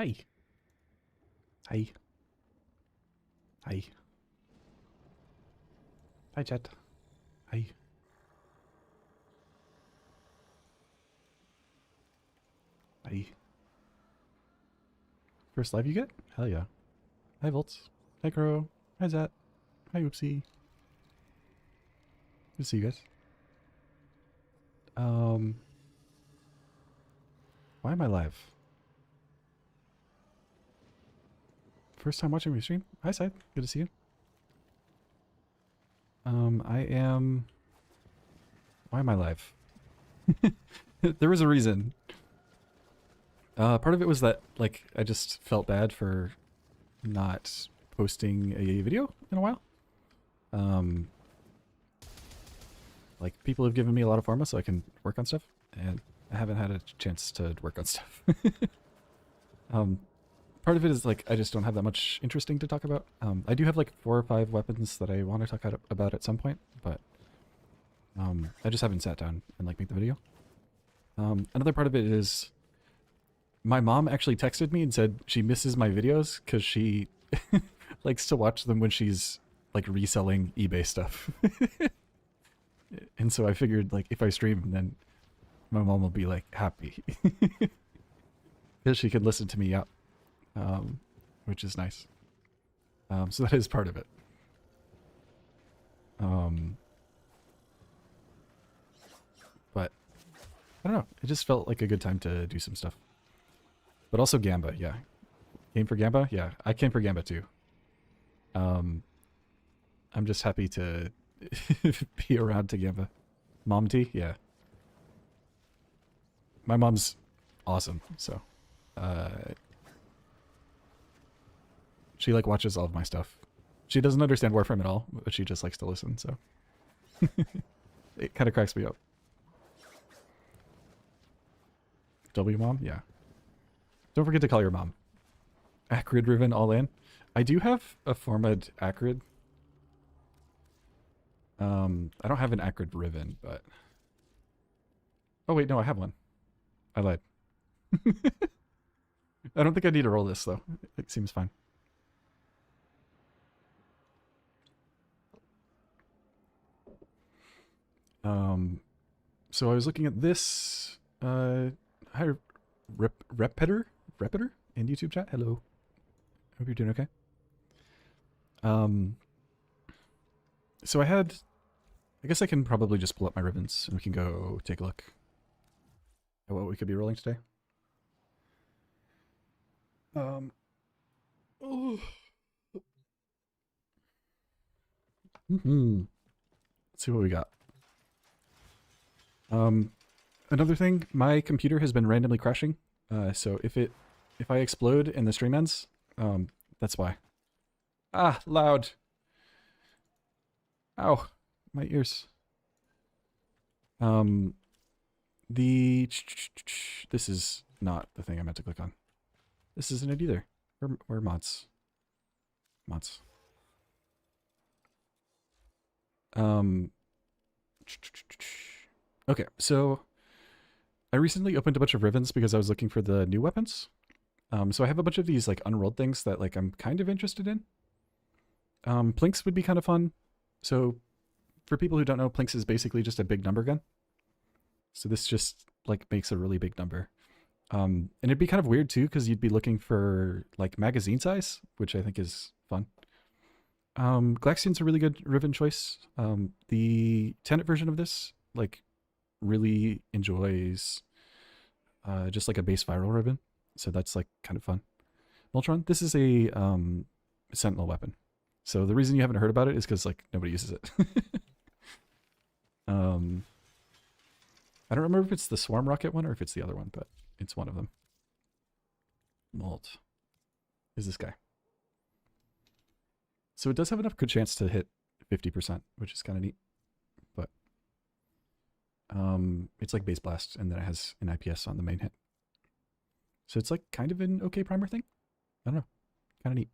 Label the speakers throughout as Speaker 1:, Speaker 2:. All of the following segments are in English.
Speaker 1: Hi. Hi. Hi. Hi, chat. Hi. Hi. First live you get? Hell yeah. Hi, Volts. Hi, Crow. Hi, Zat. Hi, Oopsie. Good to see you guys. Why am I live? First time watching my stream? Hi, Side. Good to see you. I am... Why am I live? There was a reason. Part of it was that, like, I just felt bad for not posting a video in a while. Like, people have given me a lot of pharma so I can work on stuff, and I haven't had a chance to work on stuff. Part of it is, like, I just don't have that much interesting to talk about. I do have, like, 4 or 5 weapons that I want to talk about at some point, but I just haven't sat down and, like, made the video. Another part of it is my mom actually texted me and said she misses my videos because she likes to watch them when she's, like, reselling eBay stuff. And so I figured, like, if I stream, then my mom will be, like, happy. Because she can listen to me out, which is nice. So that is part of it. But, I don't know. It just felt like a good time to do some stuff. But also Gamba, yeah. Came for Gamba? Yeah, I came for Gamba too. I'm just happy to be around to Gamba. Mom tea? Yeah. My mom's awesome, so she like watches all of my stuff. She doesn't understand Warframe at all, but she just likes to listen, so it kind of cracks me up. W mom? Yeah. Don't forget to call your mom. Acrid Riven all in. I do have a Formad Acrid. I don't have an Acrid Riven, but... Oh wait, no, I have one. I lied. I don't think I need to roll this, though. It seems fine. So I was looking at this. Hi, Repeter in YouTube chat. Hello. Hope you're doing okay. So I guess I can probably just pull up my ribbons and we can go take a look at what we could be rolling today. Oh. Let's see what we got. Another thing, my computer has been randomly crashing. So if I explode and the stream ends, that's why. Ah, loud. Ow, my ears. This is not the thing I meant to click on. This isn't it either. Where mods? Mods. Okay, so I recently opened a bunch of Rivens because I was looking for the new weapons. So I have a bunch of these like unrolled things that like I'm kind of interested in. Plinks would be kind of fun. So for people who don't know, Plinks is basically just a big number gun. So this just like makes a really big number. And it'd be kind of weird too, because you'd be looking for like magazine size, which I think is fun. Glaxion's a really good Riven choice. The Tenet version of this, like, really enjoys just like a base viral Riven. So that's like kind of fun. Moltron, this is a Sentinel weapon. So the reason you haven't heard about it is because like nobody uses it. I don't remember if it's the Swarm Rocket one or if it's the other one, but it's one of them. Molt is this guy. So it does have enough good chance to hit 50%, which is kind of neat. But it's like base blast, and then it has an IPS on the main hit. So it's like kind of an okay primer thing. I don't know. Kind of neat.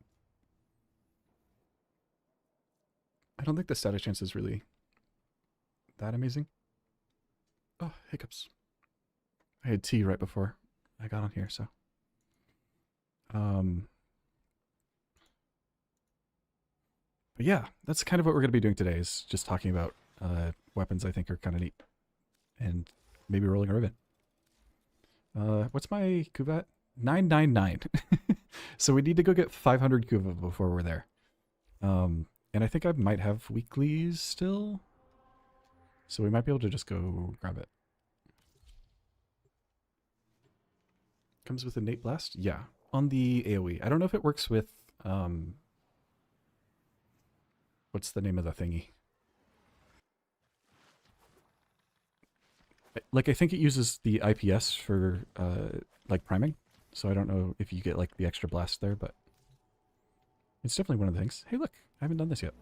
Speaker 1: I don't think the status chance is really that amazing. Oh, hiccups. I had tea right before I got on here, so Um, but yeah, that's kind of what we're going to be doing today, is just talking about weapons I think are kind of neat. And maybe rolling a ribbon. What's my Kuva? 999. So we need to go get 500 Kuva before we're there. And I think I might have weeklies still. So we might be able to just go grab it. Comes with innate blast? Yeah. On the AoE. I don't know if it works with what's the name of the thingy? Like I think it uses the IPS for like priming. So I don't know if you get like the extra blast there, but it's definitely one of the things. Hey, look, I haven't done this yet.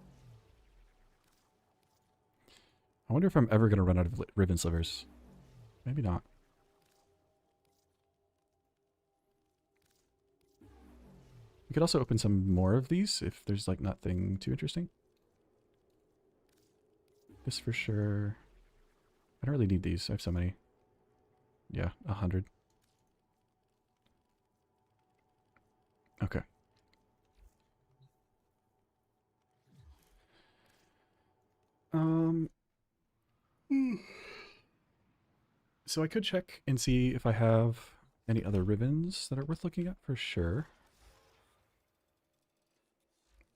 Speaker 1: I wonder if I'm ever going to run out of ribbon slivers. Maybe not. We could also open some more of these if there's like nothing too interesting. This for sure. I don't really need these. I have so many. Yeah, 100. Okay. So I could check and see if I have any other ribbons that are worth looking at for sure.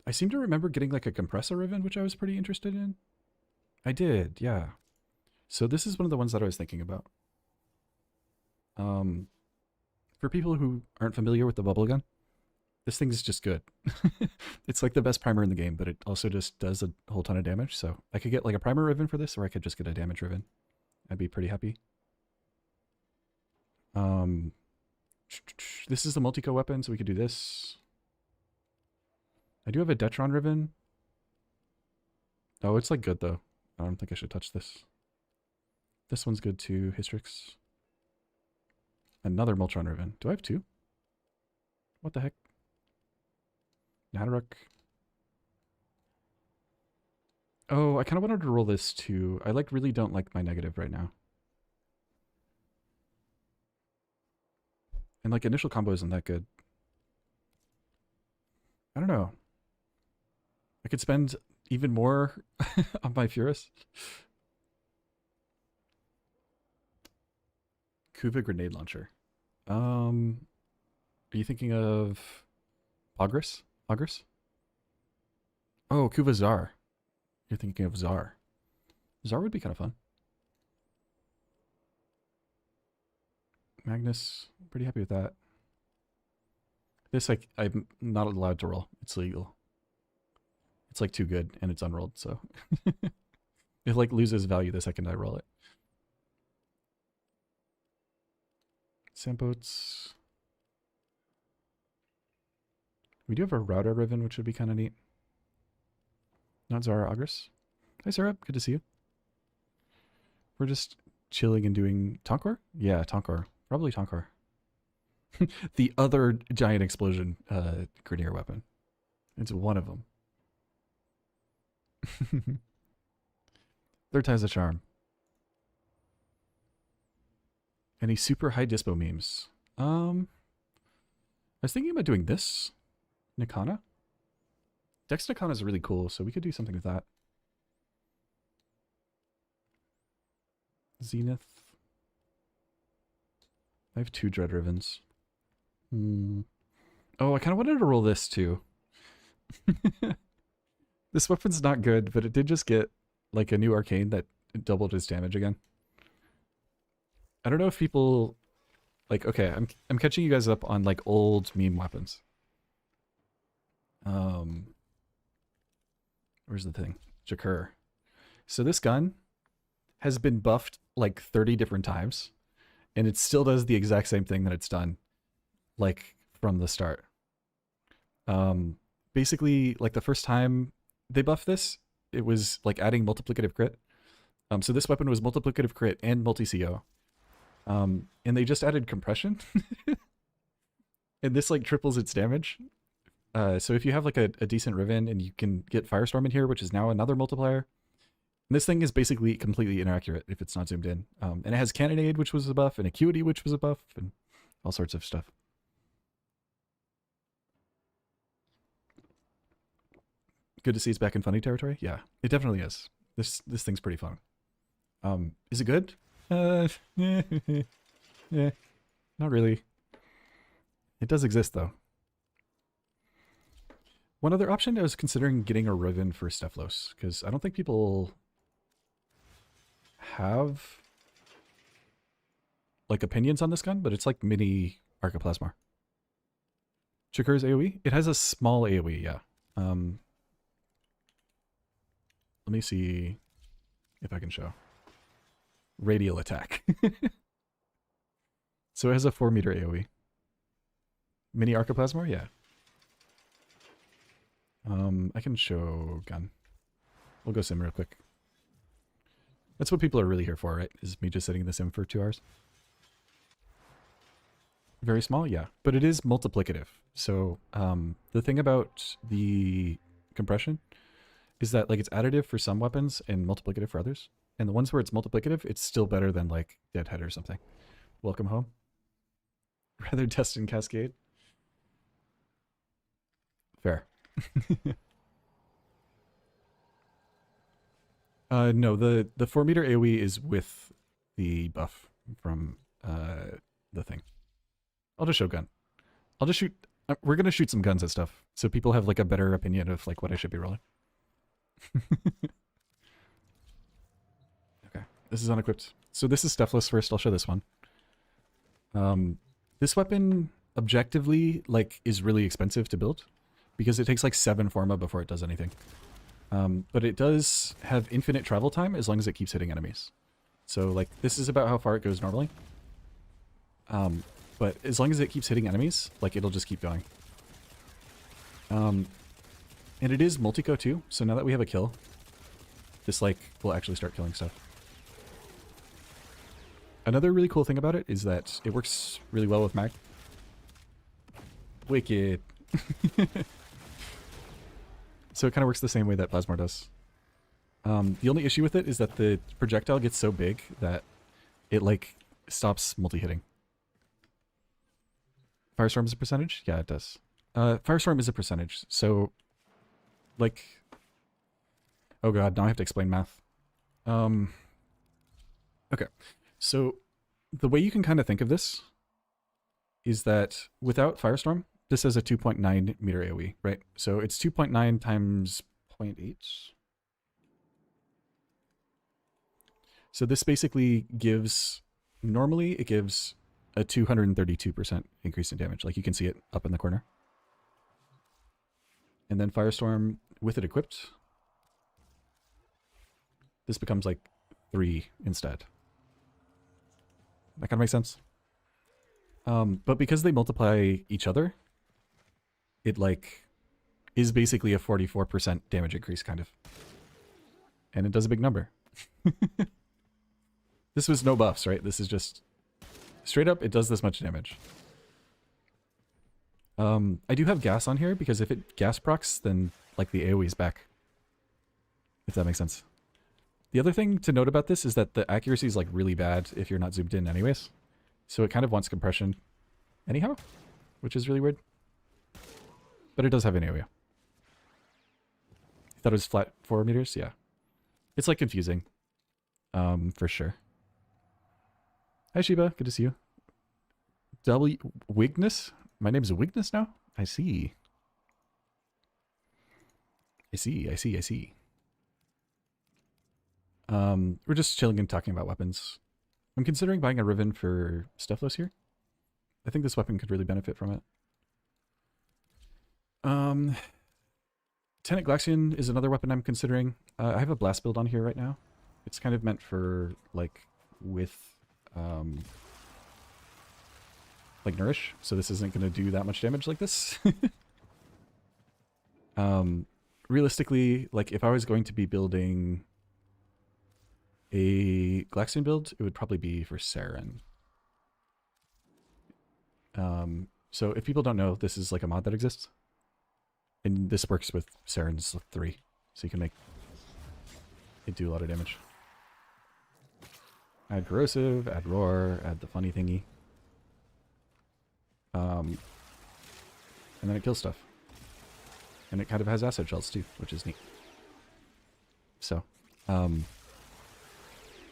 Speaker 1: I seem to remember getting like a compressor ribbon, which I was pretty interested in. I did, yeah. So this is one of the ones that I was thinking about. For people who aren't familiar with the bubble gun, this thing is just good. It's like the best primer in the game, but it also just does a whole ton of damage. So I could get like a primer ribbon for this, or I could just get a damage ribbon. I'd be pretty happy. This is the multi-co weapon, so we could do this. I do have a Detron ribbon. Oh, it's like good though. I don't think I should touch this. This one's good too. Hystrix. Another Moltron ribbon. Do I have two? What the heck? Nadaruk. Oh, I kind of wanted to roll this too. I like really don't like my negative right now. And like initial combo isn't that good. I don't know. I could spend even more on my Furus. Kuva grenade launcher. Are you thinking of Ogris? Ogris? Oh, Kuva Czar. You're thinking of Czar. Czar would be kind of fun. Magnus, pretty happy with that. This, like, I'm not allowed to roll. It's legal. It's like too good and it's unrolled, so it like loses value the second I roll it. Sampotes. We do have a router ribbon, which would be kind of neat. Not Zara Ogris. Hi, Sarah. Good to see you. We're just chilling and doing Tonkor? Yeah, Tonkor. Probably Tonkor. The other giant explosion Grineer weapon. It's one of them. Third time's the charm. Any super high dispo memes? I was thinking about doing this. Nikana. Dex Nikana is really cool, so we could do something with that. Zenith. I have 2 Dread Ribbons. Oh, I kind of wanted to roll this too. This weapon's not good, but it did just get like a new arcane that doubled his damage again. I don't know if people like, okay, I'm catching you guys up on like old meme weapons. Where's the thing? Jakkur. So this gun has been buffed like 30 different times, and it still does the exact same thing that it's done like from the start. Basically, like the first time they buffed this, it was like adding multiplicative crit. So this weapon was multiplicative crit and multi-CO. And they just added compression. And this like triples its damage. So if you have like a decent Riven and you can get Firestorm in here, which is now another multiplier. And this thing is basically completely inaccurate if it's not zoomed in. And it has Cannonade, which was a buff, and Acuity, which was a buff, and all sorts of stuff. Good to see it's back in funny territory. Yeah, it definitely is. This thing's pretty fun. Is it good? Yeah, not really. It does exist though. One other option, I was considering getting a Riven for Stephalos, because I don't think people have like opinions on this gun, but it's like mini Arcoplasmar. Shakur's AoE? It has a small AoE, yeah. Let me see if I can show. Radial attack. So it has a 4-meter AoE. Mini Arcoplasmar? Yeah. I can show gun. We'll go sim real quick. That's what people are really here for, right? Is me just sitting in the sim for 2 hours. Very small, yeah. But it is multiplicative. So the thing about the compression is that like it's additive for some weapons and multiplicative for others. And the ones where it's multiplicative, it's still better than like Deadhead or something. Welcome home. Rather test and cascade. Fair. No, the 4-meter AoE is with the buff from the thing. I'll just show gun. I'll just shoot. We're gonna shoot some guns at stuff, so people have like a better opinion of like what I should be rolling. Okay, this is unequipped. So this is Stephalos first. I'll show this one. This weapon objectively like is really expensive to build because it takes like 7 Forma before it does anything. But it does have infinite travel time as long as it keeps hitting enemies. So like this is about how far it goes normally. But as long as it keeps hitting enemies, like it'll just keep going. And it is multi-co too, so now that we have a kill, this like will actually start killing stuff. Another really cool thing about it is that it works really well with mag. Wicked. So it kind of works the same way that Plasmor does. The only issue with it is that the projectile gets so big that it like stops multi-hitting. Firestorm is a percentage? Yeah, it does. Firestorm is a percentage, so like, oh god, now I have to explain math. Okay, so the way you can kind of think of this is that without Firestorm, this has a 2.9 meter AoE, right? So it's 2.9 times 0.8. So this basically gives, normally it gives a 232% increase in damage. Like you can see it up in the corner. And then Firestorm with it equipped, this becomes like 3 instead. That kind of makes sense. But because they multiply each other, it like is basically a 44% damage increase kind of. And it does a big number. This was no buffs, right? This is just straight up, it does this much damage. I do have gas on here because if it gas procs, then like the AoE is back. If that makes sense. The other thing to note about this is that the accuracy is like really bad if you're not zoomed in anyways. So it kind of wants compression anyhow, which is really weird. But it does have an AoE. You thought it was flat 4 meters? Yeah. It's like confusing. For sure. Hi Shiba, good to see you. Wigness? My name's Wigness now? I see. I see. We're just chilling and talking about weapons. I'm considering buying a Riven for Stephalos here. I think this weapon could really benefit from it. Tenet Glaxion is another weapon I'm considering. I have a blast build on here right now. It's kind of meant for like with like Nourish, so this isn't going to do that much damage like this. Realistically, like if I was going to be building a Glaxion build, it would probably be for Saren. So if people don't know, this is like a mod that exists. And this works with Saren's 3. So you can make it do a lot of damage. Add Corrosive, add Roar, add the funny thingy. And then it kills stuff. And it kind of has acid shells too, which is neat. So, um,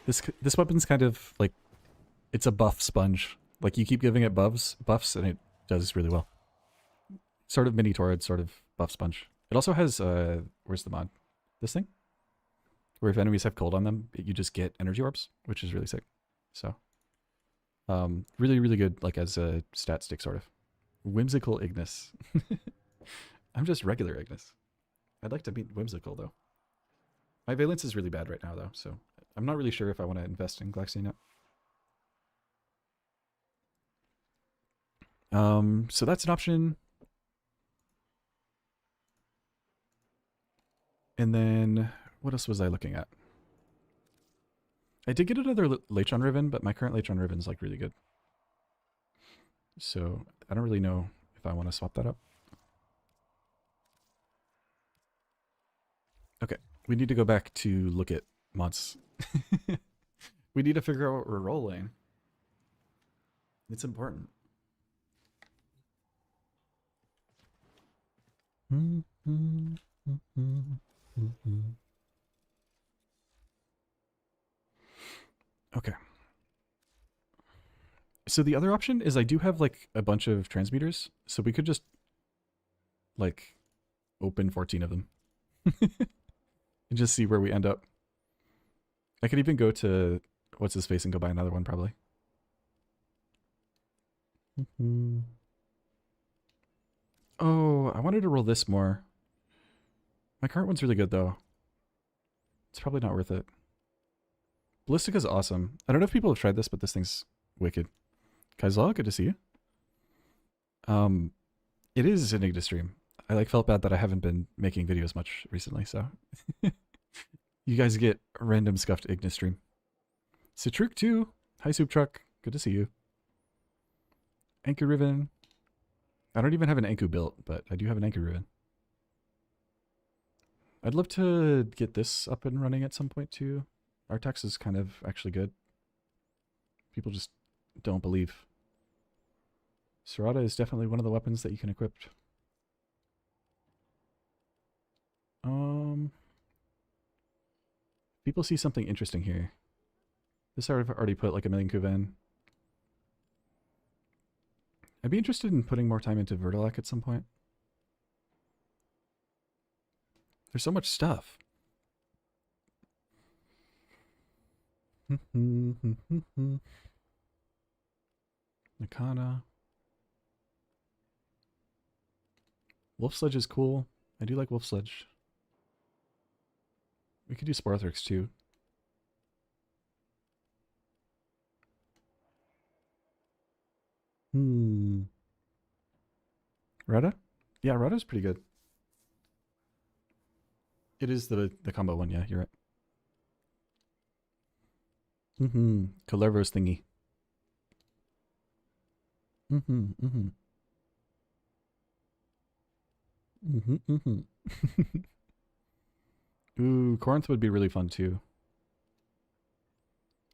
Speaker 1: this weapon's kind of like, it's a buff sponge. Like you keep giving it buffs, and it does really well. Sort of mini Torrid, sort of buff sponge. It also has, where's the mod? This thing? Where if enemies have cold on them, you just get energy orbs, which is really sick. So, really, really good, like as a stat stick, sort of. Whimsical Ignis. I'm just regular Ignis. I'd like to beat Whimsical, though. My Valence is really bad right now, though, so I'm not really sure if I want to invest in Galaxy yet. So that's an option. And then, what else was I looking at? I did get another Lechon Riven, but my current Lechon Riven is like really good. So I don't really know if I want to swap that up. Okay, we need to go back to look at mods. We need to figure out what we're rolling. It's important. Okay. So the other option is I do have like a bunch of transmitters, so we could just like open 14 of them and just see where we end up. I could even go to what's his face and go buy another one probably. Oh, I wanted to roll this more. My current one's really good though. It's probably not worth it. Ballistika's awesome. I don't know if people have tried this, but this thing's wicked. Kaizal, good to see you. It is an Ignis stream. I like felt bad that I haven't been making videos much recently, so you guys get a random scuffed Ignis stream. Citruk too. Hi Soup Truck. Good to see you. Anchor Riven. I don't even have an Anku built, but I do have an Anchor Riven. I'd love to get this up and running at some point too. Artax is kind of actually good. People just don't believe. Serrata is definitely one of the weapons that you can equip. People see something interesting here. This I've already put like a Million Kuva in. I'd be interested in putting more time into Vertilac at some point. There's so much stuff. Nakana. Wolf Sledge is cool. I do like Wolf Sledge. We could do Sparthrix too. Retta? Yeah, Retta's pretty good. It is the combo one, yeah, you're right. Calervo's thingy. Ooh, Corinth would be really fun too.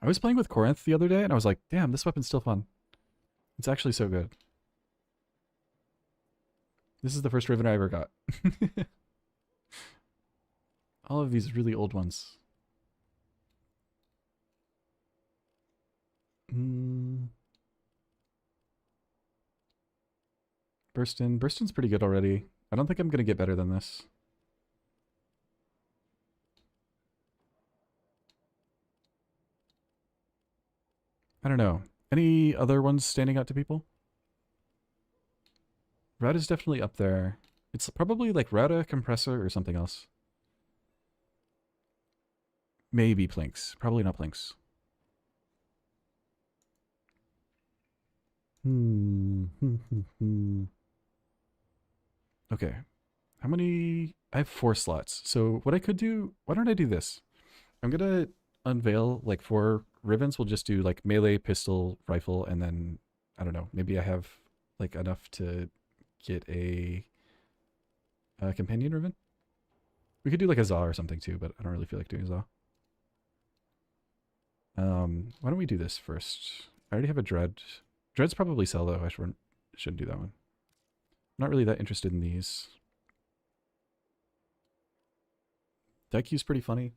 Speaker 1: I was playing with Corinth the other day and I was like, damn, this weapon's still fun. It's actually so good. This is the first Riven I ever got. All of these really old ones. Burstin. Burstin's pretty good already. I don't think I'm going to get better than this. I don't know. Any other ones standing out to people? Rada is definitely up there. It's probably like Rada, Compressor, or something else. Maybe Plinks. Probably not Plinks. Okay. How many? I have 4 slots. So what I could do, why don't I do this? I'm going to unveil like 4 Rivens. We'll just do like melee, pistol, rifle, and then, I don't know, maybe I have like enough to get a companion Riven. We could do like a Za or something too, but I don't really feel like doing a Za. Why don't we do this first? I already have a Dread. Dread's probably sell though. I shouldn't do that one. I'm not really that interested in these. Daikyu's pretty funny.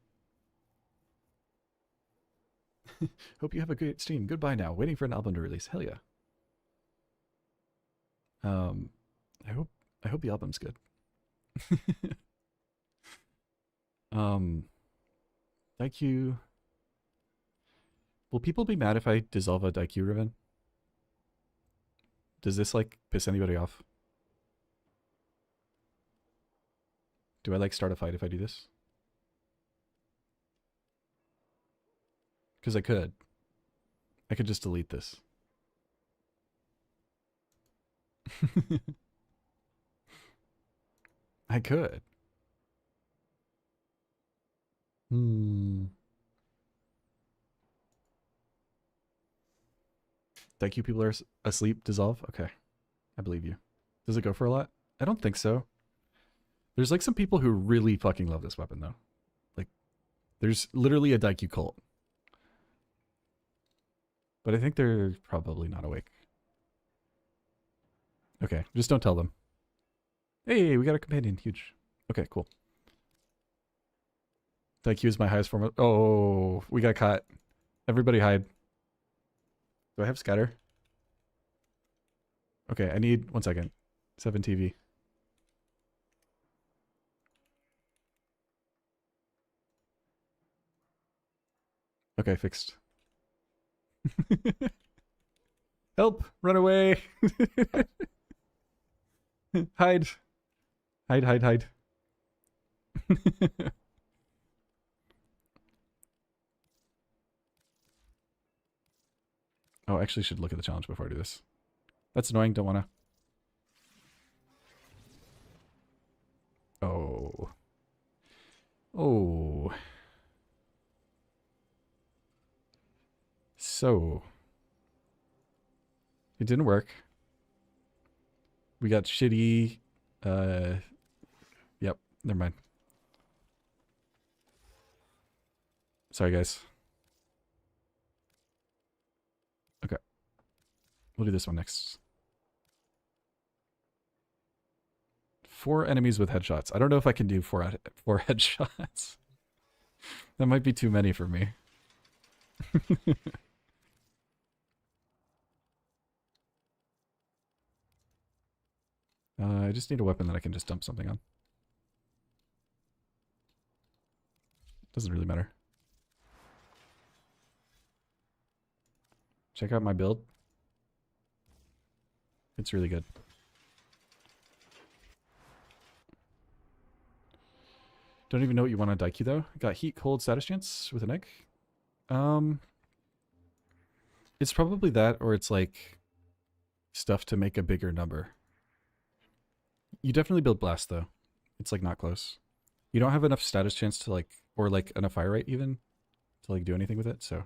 Speaker 1: Hope you have a great stream. Goodbye now. Waiting for an album to release. Hell yeah. Um, I hope the album's good. Daikyu. Will people be mad if I dissolve a Daikyu ribbon? Does this like piss anybody off? Do I like start a fight if I do this? Because I could. I could just delete this. I could. Thank you, people are asleep. Dissolve? Okay. I believe you. Does it go for a lot? I don't think so. There's like some people who really fucking love this weapon though. Like, there's literally a Daikyu cult. But I think they're probably not awake. Okay, just don't tell them. Hey, we got a companion. Huge. Okay, cool. Daikyu is my highest form of... Oh, we got caught. Everybody hide. Do I have scatter? Okay, I need... 1 second. 7 TV. Okay, fixed. Help! Run away! Hide! Hide, hide, hide. Oh, I actually should look at the challenge before I do this. That's annoying, don't wanna. Oh. Oh. So. It didn't work. We got shitty, yep, never mind. Sorry, guys. Okay. We'll do this one next. 4 enemies with headshots. I don't know if I can do four headshots. That might be too many for me. I just need a weapon that I can just dump something on. Doesn't really matter. Check out my build. It's really good. Don't even know what you want on Daikyu though. Got heat, cold, status chance with an egg. It's probably that, or it's like stuff to make a bigger number. You definitely build blast though. It's like not close. You don't have enough status chance to like, or like enough fire rate even to like do anything with it. So,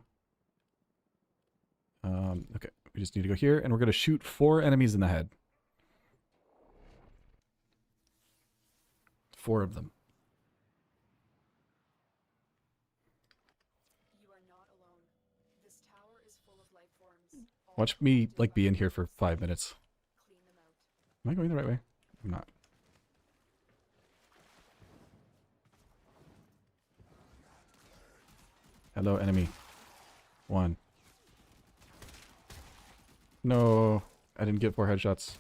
Speaker 1: okay, we just need to go here, and we're gonna shoot 4 enemies in the head. 4 of them.
Speaker 2: You are not alone. This tower is full of life forms.
Speaker 1: Watch me like be in here for 5 minutes.
Speaker 2: Clean them out.
Speaker 1: Am I going the right way? I'm not. Hello, enemy. 1. No, I didn't get 4 headshots.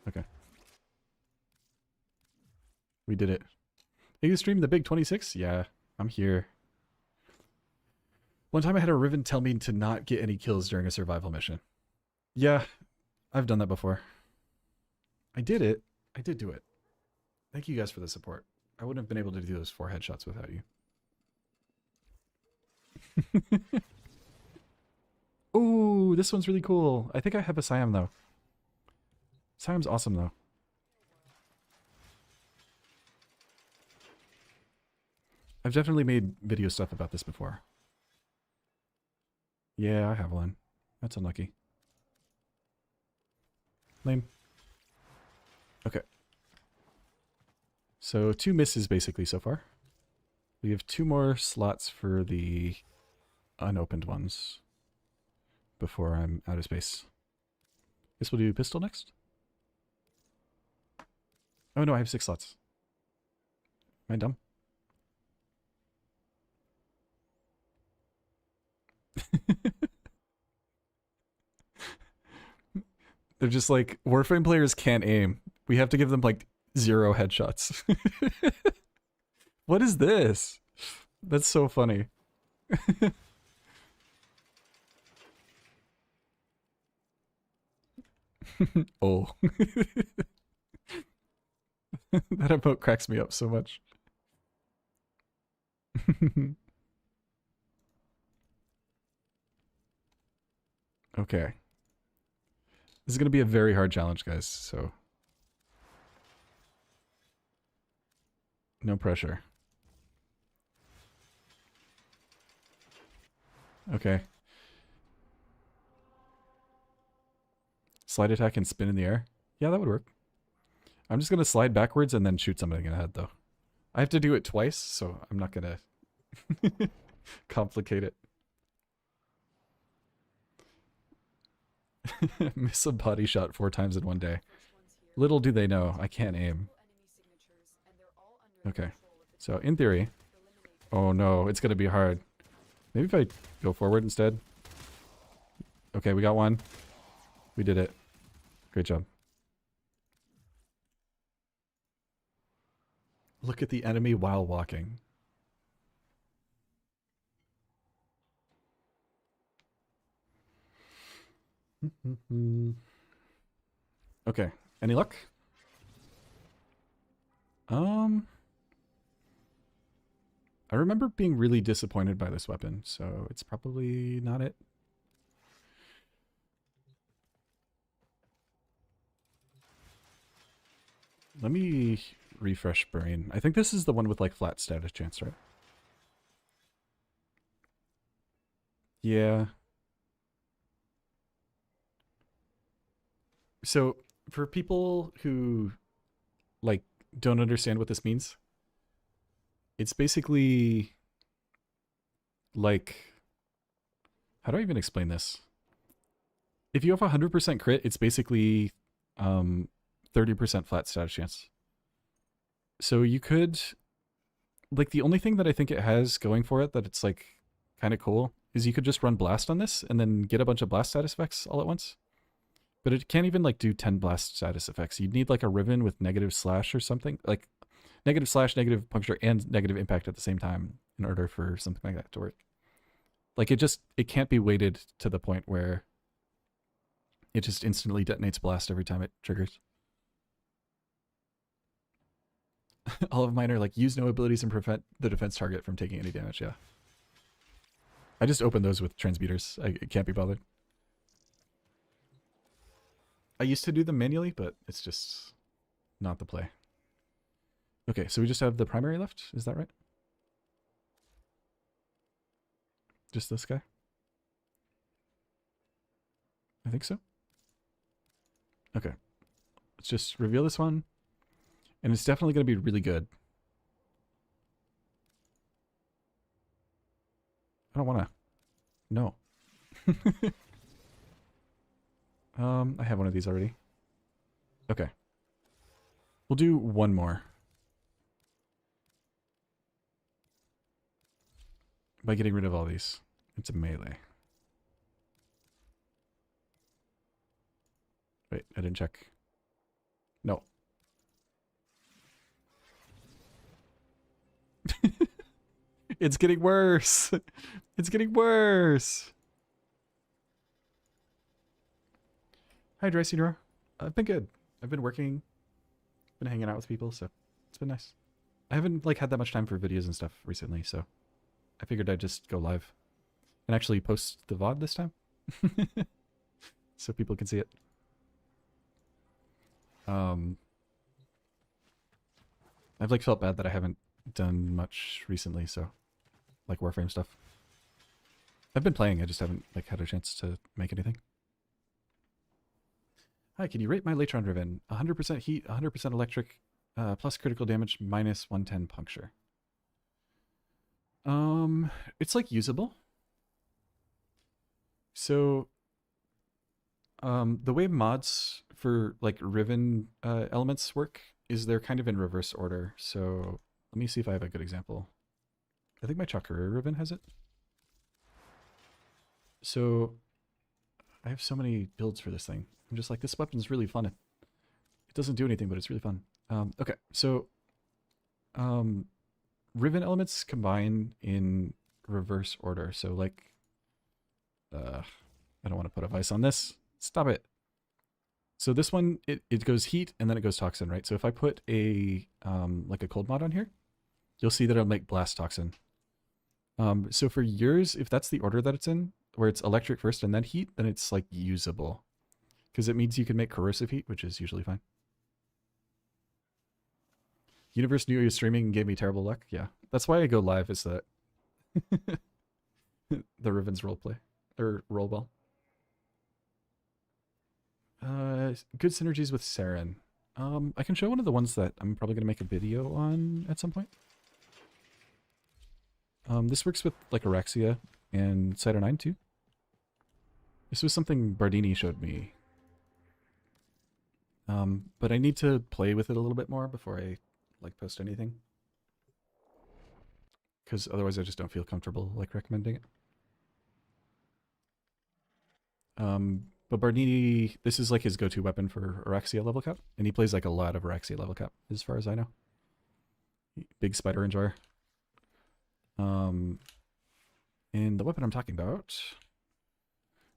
Speaker 1: Okay. We did it. Hey, you stream the big 26? Yeah, I'm here. One time I had a Riven tell me to not get any kills during a survival mission. Yeah, I've done that before. I did it. I did do it. Thank you guys for the support. I wouldn't have been able to do those 4 headshots without you. Ooh, this one's really cool. I think I have a Siam though. Siam's awesome though. I've definitely made video stuff about this before. Yeah, I have one. That's unlucky. Lame. Okay. So 2 misses basically so far. We have 2 more slots for the unopened ones before I'm out of space. Guess we'll do pistol next. Oh no, I have 6 slots. Am I dumb? They're just like, Warframe players can't aim. We have to give them like 0 headshots. What is this? That's so funny. Oh. That emote cracks me up so much. Okay. This is going to be a very hard challenge, guys, so no pressure. Okay. Slide attack and spin in the air. Yeah, that would work. I'm just going to slide backwards and then shoot something in the head, though. I have to do it twice, so I'm not going to complicate it. Miss a body shot 4 times in one day. Little do they know, I can't aim. Okay, so in theory... Oh no, it's going to be hard. Maybe if I go forward instead. Okay, we got one. We did it. Great job. Look at the enemy while walking. Okay, any luck? I remember being really disappointed by this weapon, so it's probably not it. Let me refresh brain. I think this is the one with like flat status chance, right? Yeah. So for people who like don't understand what this means, it's basically like, how do I even explain this? If you have 100% crit, it's basically 30% flat status chance. So you could, like, the only thing that I think it has going for it that it's like kind of cool is you could just run blast on this and then get a bunch of blast status effects all at once. But it can't even like do 10 blast status effects. You'd need like a Riven with negative slash or something, like negative slash, negative puncture, and negative impact at the same time in order for something like that to work. Like it can't be weighted to the point where it just instantly detonates blast every time it triggers. All of mine are like, use no abilities and prevent the defense target from taking any damage, yeah. I just opened those with transmuters. I can't be bothered. I used to do them manually, but it's just not the play. Okay, so we just have the primary left, is that right? Just this guy? I think so. Okay. Let's just reveal this one. And it's definitely going to be really good. I don't want to. No. I have one of these already. Okay. We'll do one more. By getting rid of all these. It's a melee. Wait, I didn't check. No. It's getting worse. It's getting worse. Hi, Dry Senior. I've been good. I've been working, been hanging out with people, so it's been nice. I haven't like had that much time for videos and stuff recently, so I figured I'd just go live and actually post the VOD this time, so people can see it. I've like felt bad that I haven't done much recently, so like Warframe stuff. I've been playing, I just haven't like had a chance to make anything. Hi, can you rate my Latron Riven? 100% heat, 100% electric, plus critical damage, minus 110 puncture. It's like usable. So, the way mods for like Riven elements work is they're kind of in reverse order. So let me see if I have a good example. I think my Chakra Riven has it. So I have so many builds for this thing. I'm just like, this weapon's really fun. It doesn't do anything, but it's really fun. Okay, so Riven elements combine in reverse order. So like, I don't want to put a vice on this. Stop it. So this one, it goes heat and then it goes toxin, right? So if I put a like a cold mod on here, you'll see that it'll make blast toxin. So for yours, if that's the order that it's in, where it's electric first and then heat, then it's like usable. Because it means you can make corrosive heat, which is usually fine. Universe knew he was streaming and gave me terrible luck. Yeah, that's why I go live, is that the Riven's roleplay or rollball. Good synergies with Saren. I can show one of the ones that I'm probably gonna make a video on at some point. This works with like Araxia and Cider 9 too. This was something Bardini showed me. But I need to play with it a little bit more before I like post anything. Because otherwise I just don't feel comfortable like recommending it. But Bardini, this is like his go-to weapon for Araxia level cap. And he plays like a lot of Araxia level cap, as far as I know. Big spider enjoyer. And the weapon I'm talking about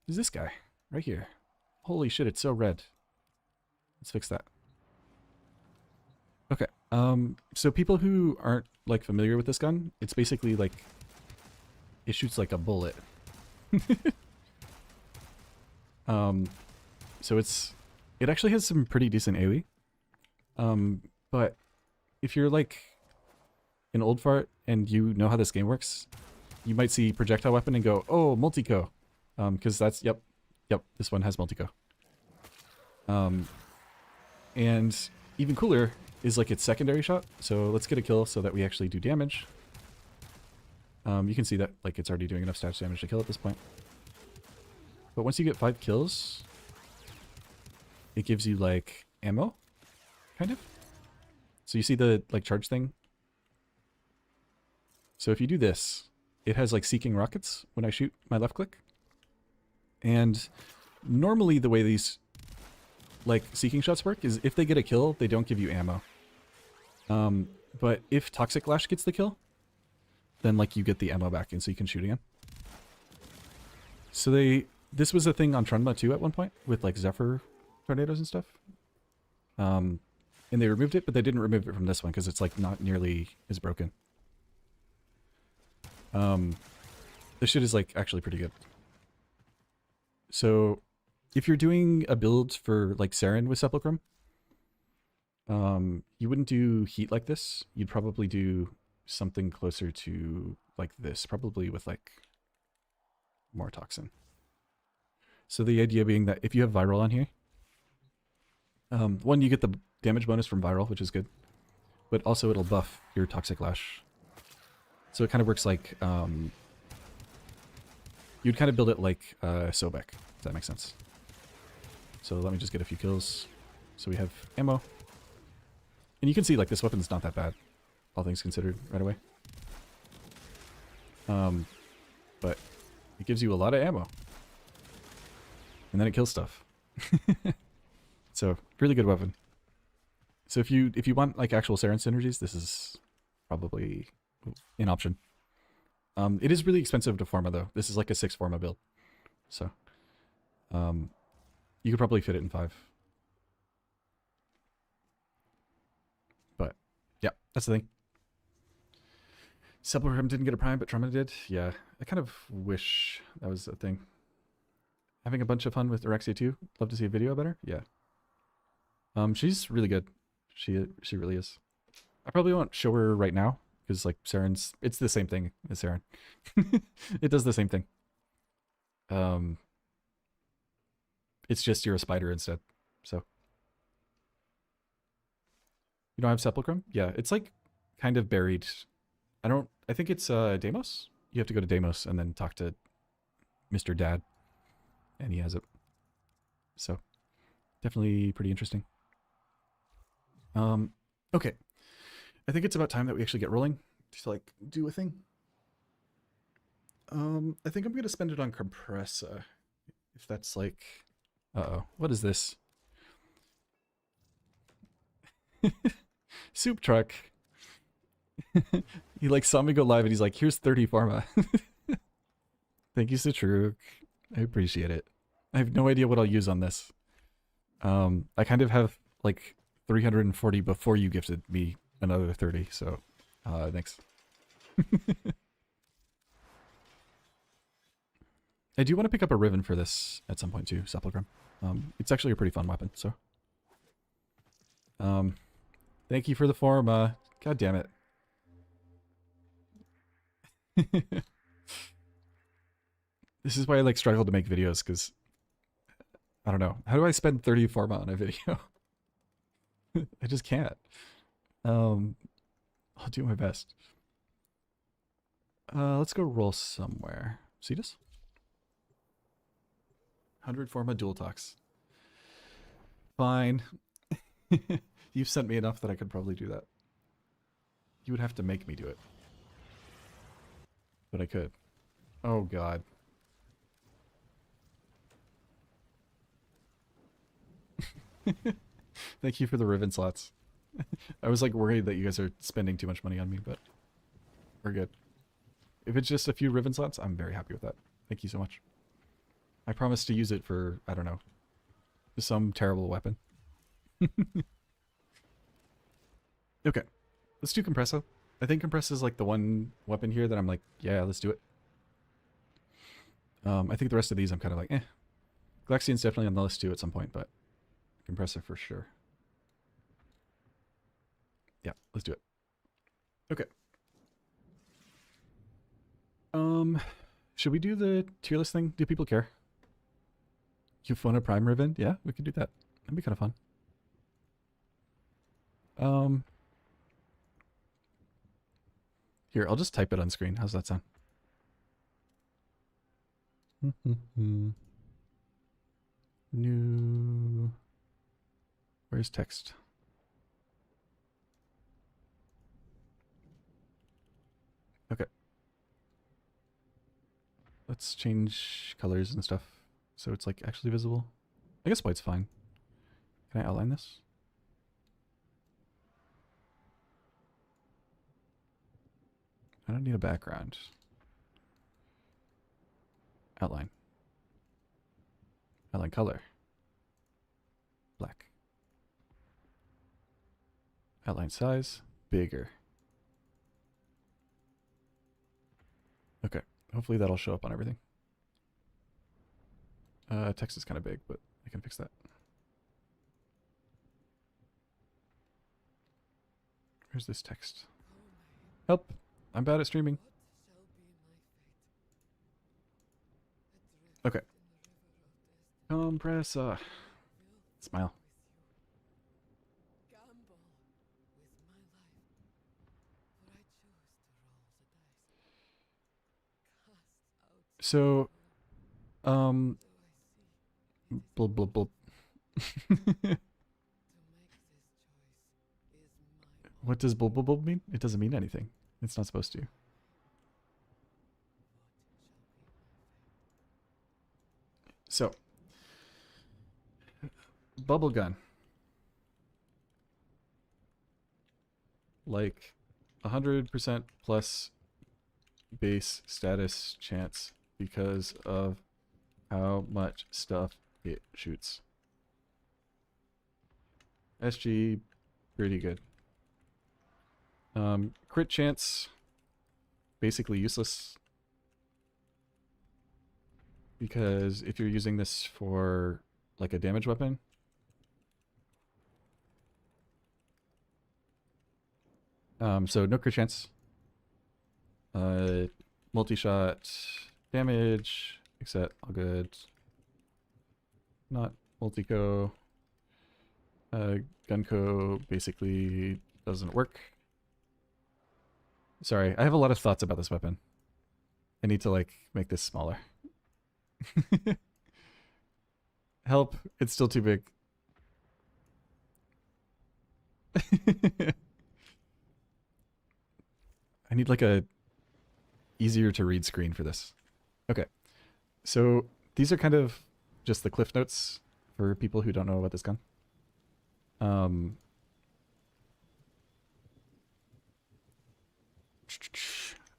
Speaker 1: is this guy right here. Holy shit, it's so red. Let's fix that. Okay. So people who aren't like familiar with this gun, it's basically like it shoots like a bullet. So it actually has some pretty decent AoE. But if you're like an old fart and you know how this game works, you might see projectile weapon and go, oh, multi-co. Because that's, yep, this one has multi-co. And even cooler is like its secondary shot. So let's get a kill so that we actually do damage. You can see that like it's already doing enough stats damage to kill at this point. But once you get 5 kills, it gives you like ammo, kind of. So you see the like charge thing? So if you do this, it has like seeking rockets when I shoot my left click. And normally the way these like seeking shots work is if they get a kill, they don't give you ammo. But if Toxic Lash gets the kill, then like you get the ammo back and so you can shoot again. So this was a thing on Trunma too at one point with like Zephyr tornadoes and stuff. And they removed it, but they didn't remove it from this one because it's like not nearly as broken. This shit is like actually pretty good. So if you're doing a build for like Saren with Sepulchrum, you wouldn't do heat like this. You'd probably do something closer to like this, probably with like more toxin. So the idea being that if you have viral on here, one, you get the damage bonus from viral, which is good, but also it'll buff your Toxic Lash. So it kind of works like, you'd kind of build it like Sobek, if that makes sense. So let me just get a few kills. So we have ammo. And you can see like this weapon's not that bad, all things considered, right away. But it gives you a lot of ammo. And then it kills stuff. So, really good weapon. So if you want like actual Saren synergies, this is probably an option. It is really expensive to Forma though. This is like a 6 Forma build. So you could probably fit it in 5. But yeah, that's the thing. Sepulchrum didn't get a prime, but Trunma did. Yeah, I kind of wish that was a thing. Having a bunch of fun with Araxia too. Love to see a video about her. Yeah. She's really good. She really is. I probably won't show her right now because like Saren's, it's the same thing as Saren. It does the same thing. It's just you're a spider instead. So you don't have Sepulchrum? Yeah, it's like kind of buried. I think it's Deimos. You have to go to Deimos and then talk to Mr. Dad. And he has it. So definitely pretty interesting. Okay. I think it's about time that we actually get rolling to like do a thing. I think I'm gonna spend it on compressor. If that's like, uh-oh, what is this? Soup truck. He like saw me go live and he's like, here's 30 pharma. Thank you, Citruk. I appreciate it. I have no idea what I'll use on this. I kind of have like 340 before you gifted me another 30, so thanks. I do want to pick up a Riven for this at some point too, Sepulchrum. It's actually a pretty fun weapon, so. Thank you for the form, god damn it. This is why I like struggle to make videos, because I don't know. How do I spend 30 pharma on a video? I just can't. I'll do my best. Let's go roll somewhere. See this? 100 pharma dual talks. Fine. You've sent me enough that I could probably do that. You would have to make me do it. But I could. Oh god. Thank you for the Riven slots. I was like worried that you guys are spending too much money on me, but we're good. If it's just a few Riven slots, I'm very happy with that. Thank you so much. I promise to use it for, I don't know, some terrible weapon. Okay, let's do Compresso. I think Compress is like the one weapon here that I'm like, yeah, let's do it. I think the rest of these I'm kind of like, eh. Galaxian's definitely on the list too at some point, but Compressor for sure. Yeah, let's do it. Okay. Should we do the tier list thing? Do people care? Euphona Prime Riven? Yeah, we could do that. That'd be kind of fun. Here, I'll just type it on screen. How's that sound? New. Where's text? Okay. Let's change colors and stuff so it's like actually visible. I guess white's fine. Can I outline this? I don't need a background. Outline. Outline color. Black. Outline size. Bigger. Okay. Hopefully that'll show up on everything. Text is kind of big, but I can fix that. Where's this text? Help! I'm bad at streaming. Okay. Compress. Smile. So, blub blub blub. What does blub blub blub mean? It doesn't mean anything. It's not supposed to. So, bubble gun. Like 100% plus base status chance because of how much stuff it shoots. SG, pretty good. Crit chance, basically useless. Because if you're using this for like a damage weapon, so no crit chance. Multi-shot damage, except all good. Not multi-co. Gun-co basically doesn't work. Sorry, I have a lot of thoughts about this weapon. I need to like make this smaller. Help, it's still too big. I need like a easier to read screen for this. Okay, so these are kind of just the cliff notes for people who don't know about this gun. Um,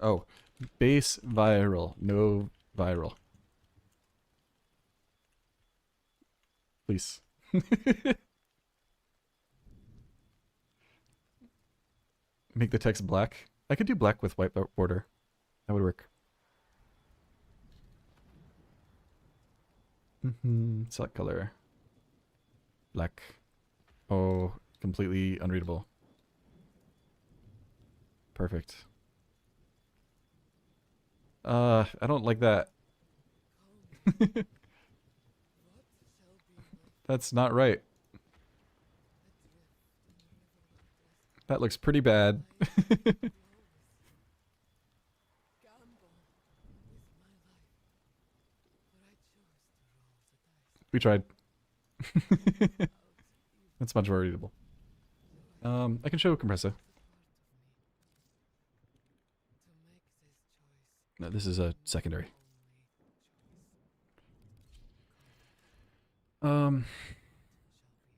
Speaker 1: oh, base viral, no viral. Please. Make the text black. I could do black with white border. That would work. Select color. Black. Oh, completely unreadable. Perfect. I don't like that. That's not right. That looks pretty bad. We tried. That's much more readable. I can show compressor. No, this is a secondary.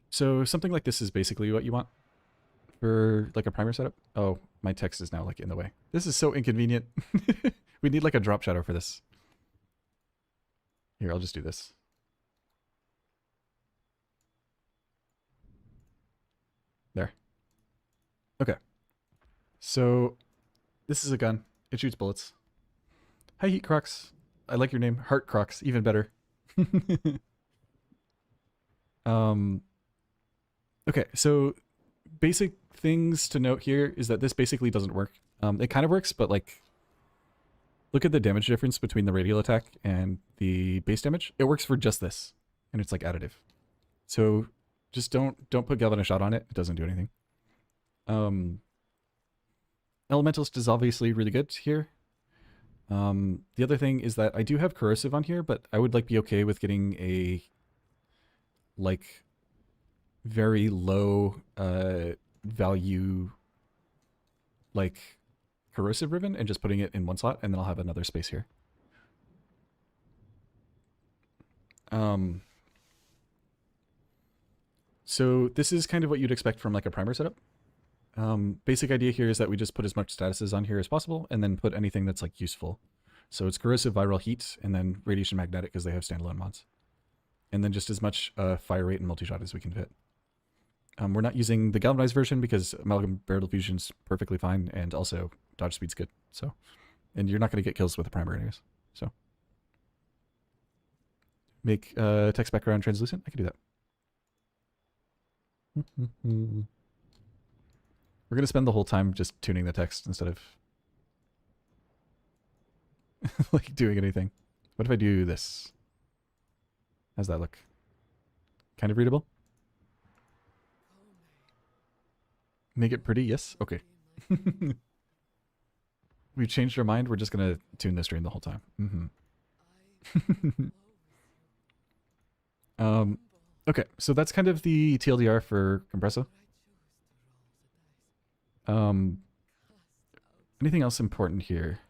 Speaker 1: So something like this is basically what you want for like a primer setup. Oh, my text is now like in the way. This is so inconvenient. We need like a drop shadow for this. Here, I'll just do this. There. Okay. So this is a gun. It shoots bullets. Hi, Heat Crocs. I like your name. Heart Crocs, even better. Okay, so basic things to note here is that this basically doesn't work. It kind of works, but like, look at the damage difference between the radial attack and the base damage. It works for just this, and it's like additive. So just don't put galvanic shot on it. It doesn't do anything. Elementalist is obviously really good here. The other thing is that I do have corrosive on here, but I would like be okay with getting a like very low value like corrosive ribbon and just putting it in one slot, and then I'll have another space here. So this is kind of what you'd expect from like a primer setup. Basic idea here is that we just put as much statuses on here as possible and then put anything that's like useful. So it's corrosive, viral, heat, and then radiation magnetic because they have standalone mods. And then just as much fire rate and multi-shot as we can fit. We're not using the galvanized version because amalgam barrel diffusion is perfectly fine, and also dodge speed's good. So, and you're not going to get kills with the primer anyways. So, make text background translucent. I can do that. We're going to spend the whole time just tuning the text instead of like doing anything. What if I do this? How's that look? Kind of readable? Make it pretty? Yes? Okay. We changed our mind. We're just going to tune this stream the whole time. Okay, so that's kind of the TLDR for Compressor. Anything else important here?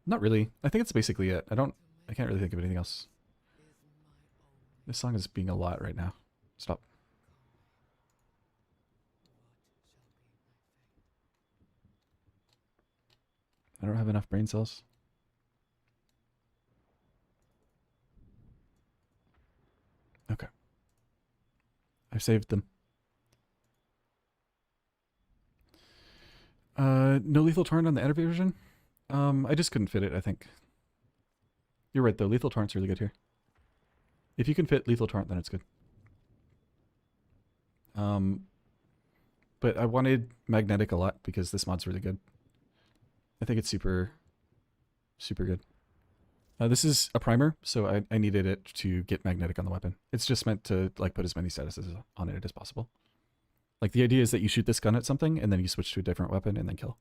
Speaker 1: Not really. I think it's basically it. I can't really think of anything else. This song is being a lot right now. Stop. I don't have enough brain cells. Okay. I've saved them. No lethal torrent on the editor version? I just couldn't fit it, I think. You're right, though. Lethal torrent's really good here. If you can fit lethal torrent, then it's good. But I wanted magnetic a lot because this mod's really good. I think it's super, super good. This is a primer, so I needed it to get magnetic on the weapon. It's just meant to like put as many statuses on it as possible. Like the idea is that you shoot this gun at something and then you switch to a different weapon and then kill.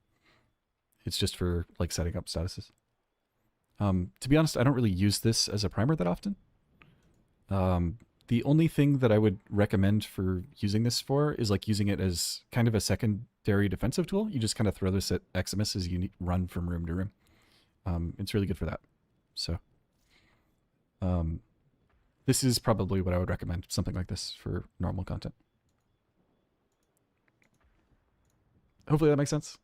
Speaker 1: It's just for like setting up statuses. To be honest, I don't really use this as a primer that often. The only thing that I would recommend for using this for is like using it as kind of a secondary defensive tool. You just kind of throw this at Eximus as you run from room to room. It's really good for that. So, this is probably what I would recommend, something like this for normal content. Hopefully that makes sense.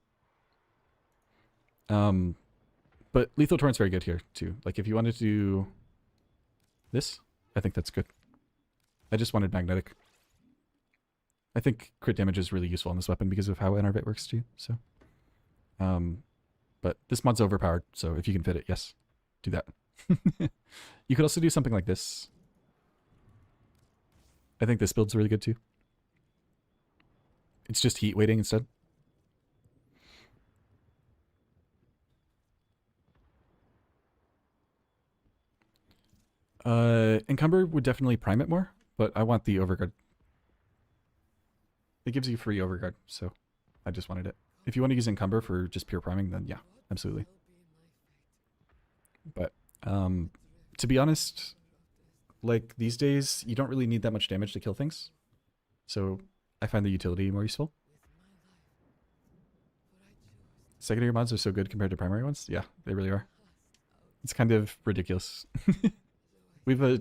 Speaker 1: But Lethal Torrent's very good here, too. Like, if you wanted to do this, I think that's good. I just wanted Magnetic. I think crit damage is really useful on this weapon because of how Enervate works, too, so. But this mod's overpowered, so if you can fit it, yes, do that. You could also do something like this. I think this build's really good, too. It's just heat waiting instead. Encumber would definitely prime it more, but I want the overguard. It gives you free overguard, so I just wanted it. If you want to use Encumber for just pure priming, then yeah, absolutely. But, to be honest, like, these days, you don't really need that much damage to kill things. So, I find the utility more useful. Secondary mods are so good compared to primary ones? Yeah, they really are. It's kind of ridiculous. We have a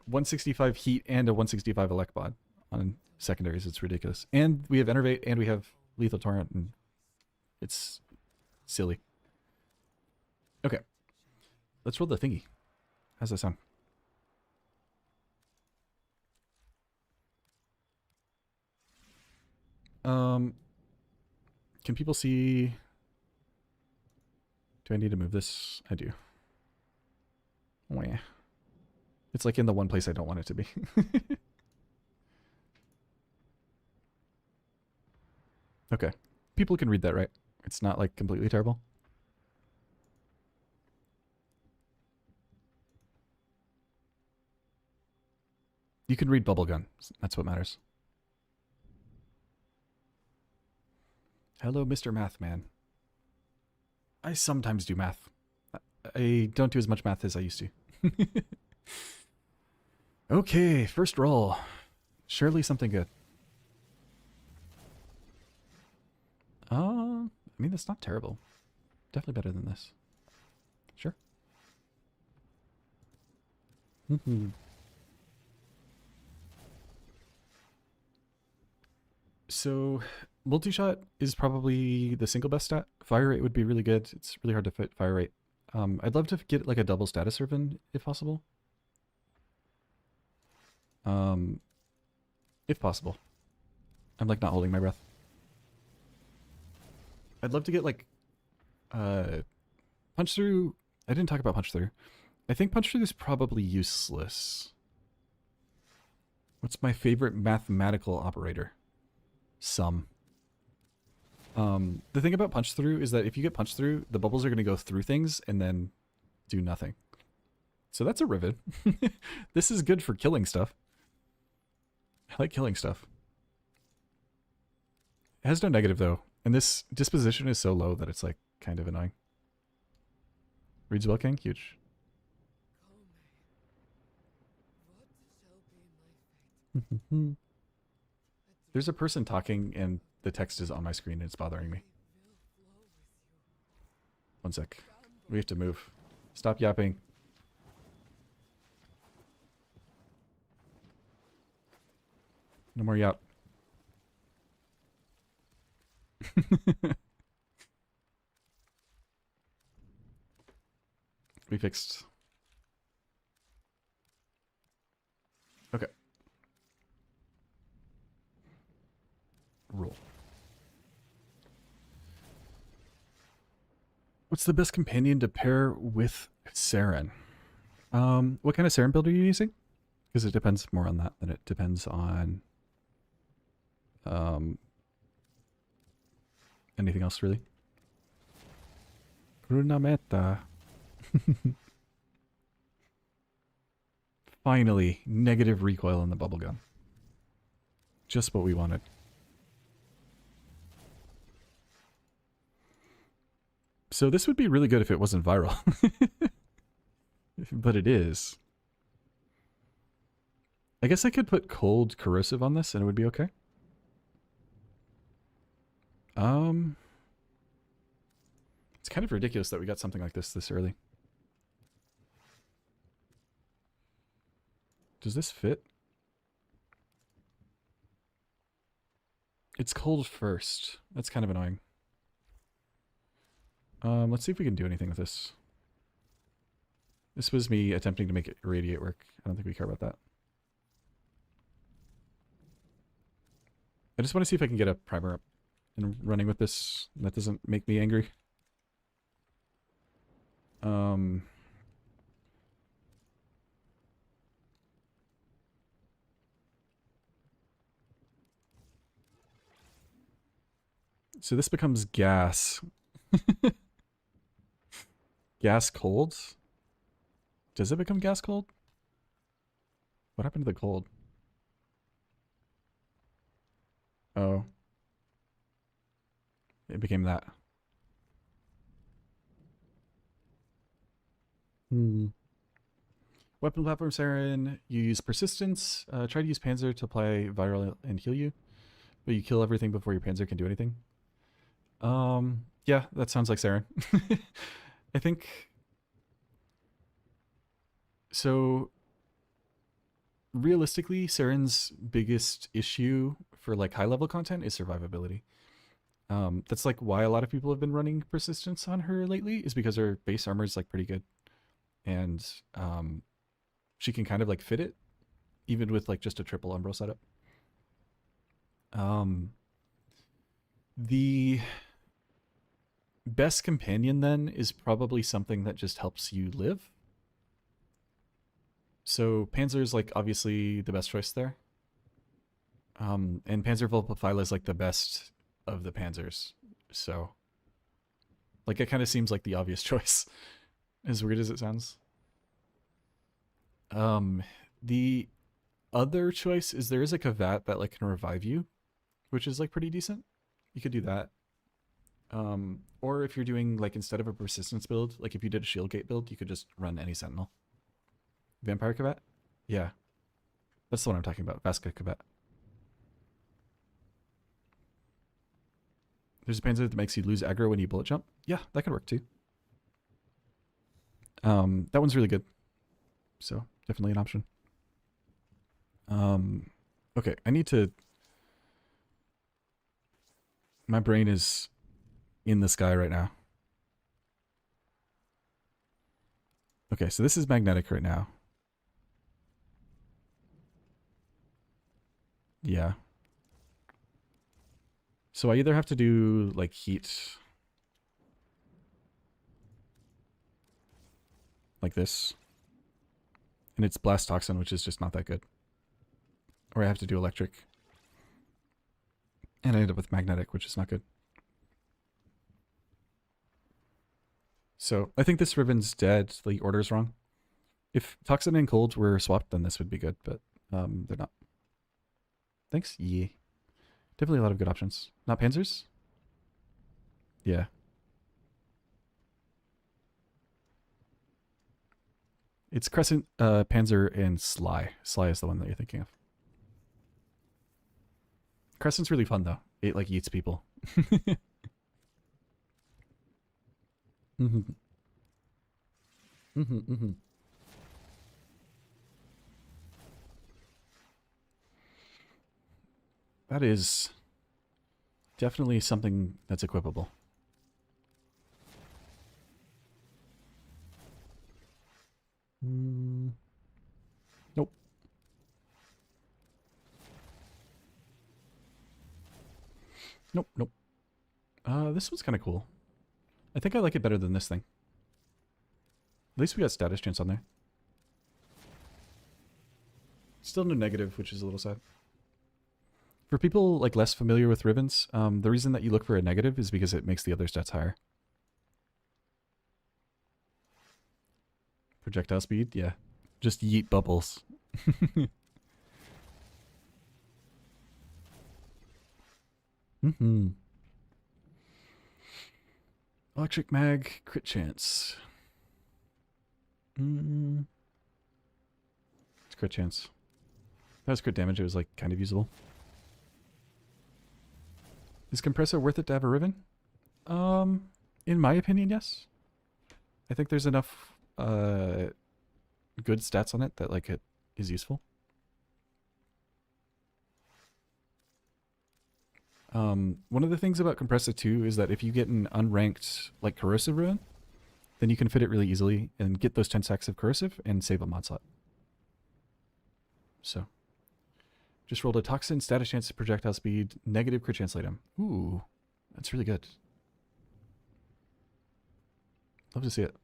Speaker 1: 165 heat and a 165 elect mod on secondaries. It's ridiculous. And we have Enervate and we have Lethal Torrent, and it's silly. Okay. Let's roll the thingy. How's that sound? Can people see... Do I need to move this? I do. Oh, yeah. It's like in the one place I don't want it to be. Okay. People can read that, right? It's not like completely terrible. You can read Bubblegun. That's what matters. Hello, Mr. Math Man. I sometimes do math. I don't do as much math as I used to. Okay, first roll. Surely something good. I mean, that's not terrible. Definitely better than this. Sure. So, multi-shot is probably the single best stat. Fire rate would be really good. It's really hard to fit fire rate. I'd love to get like a double status servant if possible. If possible. I'm like not holding my breath. I'd love to get like punch through. I didn't talk about punch through. I think punch through is probably useless. What's my favorite mathematical operator? Sum. The thing about punch through is that if you get punch through, the bubbles are going to go through things and then do nothing. So that's a rivet. This is good for killing stuff. I like killing stuff. It has no negative though, and this disposition is so low that it's like kind of annoying. Reads well king, huge. There's a person talking and the text is on my screen and it's bothering me. One sec. We have to move. Stop yapping. No more yap. We fixed. Okay. Roll. What's the best companion to pair with Saren? What kind of Saren build are you using? Because it depends more on that than it depends on anything else, really. Runameta. Finally, negative recoil on the bubble gun. Just what we wanted. So this would be really good if it wasn't viral. But it is. I guess I could put cold corrosive on this and it would be okay. It's kind of ridiculous that we got something like this early. Does this fit? It's cold first. That's kind of annoying. Let's see if we can do anything with this. This was me attempting to make it radiate work. I don't think we care about that. I just want to see if I can get a primer up and running with this. That doesn't make me angry. So this becomes gas. Gas cold? Does it become gas cold? What happened to the cold? Oh. It became that. Weapon platform Siren, you use persistence. Try to use Panzer to apply viral and heal you, but you kill everything before your Panzer can do anything. Yeah, that sounds like Siren. I think so. Realistically, Siren's biggest issue for like high level content is survivability. That's like why a lot of people have been running persistence on her lately, is because her base armor is like pretty good, and she can kind of like fit it, even with like just a triple umbral setup. The best companion then is probably something that just helps you live. So Panzer is like obviously the best choice there. And Panzer Volpafila is like the best of the Panzers. So like it kind of seems like the obvious choice, as weird as it sounds. The other choice is there is a Kavat that like can revive you, which is like pretty decent. You could do that. Or if you're doing like instead of a persistence build, like if you did a shield gate build, you could just run any sentinel. Vampire Kavat? Yeah. That's the one I'm talking about. Vasca Kavat. There's a Panzer that makes you lose aggro when you bullet jump. Yeah, that could work too. That one's really good. So definitely an option. Okay, I need to... My brain is in the sky right now. Okay, so this is magnetic right now. Yeah. So I either have to do like heat like this, and it's blast toxin, which is just not that good, or I have to do electric, and I end up with magnetic, which is not good. So I think this ribbon's dead. The order's wrong. If toxin and cold were swapped, then this would be good, but they're not. Thanks. Yeah. Definitely a lot of good options. Not Panzers? Yeah. It's Crescent, Panzer, and Sly. Sly is the one that you're thinking of. Crescent's really fun, though. It, like, eats people. Mm-hmm. Mm-hmm, mm-hmm. That is definitely something that's equipable. Nope. Nope, nope. This one's kind of cool. I think I like it better than this thing. At least we got status chance on there. Still no negative, which is a little sad. For people like less familiar with ribbons, the reason that you look for a negative is because it makes the other stats higher. Projectile speed, yeah. Just yeet bubbles. Mm-hmm. Electric mag, crit chance. It's crit chance. That was crit damage, it was like kind of usable. Is compressor worth it to have a ribbon? In my opinion, yes. I think there's enough good stats on it that like it is useful. One of the things about Compressa 2 is that if you get an unranked like corrosive ruin, then you can fit it really easily and get those 10 stacks of corrosive and save a mod slot. So, just rolled a toxin, status chance, projectile speed, negative crit chance item. Ooh, that's really good. Love to see it.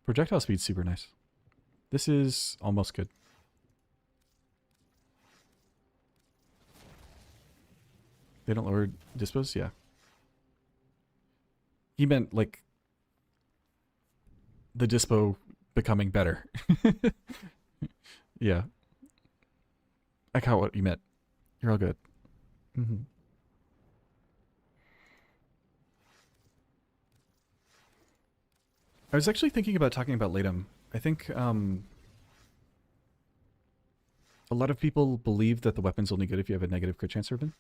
Speaker 1: Projectile speed's super nice. This is almost good. They don't lower dispos? Yeah. He meant like the dispo becoming better. Yeah. I caught what you meant. You're all good. Mm-hmm. I was actually thinking about talking about Latum. I think a lot of people believe that the weapon's only good if you have a negative crit chance ribbon.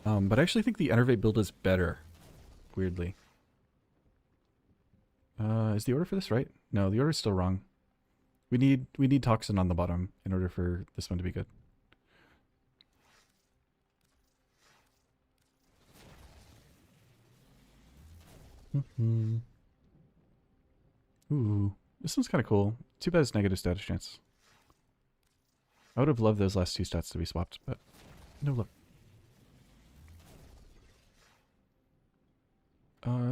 Speaker 1: But I actually think the Enervate build is better, weirdly. Is the order for this right? No, the order's still wrong. We need Toxin on the bottom in order for this one to be good. Ooh, this one's kind of cool. Too bad it's negative status chance. I would have loved those last two stats to be swapped, but no luck.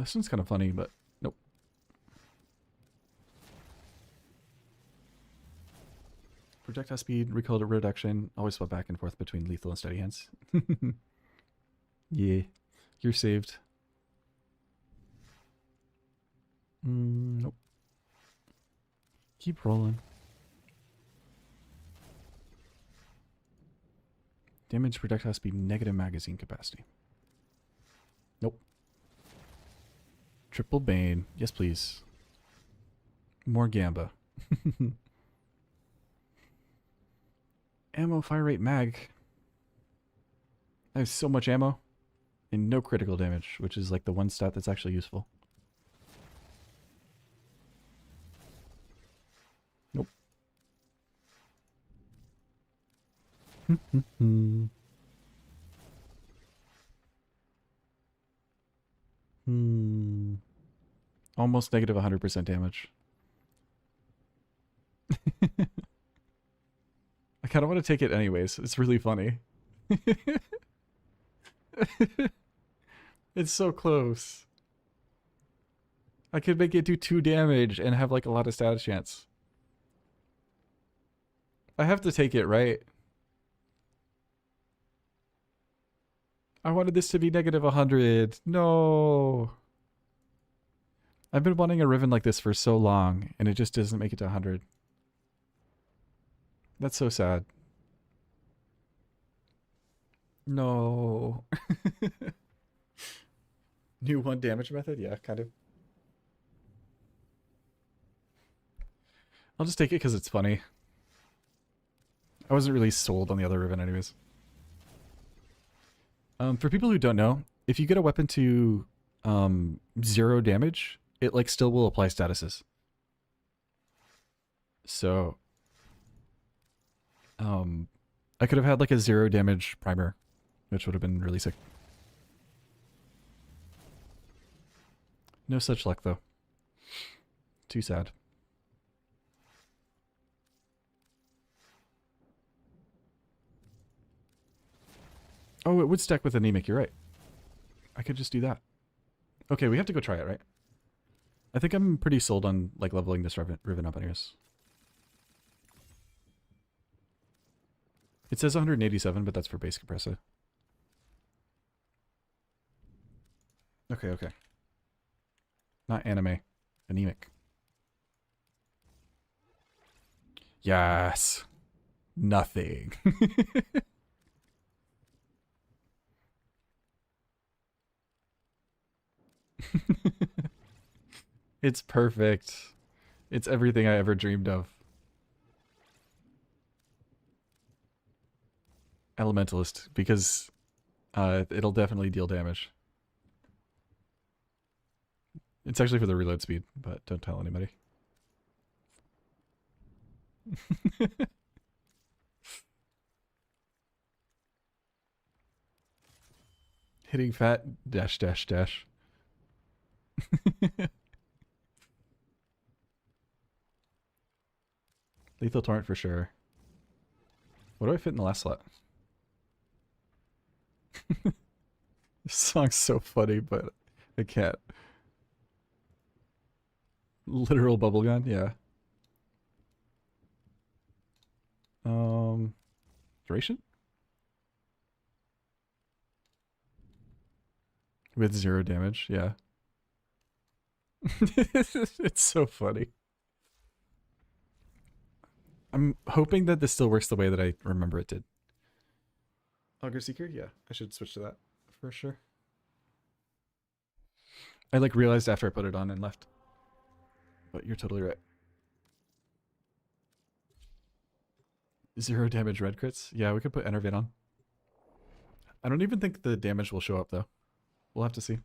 Speaker 1: This one's kind of funny, but nope. Projectile speed, recoil reduction, always swap back and forth between lethal and steady hands. Yeah, you're saved. Nope. Keep rolling. Damage, projectile speed, negative magazine capacity. Nope. Triple Bane. Yes, please. More Gamba. Ammo, fire rate, mag. I have so much ammo and no critical damage, which is like the one stat that's actually useful. Nope. Almost negative 100% damage. I kind of want to take it anyways. It's really funny. It's so close. I could make it do 2 damage and have like a lot of status chance. I have to take it, right? I wanted this to be negative 100. No. I've been wanting a Riven like this for so long, and it just doesn't make it to 100. That's so sad. No. New 1 damage method? Yeah, kind of. I'll just take it because it's funny. I wasn't really sold on the other Riven anyways. For people who don't know, if you get a weapon to 0 damage, it like still will apply statuses. So I could have had like a 0 damage primer, which would have been really sick. No such luck though. Too sad. Oh, it would stack with anemic, you're right. I could just do that. Okay, we have to go try it, right? I think I'm pretty sold on like leveling this Riven up anyways. It says 187, but that's for base compressor. Okay, okay. Not anime. Anemic. Yes. Nothing. It's perfect. It's everything I ever dreamed of. Elementalist, because It'll definitely deal damage. It's actually for the reload speed, but don't tell anybody. Hitting fat dash dash dash. Lethal torrent for sure. What do I fit in the last slot? This song's so funny, but I can't. Literal bubble gun, yeah. Duration? With 0 damage, yeah. It's so funny. I'm hoping that this still works the way that I remember it did. Augur Seeker? Yeah, I should switch to that for sure. I like realized after I put it on and left. But you're totally right. 0 damage red crits? Yeah, we could put Enervate on. I don't even think the damage will show up though. We'll have to see.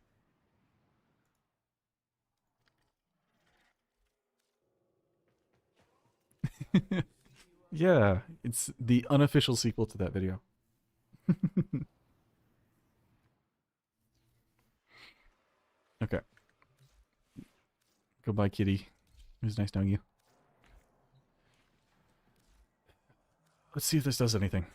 Speaker 1: Yeah, it's the unofficial sequel to that video. Okay. Goodbye, kitty. It was nice knowing you. Let's see if this does anything.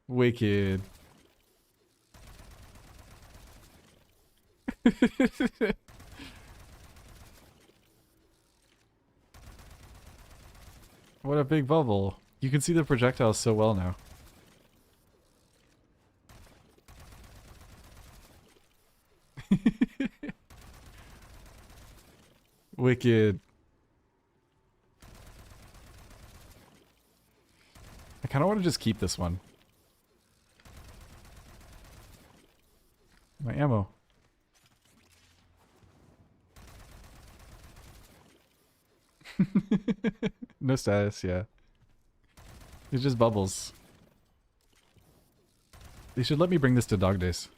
Speaker 1: Wicked. What a big bubble. You can see the projectiles so well now. Wicked. I kind of want to just keep this one. My ammo. No status, yeah. It's just bubbles. They should let me bring this to dog days.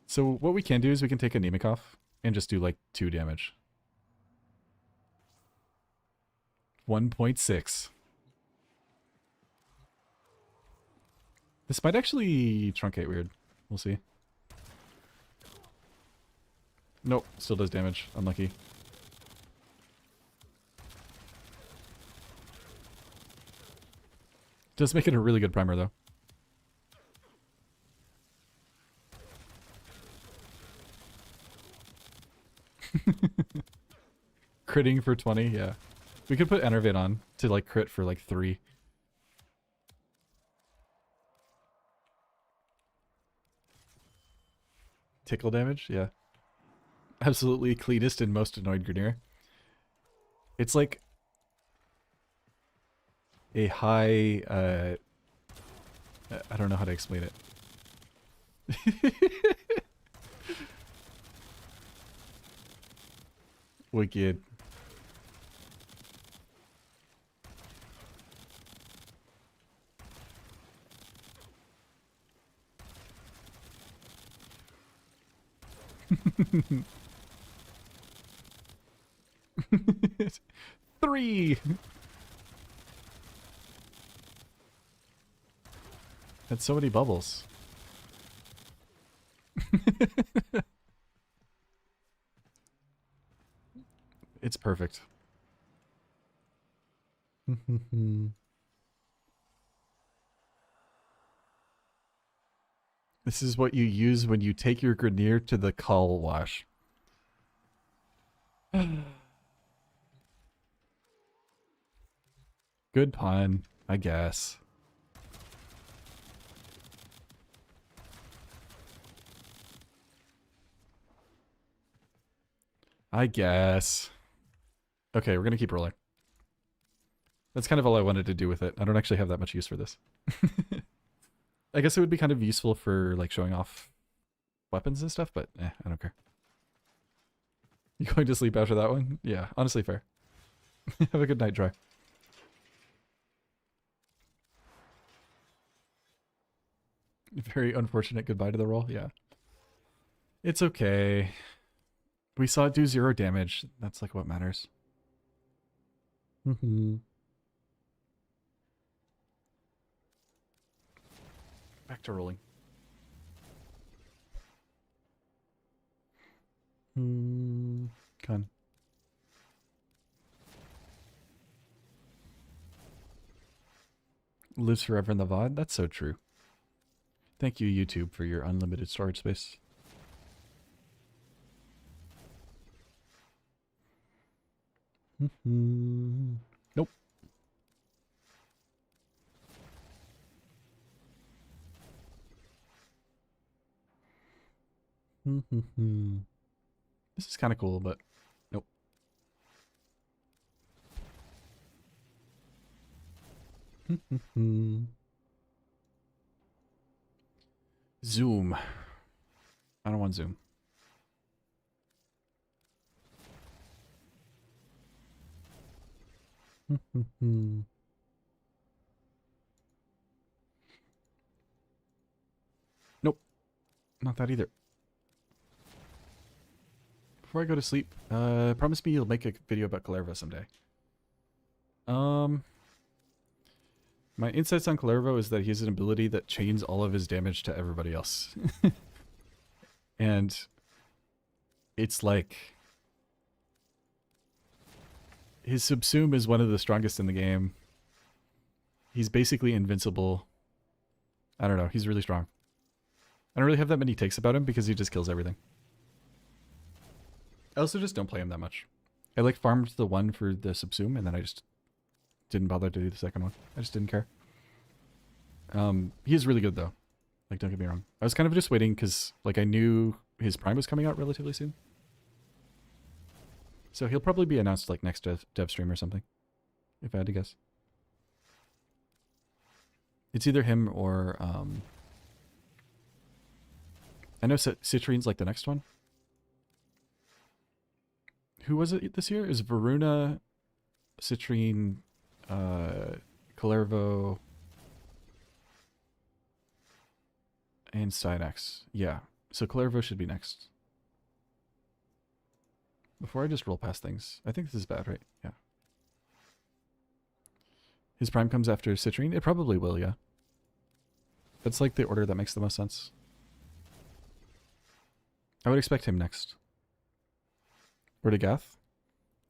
Speaker 1: So what we can do is we can take Anemic off and just do like 2 damage. 1.6. This might actually truncate weird. We'll see. Nope, still does damage. Unlucky. Does make it a really good primer though. Critting for 20, yeah. We could put Enervate on to like crit for like 3. Tickle damage, yeah. Absolutely cleanest and most annoyed Grineer. It's like a high, I don't know how to explain it. Wicked. Three. That's so many bubbles. It's perfect. This is what you use when you take your Grineer to the car wash. Good pun, I guess. I guess. Okay, we're gonna keep rolling. That's kind of all I wanted to do with it. I don't actually have that much use for this. I guess it would be kind of useful for like showing off weapons and stuff, but I don't care. You going to sleep after that one? Yeah, honestly fair. Have a good night, Troy. Very unfortunate goodbye to the roll, yeah. It's okay. We saw it do 0 damage. That's like what matters. Back to rolling. Con. Lives forever in the VOD? That's so true. Thank you, YouTube, for your unlimited storage space. Nope. This is kind of cool, but nope. Zoom. I don't want zoom. Nope. Not that either. Before I go to sleep, promise me you'll make a video about Kalerva someday. My insights on Kalervo is that he has an ability that chains all of his damage to everybody else. And it's like his subsume is one of the strongest in the game. He's basically invincible. I don't know, he's really strong. I don't really have that many takes about him because he just kills everything. I also just don't play him that much. I like farmed the one for the subsume and then I just didn't bother to do the second one. I just didn't care. He is really good though. Like, don't get me wrong. I was kind of just waiting because like I knew his prime was coming out relatively soon. So he'll probably be announced like next dev stream or something, if I had to guess. It's either him or I know Citrine's like the next one. Who was it this year? It was Varuna, Citrine, Kalervo, and Cynax. Yeah, so Kalervo should be next. Before I just roll past things. I think this is bad, right? Yeah. His prime comes after Citrine? It probably will, yeah. That's like the order that makes the most sense. I would expect him next. Or Dagath?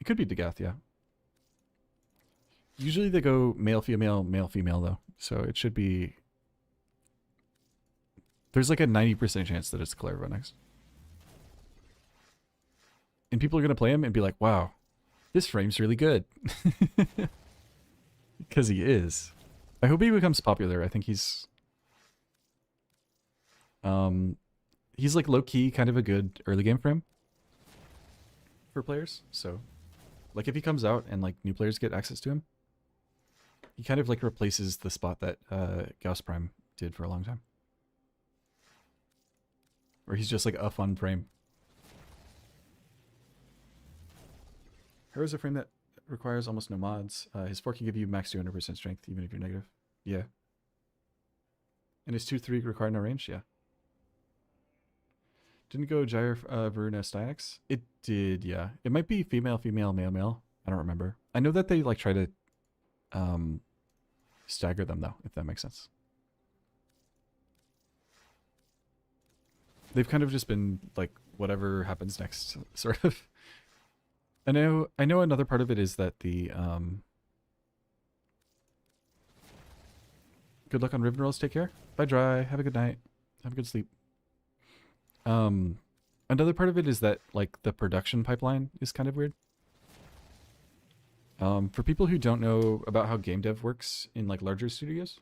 Speaker 1: It could be Dagath, yeah. Usually they go male, female, male, female, though. So it should be... There's like a 90% chance that it's Kalervo next. And people are going to play him and be like, wow, this frame's really good. Because he is. I hope he becomes popular. I think he's like low-key kind of a good early game frame for players. So like if he comes out and like new players get access to him, he kind of like replaces the spot that Gauss Prime did for a long time. Where he's just like a fun frame. Hero's a frame that requires almost no mods. His 4 can give you max 200% strength even if you're negative. Yeah. And his 2-3 require no range? Yeah. Didn't go Gyre, Varuna, Styx? It did, yeah. It might be female, female, male, male. I don't remember. I know that they like try to stagger them though, if that makes sense. They've kind of just been like whatever happens next, sort of. I know another part of it is that the good luck on Riven rolls, take care. Bye Dry, have a good night. Have a good sleep. Another part of it is that like the production pipeline is kind of weird. For people who don't know about how game dev works in like larger studios,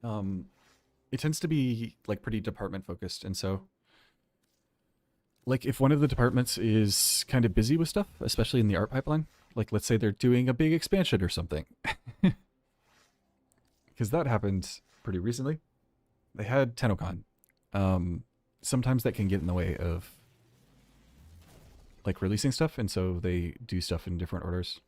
Speaker 1: it tends to be like pretty department focused, and so like if one of the departments is kind of busy with stuff, especially in the art pipeline, like let's say they're doing a big expansion or something, because that happened pretty recently. They had Tennokan. Sometimes that can get in the way of like releasing stuff, and so they do stuff in different orders.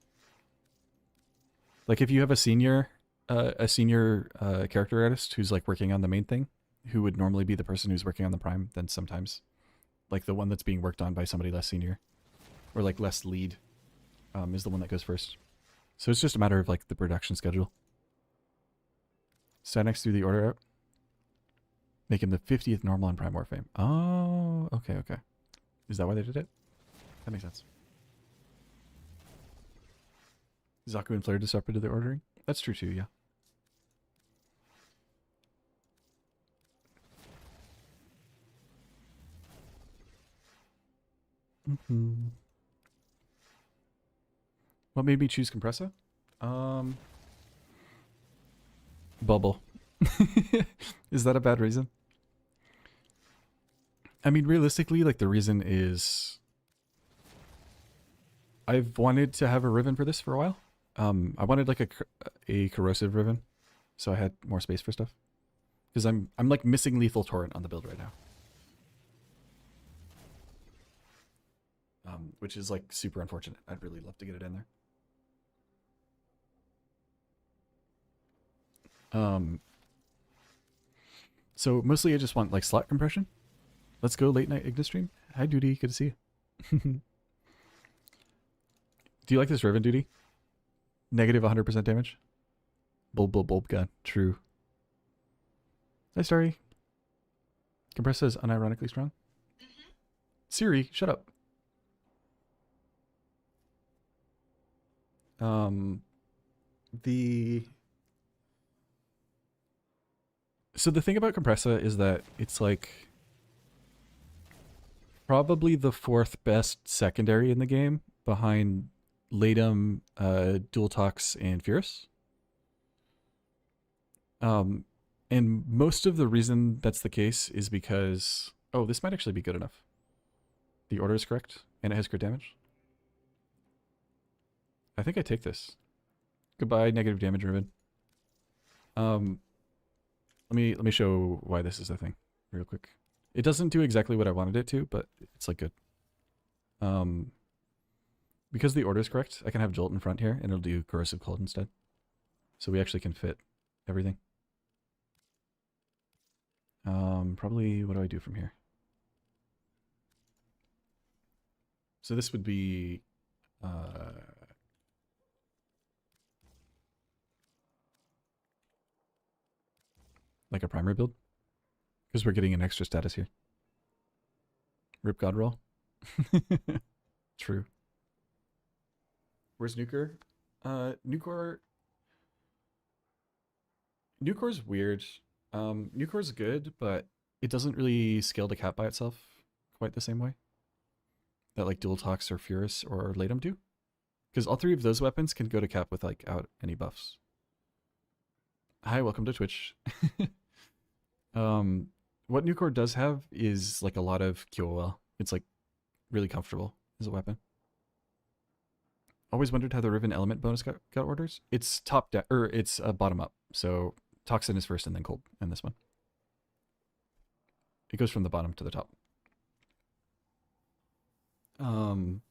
Speaker 1: Like if you have a senior character artist who's like working on the main thing, who would normally be the person who's working on the prime, then sometimes like the one that's being worked on by somebody less senior or like less lead is the one that goes first. So it's just a matter of like the production schedule. Stanex threw the order out, make him the 50th normal on Prime Warframe. Oh, okay, okay. Is that why they did it? That makes sense. Zaku and Flare disrupted the ordering. That's true too, yeah. What made me choose Compressa? Bubble. Is that a bad reason? I mean, realistically, like the reason is I've wanted to have a Riven for this for a while. I wanted like a corrosive Riven, so I had more space for stuff. Because I'm like missing Lethal Torrent on the build right now. Which is like super unfortunate. I'd really love to get it in there. So mostly I just want like slot compression. Let's go late night Ignis stream. Hi Duty, good to see you. Do you like this Riven, Duty? Negative 100% damage. Bulb gun. True. Hi Starry. Compressa is unironically strong. Siri, shut up. So the thing about Compressa is that it's like probably the fourth best secondary in the game behind Latum, Dual Tox, and Fierce. And most of the reason that's the case is because... Oh, this might actually be good enough. The order is correct, and it has crit damage. I think I take this. Goodbye, negative damage, Riven. Let me show why this is a thing, real quick. It doesn't do exactly what I wanted it to, but it's like good. Because the order is correct, I can have Jolt in front here, and it'll do Corrosive Cold instead. So we actually can fit everything. Probably, what do I do from here? So this would be... like a primary build, because we're getting an extra status here. Rip God roll. True. Where's Nuker? Nukor's weird. Nukor's good, but it doesn't really scale to cap by itself quite the same way that like Dual Tox or Furus or Latum do. Because all three of those weapons can go to cap without any buffs. Hi, welcome to Twitch. What Nukor does have is like a lot of QOL. It's like really comfortable as a weapon. Always wondered how the Riven element bonus got orders. It's top down, or it's bottom up. So Toxin is first and then Cold in this one. It goes from the bottom to the top. And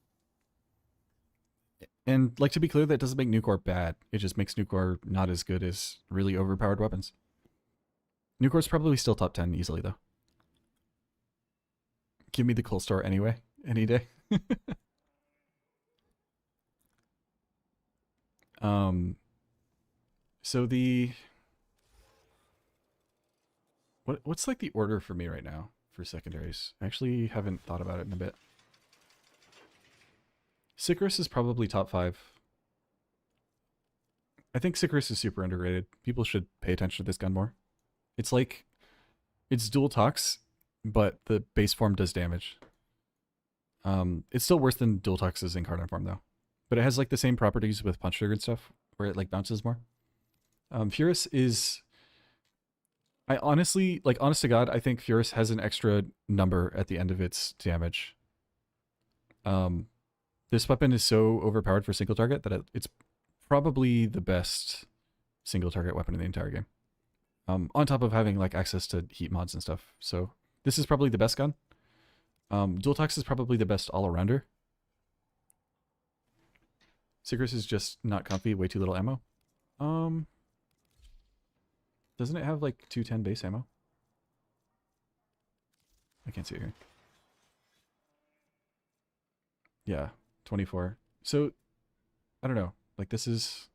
Speaker 1: like to be clear, that doesn't make Nukor bad. It just makes Nukor not as good as really overpowered weapons. Nukor's probably still top 10 easily, though. Give me the cool star anyway, any day. So the... What's like the order for me right now for secondaries? I actually haven't thought about it in a bit. Sicarus is probably top 5. I think Sicarus is super underrated. People should pay attention to this gun more. It's like, it's dual tox, but the base form does damage. It's still worse than dual tox's incarnate form though. But it has like the same properties with punch trigger and stuff, where it like bounces more. Furus is, I honestly, like honest to God, I think Furus has an extra number at the end of its damage. This weapon is so overpowered for single target that it's probably the best single target weapon in the entire game. On top of having like access to heat mods and stuff. So this is probably the best gun. Dual Tox is probably the best all-arounder. Sigris is just not comfy, way too little ammo. Doesn't it have like 210 base ammo? I can't see it here. Yeah, 24. So, I don't know. Like this is,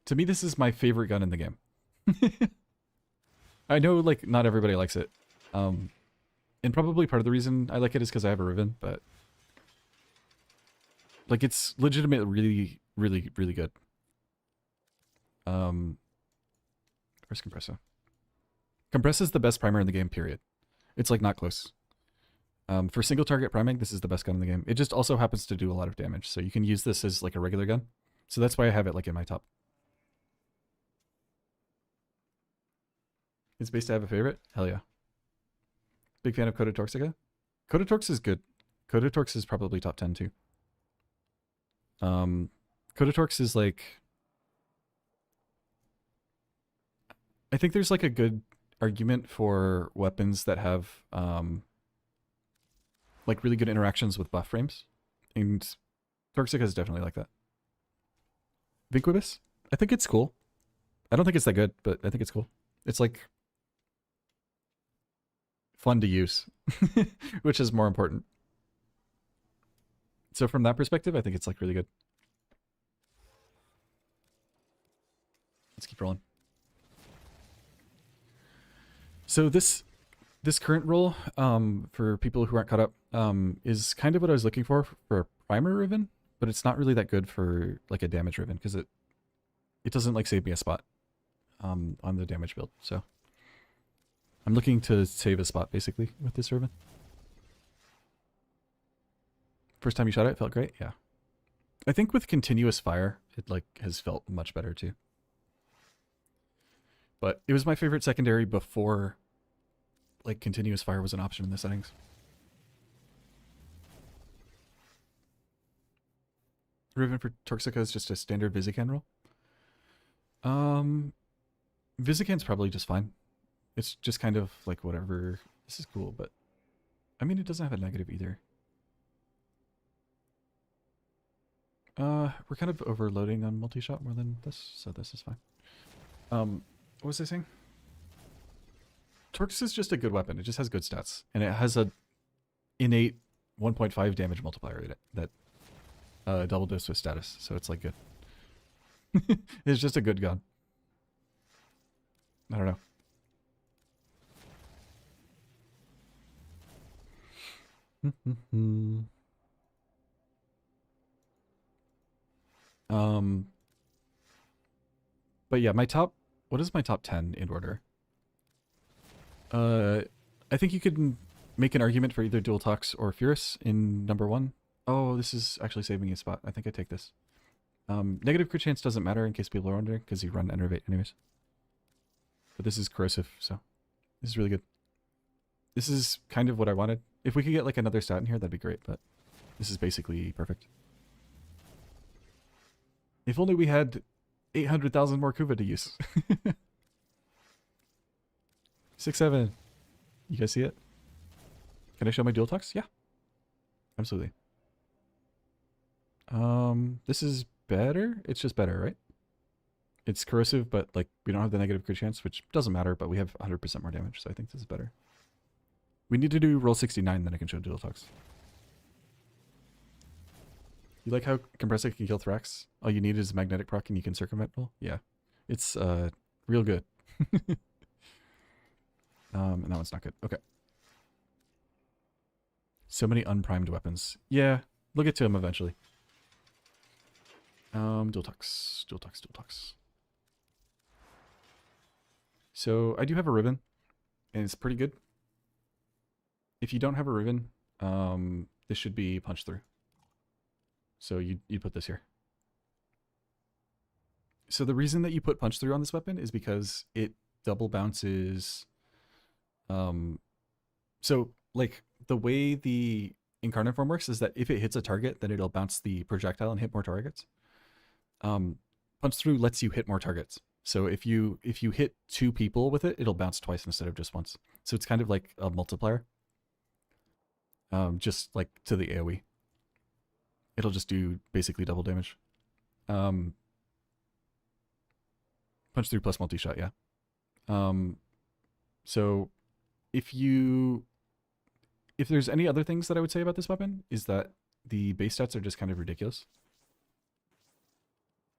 Speaker 1: to me, this is my favorite gun in the game. I know like not everybody likes it. And probably part of the reason I like it is because I have a Riven, but like it's legitimately really, really, really good. Where's Compressa? Compressa is the best primer in the game, period. It's like not close. For single target priming, this is the best gun in the game. It just also happens to do a lot of damage, so you can use this as like a regular gun. So that's why I have it like in my top. Is base to have a favorite? Hell yeah. Big fan of Coda Torxica. Coda Torx is good. Coda Torx is probably top 10 too. Coda Torx is like, I think there's like a good argument for weapons that have like really good interactions with buff frames, and Torxica is definitely like that. Vinquibus? I think it's cool. I don't think it's that good, but I think it's cool. It's like fun to use, which is more important. So from that perspective, I think it's like really good. Let's keep rolling. So this current roll, for people who aren't caught up, is kind of what I was looking for a primer Riven, but it's not really that good for like a damage Riven because it doesn't like save me a spot on the damage build. So I'm looking to save a spot basically with this Riven. First time you shot it, felt great. Yeah, I think with continuous fire, it like has felt much better too. But it was my favorite secondary before like continuous fire was an option in the settings. Riven for Torxica is just a standard Visican roll. Visican's probably just fine. It's just kind of like whatever. This is cool, but I mean it doesn't have a negative either. We're kind of overloading on multi-shot more than this, so this is fine. What was I saying? Torx is just a good weapon. It just has good stats, and it has a innate 1.5 damage multiplier in it that double dose with status, so it's like good. It's just a good gun. I don't know. But yeah, my top, what is my top 10 in order? I think you could make an argument for either Dual Tox or Furus in number 1. Oh, this is actually saving you a spot. I think I take this. Negative crit chance doesn't matter in case people are wondering, because you run Enervate anyways. But this is corrosive, so this is really good. This is kind of what I wanted. If we could get like another stat in here, that'd be great, but this is basically perfect. If only we had 800,000 more Kuva to use. 6-7. You guys see it? Can I show my Dual Tox? Yeah. Absolutely. This is better. It's just better, right? It's corrosive, but like we don't have the negative crit chance, which doesn't matter, but we have 100% more damage, so I think this is better. We need to do roll 69, then I can show Dual Tox. You like how Compressor can kill Thrax? All you need is magnetic proc and you can circumvent roll? Yeah. It's real good. And that one's not good. Okay. So many unprimed weapons. Yeah, we'll get to them eventually. Dual Tox. Dual Tox, Dual Tox. So I do have a Riven, and it's pretty good. If you don't have a Riven, this should be punch through. So you put this here. So the reason that you put punch through on this weapon is because it double bounces. So like the way the incarnate form works is that if it hits a target, then it'll bounce the projectile and hit more targets. Punch through lets you hit more targets. So if you hit 2 people with it, it'll bounce twice instead of just once. So it's kind of like a multiplier. Just like to the AoE. It'll just do basically double damage. Punch through plus multi-shot, yeah. So if there's any other things that I would say about this weapon, is that the base stats are just kind of ridiculous.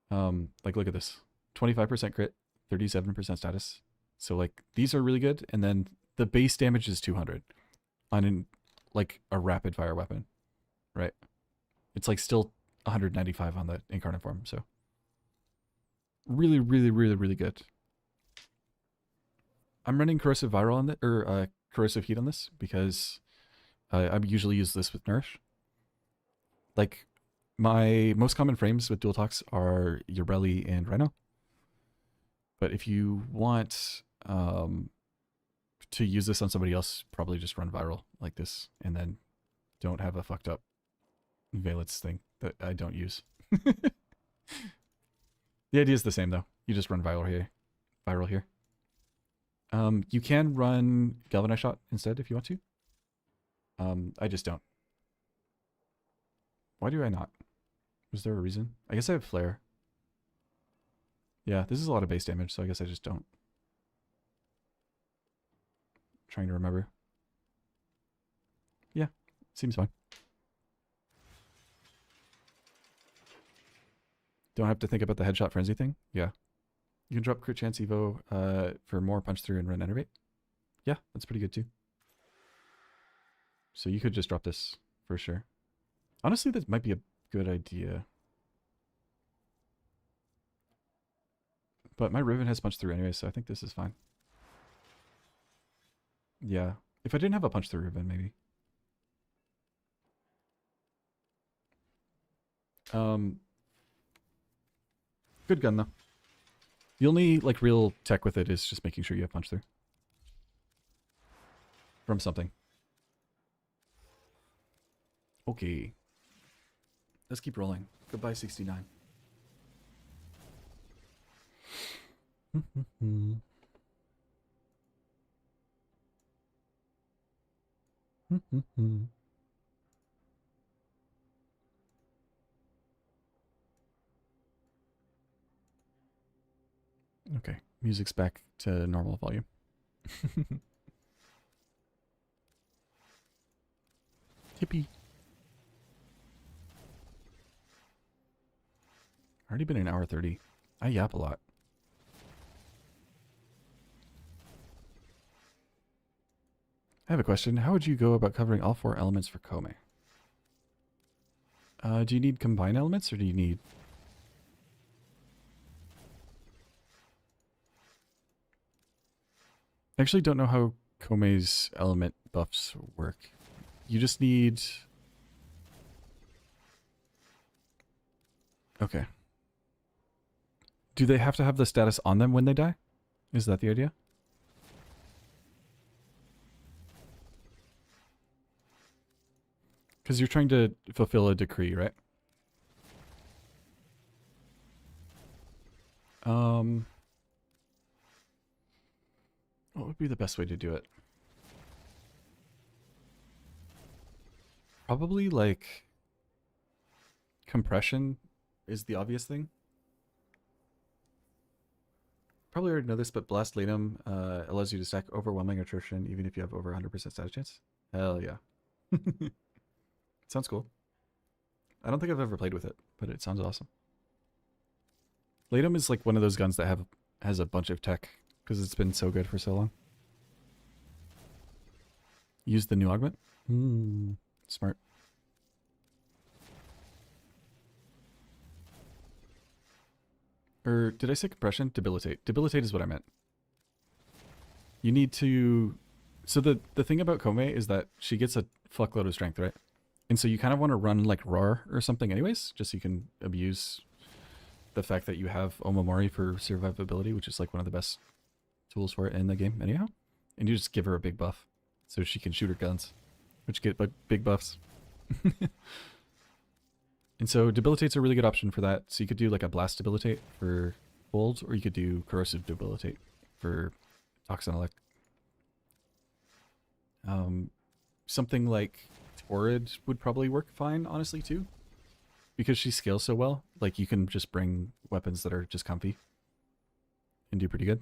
Speaker 1: Like look at this. 25% crit, 37% status. So like these are really good, and then the base damage is 200 on like a rapid fire weapon, right? It's like still 195 on the incarnate form, so really, really, really, really good. I'm running corrosive viral on corrosive heat on this because I usually use this with Nourish. Like my most common frames with dual talks are Xirel and Rhino. But if you want to use this on somebody else, probably just run viral like this, and then don't have a fucked up valence thing that I don't use. The idea is the same though. You just run viral here. You can run galvanized shot instead if you want to. I just don't. Why do I not? Was there a reason? I guess I have flare. Yeah, this is a lot of base damage, so I guess I just don't. Trying to remember. Yeah, seems fine. Don't have to think about the headshot frenzy thing? Yeah. You can drop crit chance evo for more punch through and run enervate. Yeah, that's pretty good too. So you could just drop this for sure. Honestly, this might be a good idea. But my Riven has punch through anyway, so I think this is fine. Yeah. If I didn't have a punch through Riven, maybe. Good gun though. The only like real tech with it is just making sure you have punch through. From something. Okay. Let's keep rolling. Goodbye 69. Okay, music's back to normal volume. Hippie. Already been an hour 30. I yap a lot. I have a question. How would you go about covering all 4 elements for Kome? Do you need combine elements or do you need... I actually don't know how Kome's element buffs work. You just need... Okay. Do they have to have the status on them when they die? Is that the idea? Because you're trying to fulfill a decree, right? What would be the best way to do it? Probably like compression is the obvious thing. Probably already know this, but Blast Latum allows you to stack overwhelming attrition even if you have over 100% status chance. Hell yeah. Sounds cool. I don't think I've ever played with it, but it sounds awesome. Latum is like one of those guns that has a bunch of tech because it's been so good for so long. Use the new augment? Smart. Or did I say compression? Debilitate. Debilitate is what I meant. You need to... So the thing about Kome is that she gets a fuckload of strength, right? And so you kind of want to run like Roar or something anyways, just so you can abuse the fact that you have Omamori for survivability, which is like one of the best tools for it in the game anyhow. And you just give her a big buff so she can shoot her guns, which get big buffs. And so Debilitate's a really good option for that. So you could do like a Blast Debilitate for Hold, or you could do Corrosive Debilitate for Toxin Elect. Something like Torrid would probably work fine, honestly, too. Because she scales so well, like you can just bring weapons that are just comfy and do pretty good.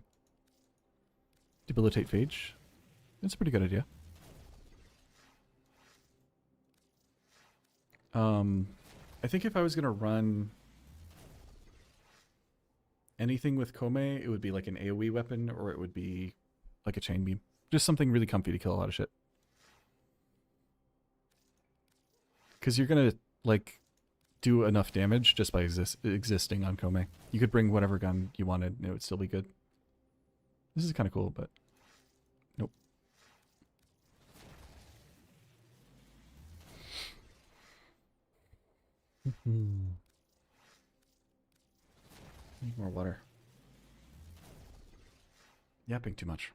Speaker 1: Debilitate Phage. That's a pretty good idea. I think if I was going to run anything with Kome, it would be like an AoE weapon, or it would be like a chain beam. Just something really comfy to kill a lot of shit. Because you're going to, like, do enough damage just by existing on Kome. You could bring whatever gun you wanted and it would still be good. This is kind of cool, but nope. Need more water. Yapping too much.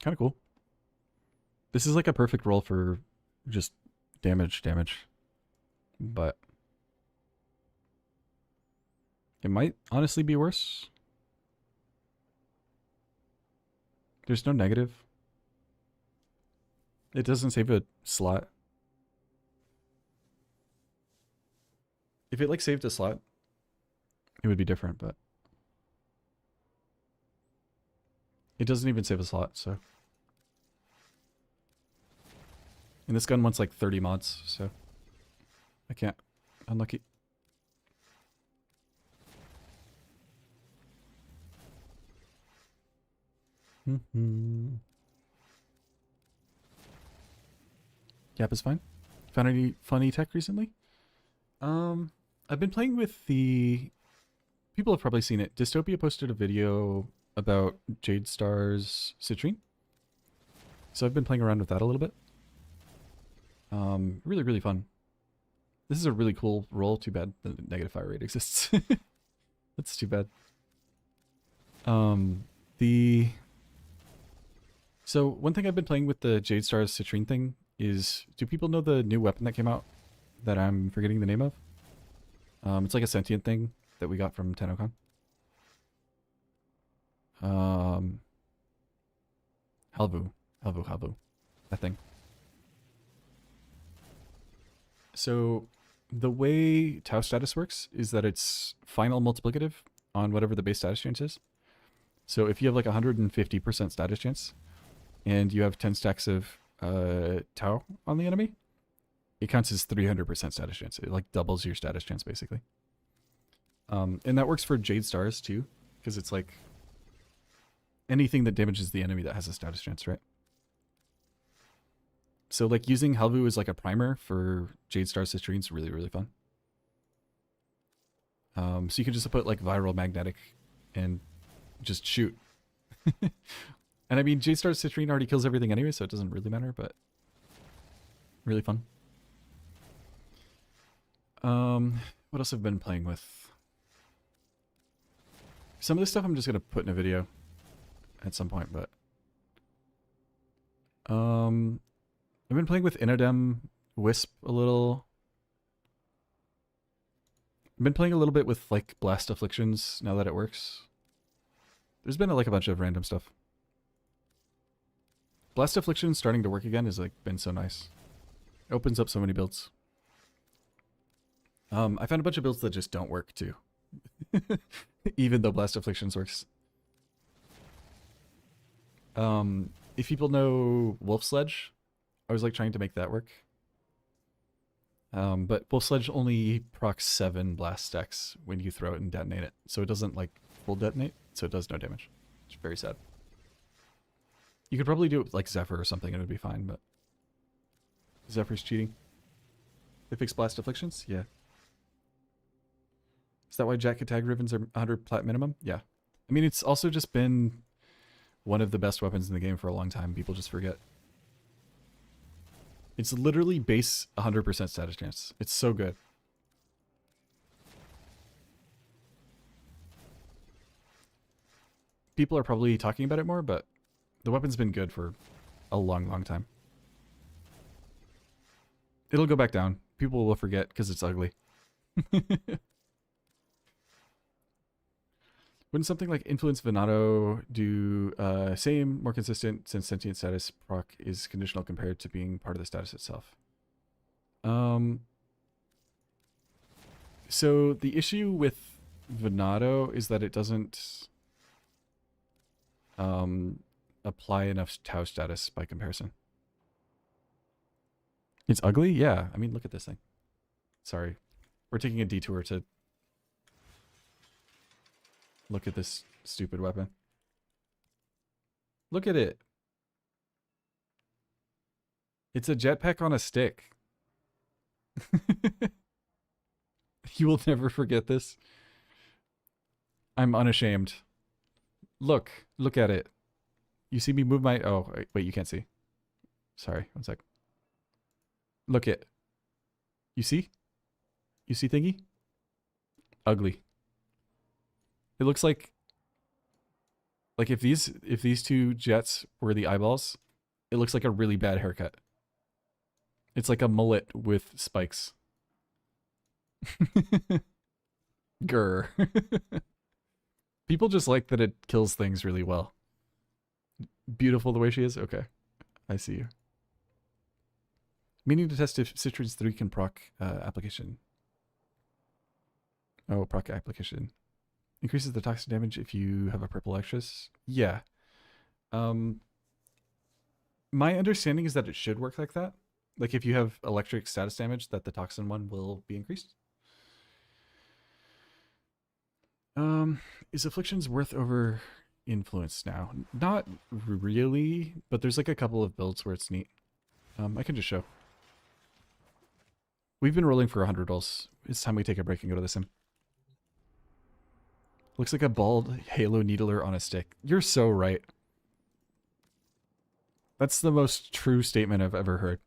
Speaker 1: Kind of cool. This is like a perfect role for just damage. But it might honestly be worse. There's no negative. It doesn't save a slot. If it like saved a slot, it would be different, but it doesn't even save a slot, so. And this gun wants like 30 mods, so I can't. Unlucky. Yap is fine. Found any funny tech recently? I've been playing with the... People have probably seen it. Dystopia posted a video about Jade Star's Citrine. So I've been playing around with that a little bit. Really, really fun. This is a really cool roll. Too bad the negative fire rate exists. That's too bad. So one thing I've been playing with the Jade Star's Citrine thing is, do people know the new weapon that came out that I'm forgetting the name of? It's like a sentient thing that we got from TennoCon. Halvu. That thing. So the way Tau status works is that it's final multiplicative on whatever the base status chance is. So if you have like 150% status chance and you have 10 stacks of Tau on the enemy, it counts as 300% status chance. It like doubles your status chance basically. And that works for Jade Stars too, because it's like anything that damages the enemy that has a status chance, right? So like using Halvu as like a primer for Jade Star Citrine is really, really fun. So you can just put like viral magnetic and just shoot. And I mean, Jade Star Citrine already kills everything anyway, so it doesn't really matter, but really fun. What else have I been playing with? Some of this stuff I'm just going to put in a video at some point, but... I've been playing with Inodem, Wisp a little. I've been playing a little bit with like Blast Afflictions now that it works. There's been like a bunch of random stuff. Blast Affliction starting to work again has like been so nice. It opens up so many builds. I found a bunch of builds that just don't work too. Even though Blast Afflictions works. If people know Wolf Sledge, I was like trying to make that work. But Wolf Sledge only procs 7 blast stacks when you throw it and detonate it. So it doesn't like full detonate, so it does no damage. It's very sad. You could probably do it with like Zephyr or something and it would be fine, but Zephyr's cheating. They fix Blast Afflictions? Yeah. Is that why Jack could tag Rivens are 100 plat minimum? Yeah. I mean, it's also just been one of the best weapons in the game for a long time. People just forget. It's literally base 100% status chance. It's so good. people are probably talking about it more, but the weapon's been good for a long, long time. It'll go back down. People will forget because it's ugly. Wouldn't something like Influence Venato do same, more consistent, since sentient status proc is conditional compared to being part of the status itself? So the issue with Venato is that it doesn't apply enough Tau status by comparison. It's ugly? Yeah. I mean, look at this thing. Sorry. We're taking a detour to look at this stupid weapon. Look at it. It's a jetpack on a stick. You will never forget this. I'm unashamed. Look at it. You see me move my... Oh, wait, you can't see. Sorry, one sec. Look it. You see? You see thingy? Ugly. It looks like if these two jets were the eyeballs, it looks like a really bad haircut. It's like a mullet with spikes. Grr. People just like that it kills things really well. Beautiful the way she is? Okay. I see you. Meaning to test if Citrus 3 can proc application. Oh, proc application. Increases the toxic damage if you have a purple extras. Yeah. My understanding is that it should work like that. Like if you have electric status damage, that the toxin one will be increased. Is Afflictions worth over Influence now? Not really, but there's like a couple of builds where it's neat. I can just show. We've been rolling for 100 rolls. It's time we take a break and go to the sim. Looks like a bald Halo Needler on a stick. You're so right. That's the most true statement I've ever heard.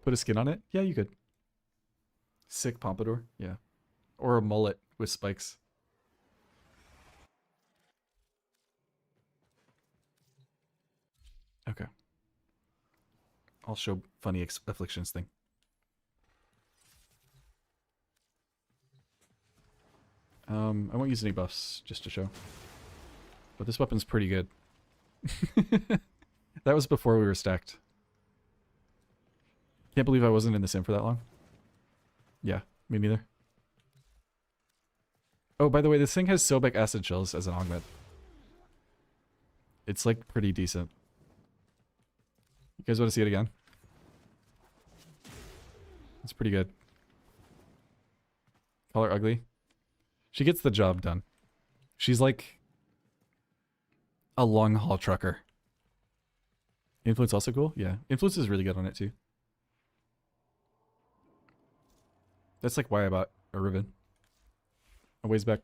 Speaker 1: Put a skin on it? Yeah, you could. Sick pompadour? Yeah. Or a mullet with spikes. Okay. I'll show funny Afflictions thing. I won't use any buffs just to show. But this weapon's pretty good. That was before we were stacked. Can't believe I wasn't in the sim for that long. Yeah, me neither. Oh, by the way, this thing has Sobic acid shells as an augment. It's like pretty decent. You guys want to see it again? It's pretty good. Call her ugly. She gets the job done. She's like a long haul trucker. Influence also cool? Yeah. Influence is really good on it too. That's like why I bought a Riven a ways back.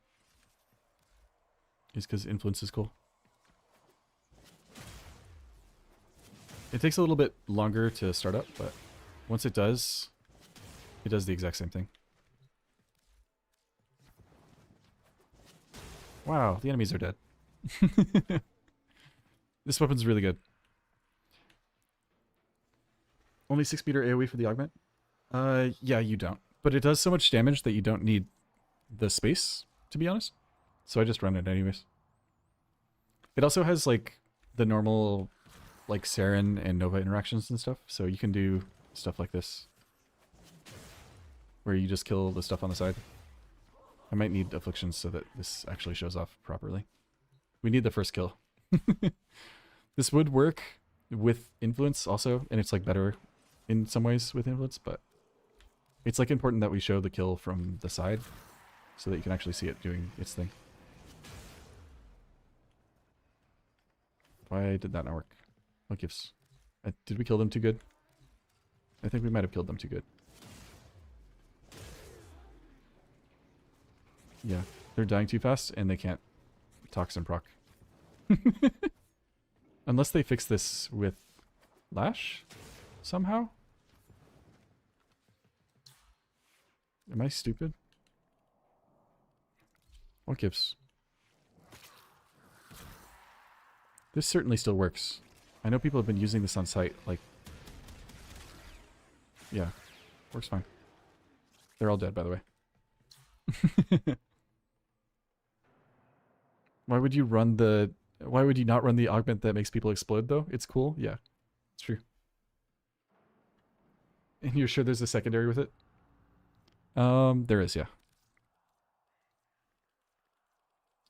Speaker 1: Is because Influence is cool. It takes a little bit longer to start up, but once it does the exact same thing. Wow, the enemies are dead. This weapon's really good. Only 6 meter AoE for the augment? Yeah, you don't. But it does so much damage that you don't need the space, to be honest. So I just run it anyways. It also has, like, the normal, like, Saren and Nova interactions and stuff. So you can do stuff like this. Where you just kill the stuff on the side. I might need Afflictions so that this actually shows off properly. We need the first kill. This would work with Influence also, and it's like better in some ways with Influence, but it's like important that we show the kill from the side so that you can actually see it doing its thing. Why did that not work? What gives? Did we kill them too good? I think we might have killed them too good. Yeah, they're dying too fast and they can't toxin proc. Unless they fix this with Lash somehow? Am I stupid? What gives? This certainly still works. I know people have been using this on site, like... Yeah, works fine. They're all dead, by the way. Why would you run the... Why would you not run the augment that makes people explode, though? It's cool? Yeah, it's true. And you're sure there's a secondary with it? There is, yeah.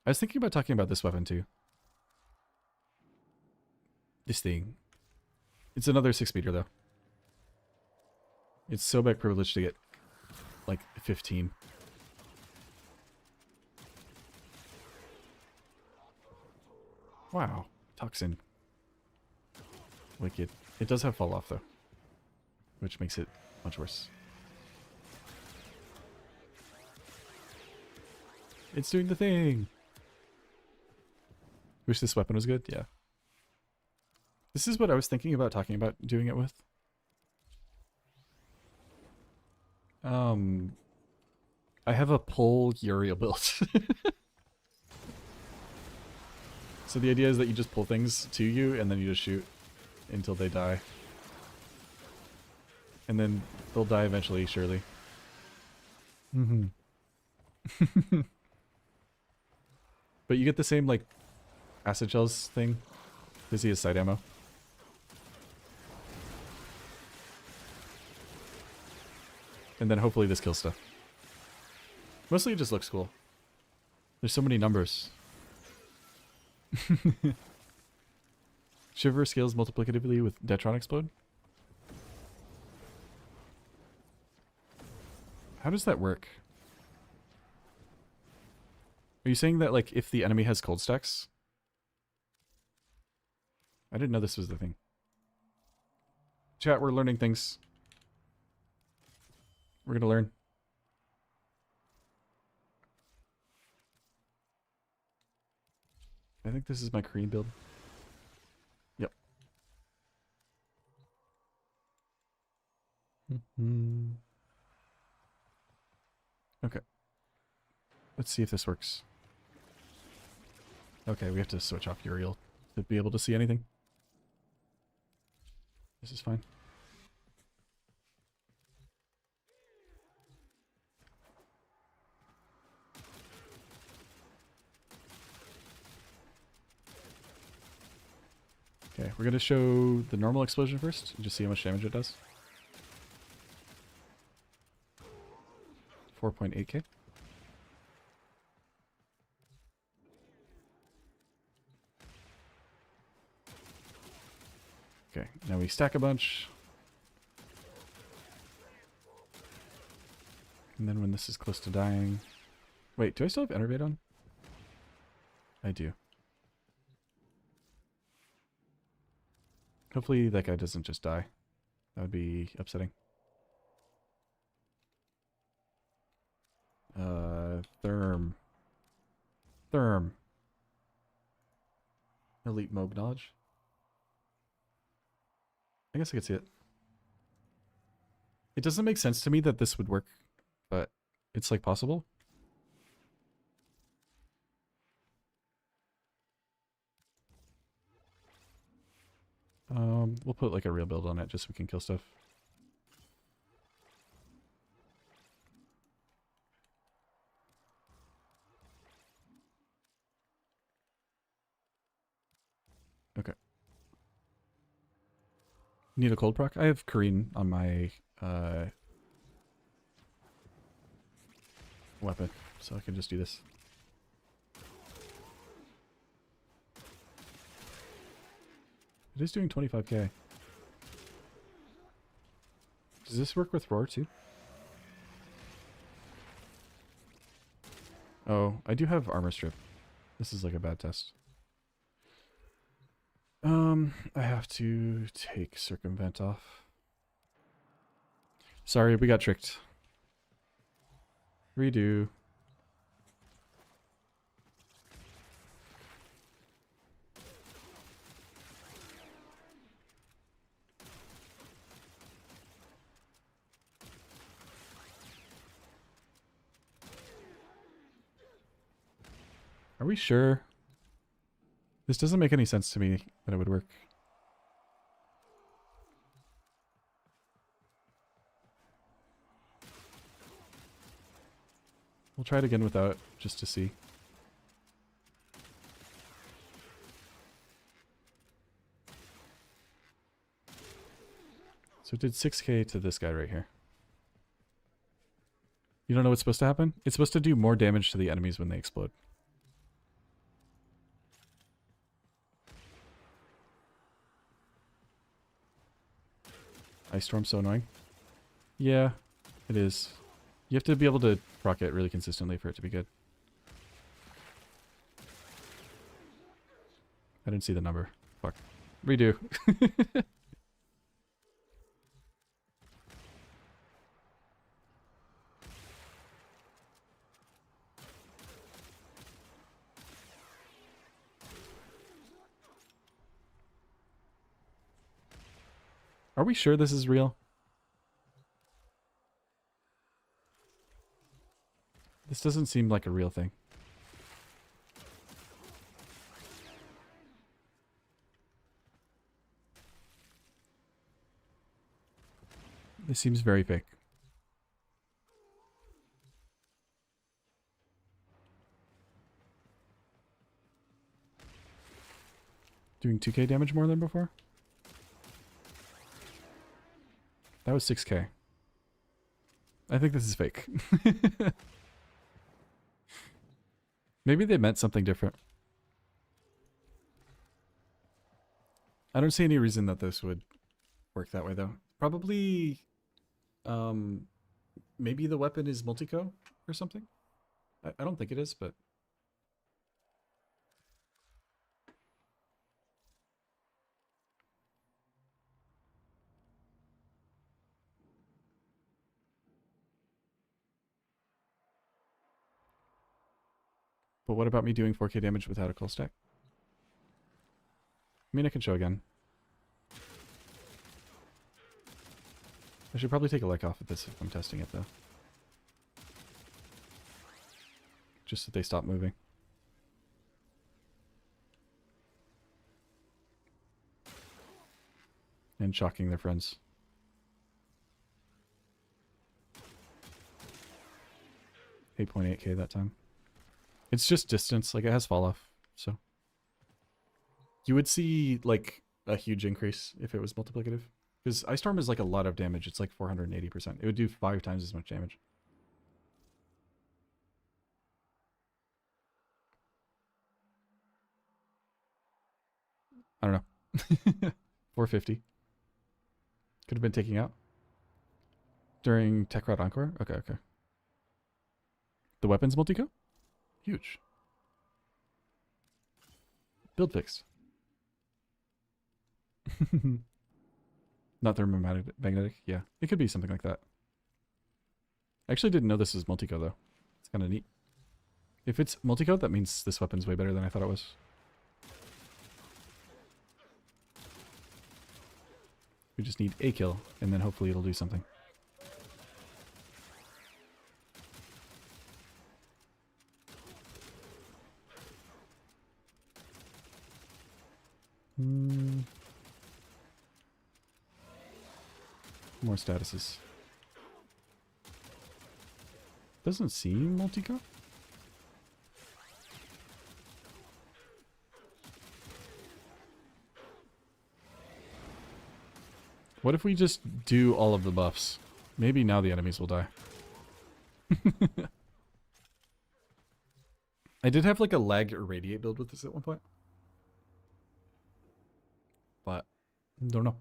Speaker 1: I was thinking about talking about this weapon, too. This thing. It's another 6-meter, though. It's so back privileged to get, like, 15. Wow. Toxin. Wicked. It does have fall off, though. Which makes it much worse. It's doing the thing! Wish this weapon was good? Yeah. This is what I was thinking about talking about doing it with. I have a pull Xirel build. So the idea is that you just pull things to you and then you just shoot until they die. And then they'll die eventually, surely. Mm-hmm. But you get the same, like, acid shells thing. Busy as side ammo. And then hopefully this kills stuff. Mostly it just looks cool. There's so many numbers. Shiver scales multiplicatively with Detron Explode? How does that work? Are you saying that, like, if the enemy has cold stacks? I didn't know this was the thing. Chat, we're learning things. We're gonna learn. I think this is my Korean build. Yep. Okay. Let's see if this works. Okay, we have to switch off Xirel to be able to see anything. This is fine. Okay, we're gonna show the normal explosion first and just see how much damage it does. 4.8k. Okay, now we stack a bunch. And then when this is close to dying... Wait, do I still have Enervate on? I do. Hopefully that guy doesn't just die. That would be upsetting. Therm. Therm. Elite Moog knowledge. I guess I could see it. It doesn't make sense to me that this would work, but it's like possible. We'll put like a real build on it just so we can kill stuff. Okay. Need a cold proc? I have Korean on my weapon, so I can just do this. It is doing 25k. Does this work with Roar too? Oh, I do have armor strip. This is like a bad test. I have to take circumvent off. Sorry, we got tricked. Redo. Are we sure? This doesn't make any sense to me that it would work. We'll try it again without, just to see. So it did 6k to this guy right here. You don't know what's supposed to happen? It's supposed to do more damage to the enemies when they explode. Ice Storm's so annoying. Yeah, it is. You have to be able to proc it really consistently for it to be good. I didn't see the number. Fuck. Redo. Are we sure this is real? This doesn't seem like a real thing. This seems very fake. Doing 2k damage more than before? That was 6k. I think this is fake. Maybe they meant something different. I don't see any reason that this would work that way, though. Probably, maybe the weapon is multi-co or something? I don't think it is, but... But what about me doing 4k damage without a cool stack? I mean, I can show again. I should probably take a leg off of this if I'm testing it, though. Just so they stop moving. And shocking their friends. $8.8k that time. It's just distance, like it has fall off, so. You would see, like, a huge increase if it was multiplicative. Because Ice Storm is like a lot of damage, it's like 480%. It would do 5 times as much damage. I don't know. 450. Could have been taking out. During Tech Rod Encore? Okay, okay. The weapons multi-co? Huge. Build fixed. Not thermomagnetic? Yeah. It could be something like that. I actually didn't know this was multi-co though. It's kind of neat. If it's multi-co, that means this weapon's way better than I thought it was. We just need a kill, and then hopefully it'll do something. More statuses. Doesn't seem multi-co. What if we just do all of the buffs? Maybe now the enemies will die. I did have like a lag irradiate build with this at one point. But, don't know.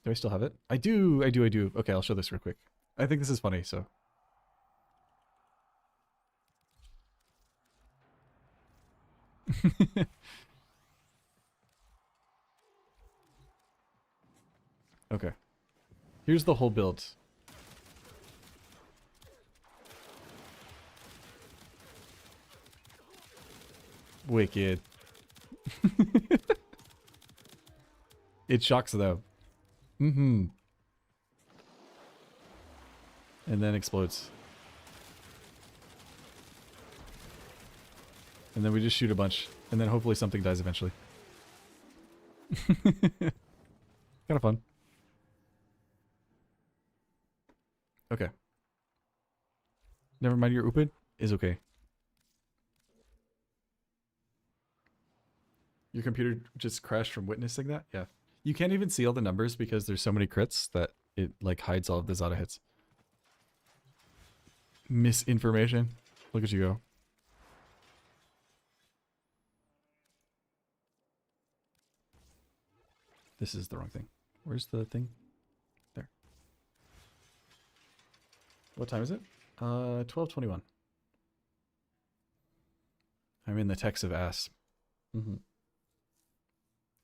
Speaker 1: Do I still have it? I do. Okay, I'll show this real quick. I think this is funny, so. Okay. Here's the whole build. Wicked. It shocks though. Mm-hmm. And then explodes. And then we just shoot a bunch. And then hopefully something dies eventually. Kind of fun. Okay. Never mind your open is okay. Your computer just crashed from witnessing that? Yeah. You can't even see all the numbers because there's so many crits that it like hides all of the Zada hits. Misinformation. Look at you go. This is the wrong thing. Where's the thing? There. What time is it? 12:21. I'm in the text of ass. Mm-hmm.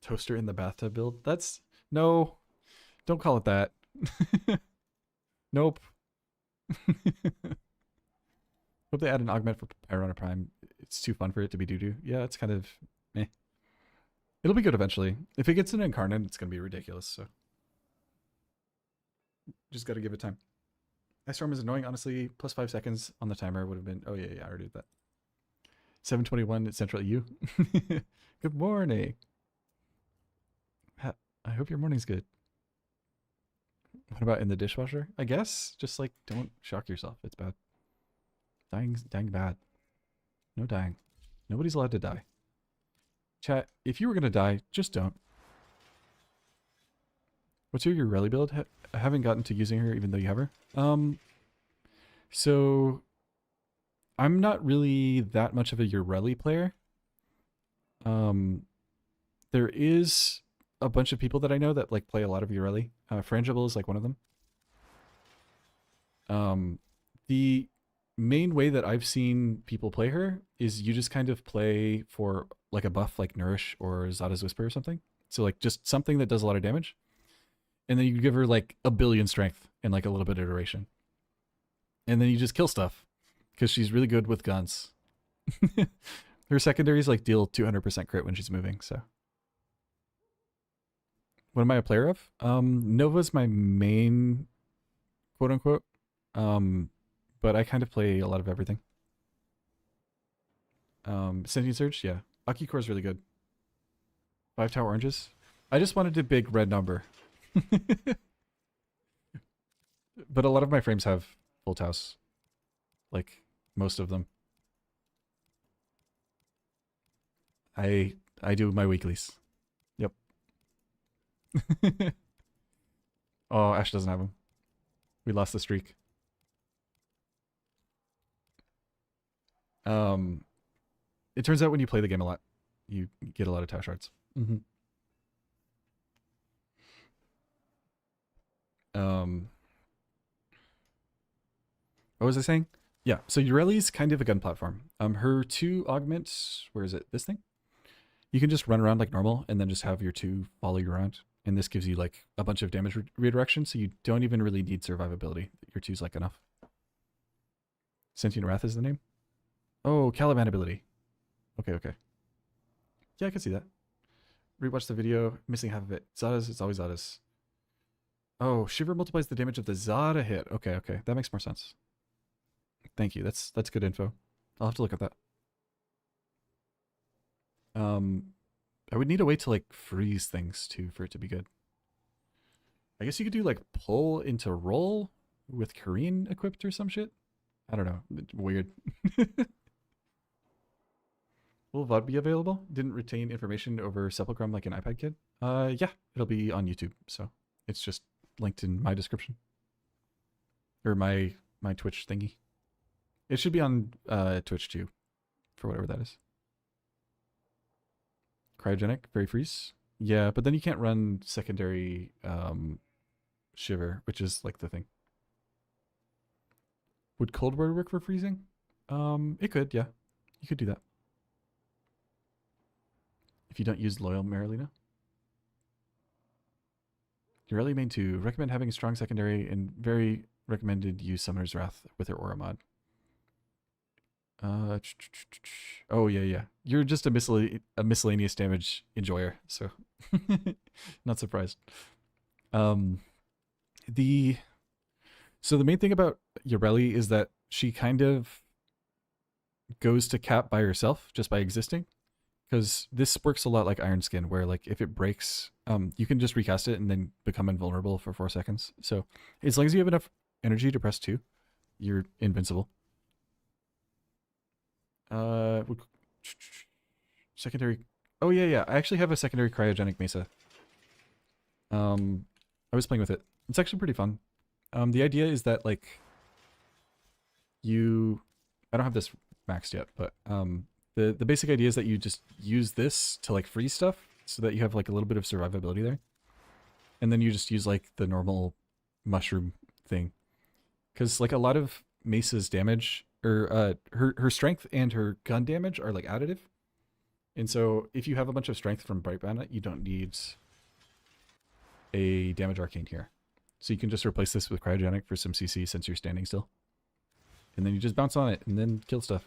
Speaker 1: Toaster in the bathtub build? That's... No. Don't call it that. Nope. Hope they add an augment for Pyrona Prime. It's too fun for it to be doo-doo. Yeah, it's kind of... meh. It'll be good eventually. If it gets an incarnate, it's going to be ridiculous, so... Just gotta give it time. Ice Storm is annoying, honestly. Plus 5 seconds on the timer would have been... Oh, yeah, I already did that. 7:21 at Central EU. Good morning. I hope your morning's good. What about in the dishwasher? I guess. Just, like, don't shock yourself. It's bad. Dying's bad. No dying. Nobody's allowed to die. Chat, if you were going to die, just don't. What's your Xirel build? I haven't gotten to using her even though you have her. So I'm not really that much of a Xirel player. There is a bunch of people that I know that like play a lot of Xirel. Frangible is like one of them. The main way that I've seen people play her is you just kind of play for like a buff like Nourish or Zada's Whisper or something. So like just something that does a lot of damage. And then you give her like a billion strength and like a little bit of iteration. And then you just kill stuff because she's really good with guns. Her secondaries like deal 200% crit when she's moving, so. What am I a player of? Nova's my main quote unquote. But I kind of play a lot of everything. Sentient Surge, yeah. Akikor's really good. 5 Tower Oranges. I just wanted a big red number. But a lot of my frames have full Taos. Like, most of them. I do my weeklies. Yep. Oh, Ash doesn't have them. We lost the streak. It turns out when you play the game a lot, you get a lot of Tau shards. Mm-hmm. What was I saying? Yeah, so Xirel's kind of a gun platform. Her 2 augments, where is it? This thing? You can just run around like normal and then just have your 2 follow you around. And this gives you like a bunch of damage redirection, so you don't even really need survivability. Your 2's like enough. Sentient Wrath is the name? Oh, Caliban ability. Okay. Yeah, I can see that. Rewatch the video. Missing half of it. Zada's, it's always Zada's. Oh, Shiver multiplies the damage of the Zada hit. Okay. That makes more sense. Thank you. That's good info. I'll have to look at that. I would need a way to like freeze things too for it to be good. I guess you could do like pull into roll with Korean equipped or some shit. I don't know. It's weird. Will VOD be available? Didn't retain information over Sepulchrum like an iPad kid? Yeah, it'll be on YouTube, so it's just linked in my description. Or my Twitch thingy. It should be on Twitch too, for whatever that is. Cryogenic, very freeze. Yeah, but then you can't run secondary Shiver, which is like the thing. Would Cold War work for freezing? It could, yeah. You could do that. If you don't use Loyal Marilina. Xirel main 2. Recommend having a strong secondary and very recommended use Summoner's Wrath with her Aura mod. Oh, yeah. You're just a miscellaneous damage enjoyer, so not surprised. So the main thing about Xirel is that she kind of goes to cap by herself just by existing. Because this works a lot like Iron Skin, where like if it breaks, you can just recast it and then become invulnerable for 4 seconds. So as long as you have enough energy to press 2, you're invincible. Secondary. Oh yeah. I actually have a secondary cryogenic mesa. I was playing with it. It's actually pretty fun. The idea is that like I don't have this maxed yet, but the basic idea is that you just use this to like freeze stuff so that you have like a little bit of survivability there. And then you just use like the normal mushroom thing. Because like a lot of Mesa's damage, or her strength and her gun damage are like additive. And so if you have a bunch of strength from Bright Bandit, you don't need a damage arcane here. So you can just replace this with cryogenic for some CC since you're standing still. And then you just bounce on it and then kill stuff.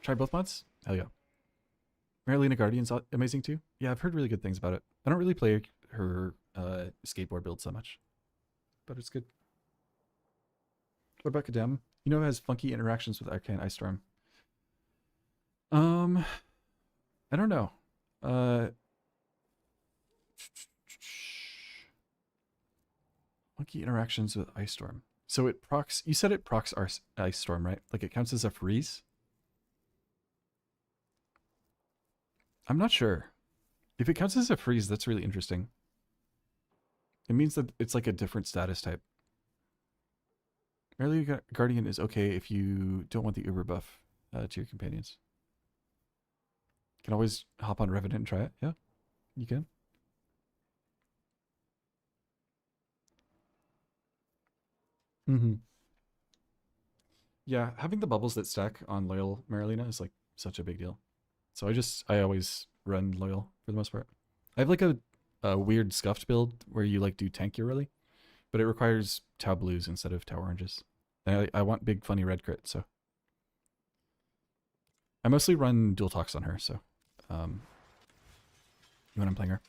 Speaker 1: Try both mods? Hell yeah. Marilena Guardian's amazing too. Yeah, I've heard really good things about it. I don't really play her skateboard build so much, but it's good. What about Kadem? You know, it has funky interactions with Arcane Ice Storm. I don't know. Funky interactions with Ice Storm. So it procs. You said it procs Ice Storm, right? Like it counts as a freeze. I'm not sure. If it counts as a freeze, that's really interesting. It means that it's like a different status type. Merely Guardian is okay if you don't want the Uber buff to your companions. You can always hop on Revenant and try it. Yeah, you can. Yeah, having the bubbles that stack on Loyal Marilena is like such a big deal. So I always run Loyal for the most part. I have like a weird scuffed build where you like do tank really, but it requires Tau Blues instead of Tau Oranges. And I want big funny red crit, so. I mostly run dual talks on her, so when I'm playing her.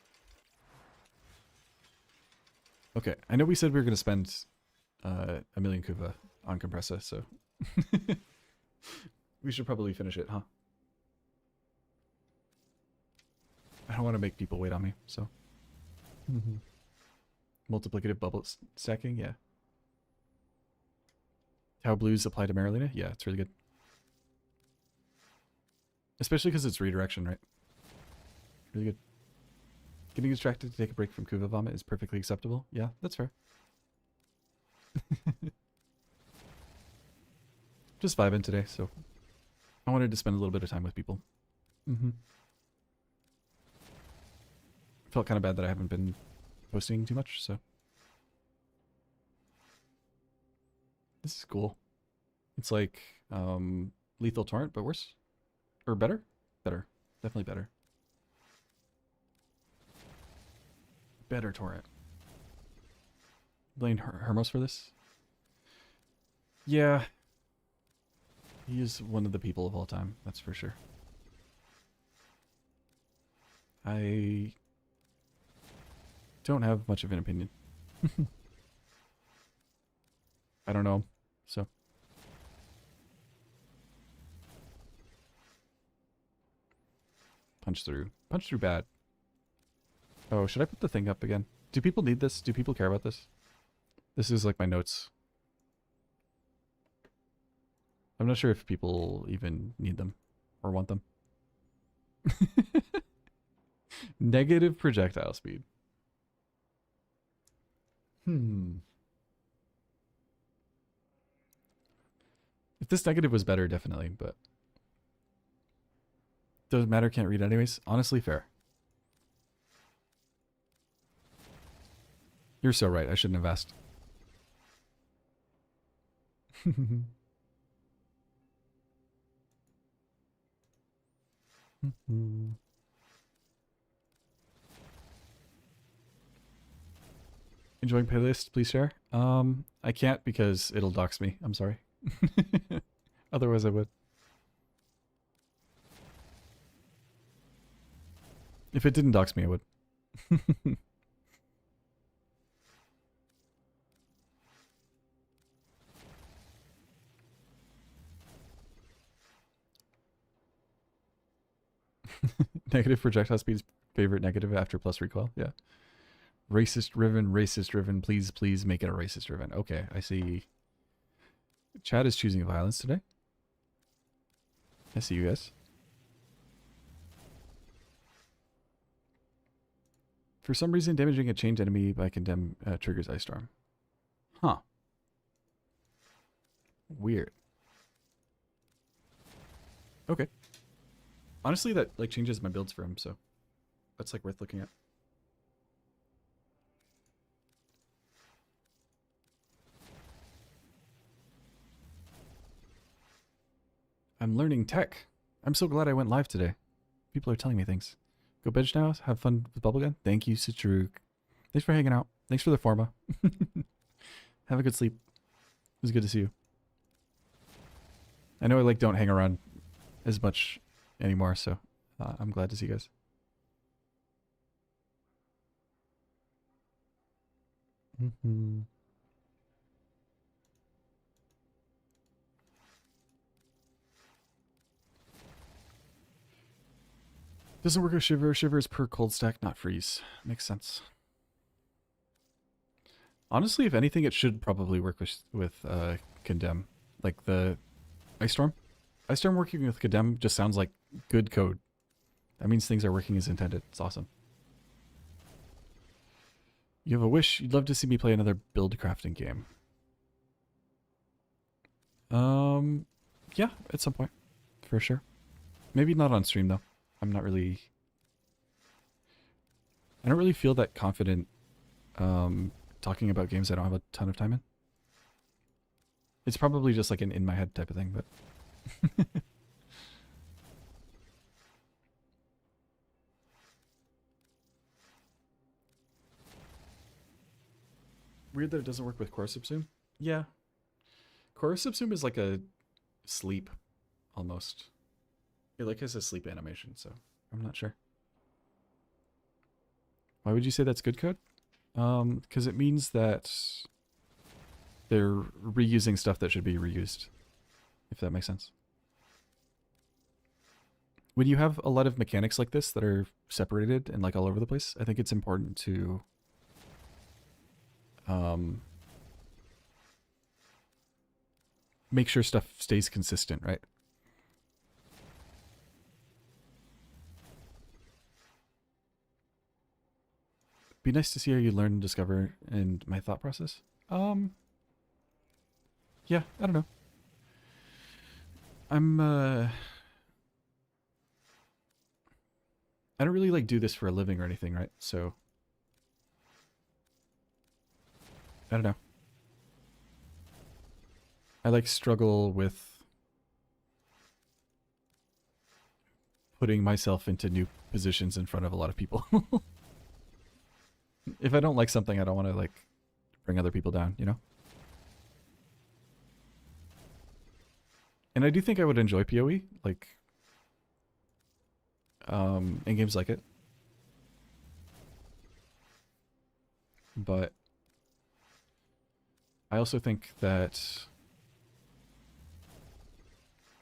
Speaker 1: Okay, I know we said we were gonna spend a million Kuva on Compressa, so we should probably finish it, huh? I don't want to make people wait on me, so. Multiplicative bubble stacking, yeah. How blues apply to Marilena? Yeah, it's really good. Especially because it's redirection, right? Really good. Getting distracted to take a break from Kuva Vomit is perfectly acceptable. Yeah, that's fair. Just vibing today, so I wanted to spend a little bit of time with people. Felt kind of bad that I haven't been posting too much, so. This is cool. It's like Lethal Torrent, but worse. Or better? Better. Definitely better. Better Torrent. Blame Hermos for this? Yeah. He is one of the people of all time, that's for sure. I don't have much of an opinion. I don't know, so. Punch through. Punch through bad. Oh, should I put the thing up again? Do people need this? Do people care about this? This is like my notes. I'm not sure if people even need them or want them. Negative projectile speed. If this negative was better, definitely, but doesn't matter, can't read anyways. Honestly, fair. You're so right, I shouldn't have asked. Enjoying playlist, please share. I can't because it'll dox me. I'm sorry. Otherwise I would. If it didn't dox me, I would. Negative projectile speed is favorite negative after plus recoil. Yeah. Racist Riven, racist Riven. Please, please make it a racist Riven. Okay, I see. Chad is choosing violence today. I see you guys. For some reason, damaging a chained enemy by condemn triggers Ice Storm. Huh. Weird. Okay. Honestly, that like changes my builds for him, so that's like worth looking at. I'm learning tech. I'm so glad I went live today. People are telling me things. Go bench now. Have fun with Bubblegum. Thank you, Citruk. Thanks for hanging out. Thanks for the forma. Have a good sleep. It was good to see you. I know I like don't hang around as much anymore, so I'm glad to see you guys. Doesn't work with Shiver. Shiver is per cold stack, not freeze. Makes sense. Honestly, if anything, it should probably work with Condemn. Like the Ice Storm. Ice Storm working with Condemn just sounds like good code. That means things are working as intended. It's awesome. You have a wish. You'd love to see me play another build crafting game. Yeah, at some point. For sure. Maybe not on stream, though. I'm not really... I don't really feel that confident talking about games I don't have a ton of time in. It's probably just like an in my head type of thing, but... Weird that it doesn't work with Core Subsume. Yeah. Core Subsume is like a sleep, almost. It like has a sleep animation, so I'm not sure. Why would you say that's good code? Because it means that they're reusing stuff that should be reused, if that makes sense. When you have a lot of mechanics like this that are separated and like all over the place, I think it's important to make sure stuff stays consistent, right? Be nice to see how you learn and discover and my thought process. Yeah, I don't know. I don't really like do this for a living or anything, right? So I don't know. I like struggle with putting myself into new positions in front of a lot of people. If I don't like something, I don't want to like bring other people down, you know? And I do think I would enjoy PoE, like in games like it. But I also think that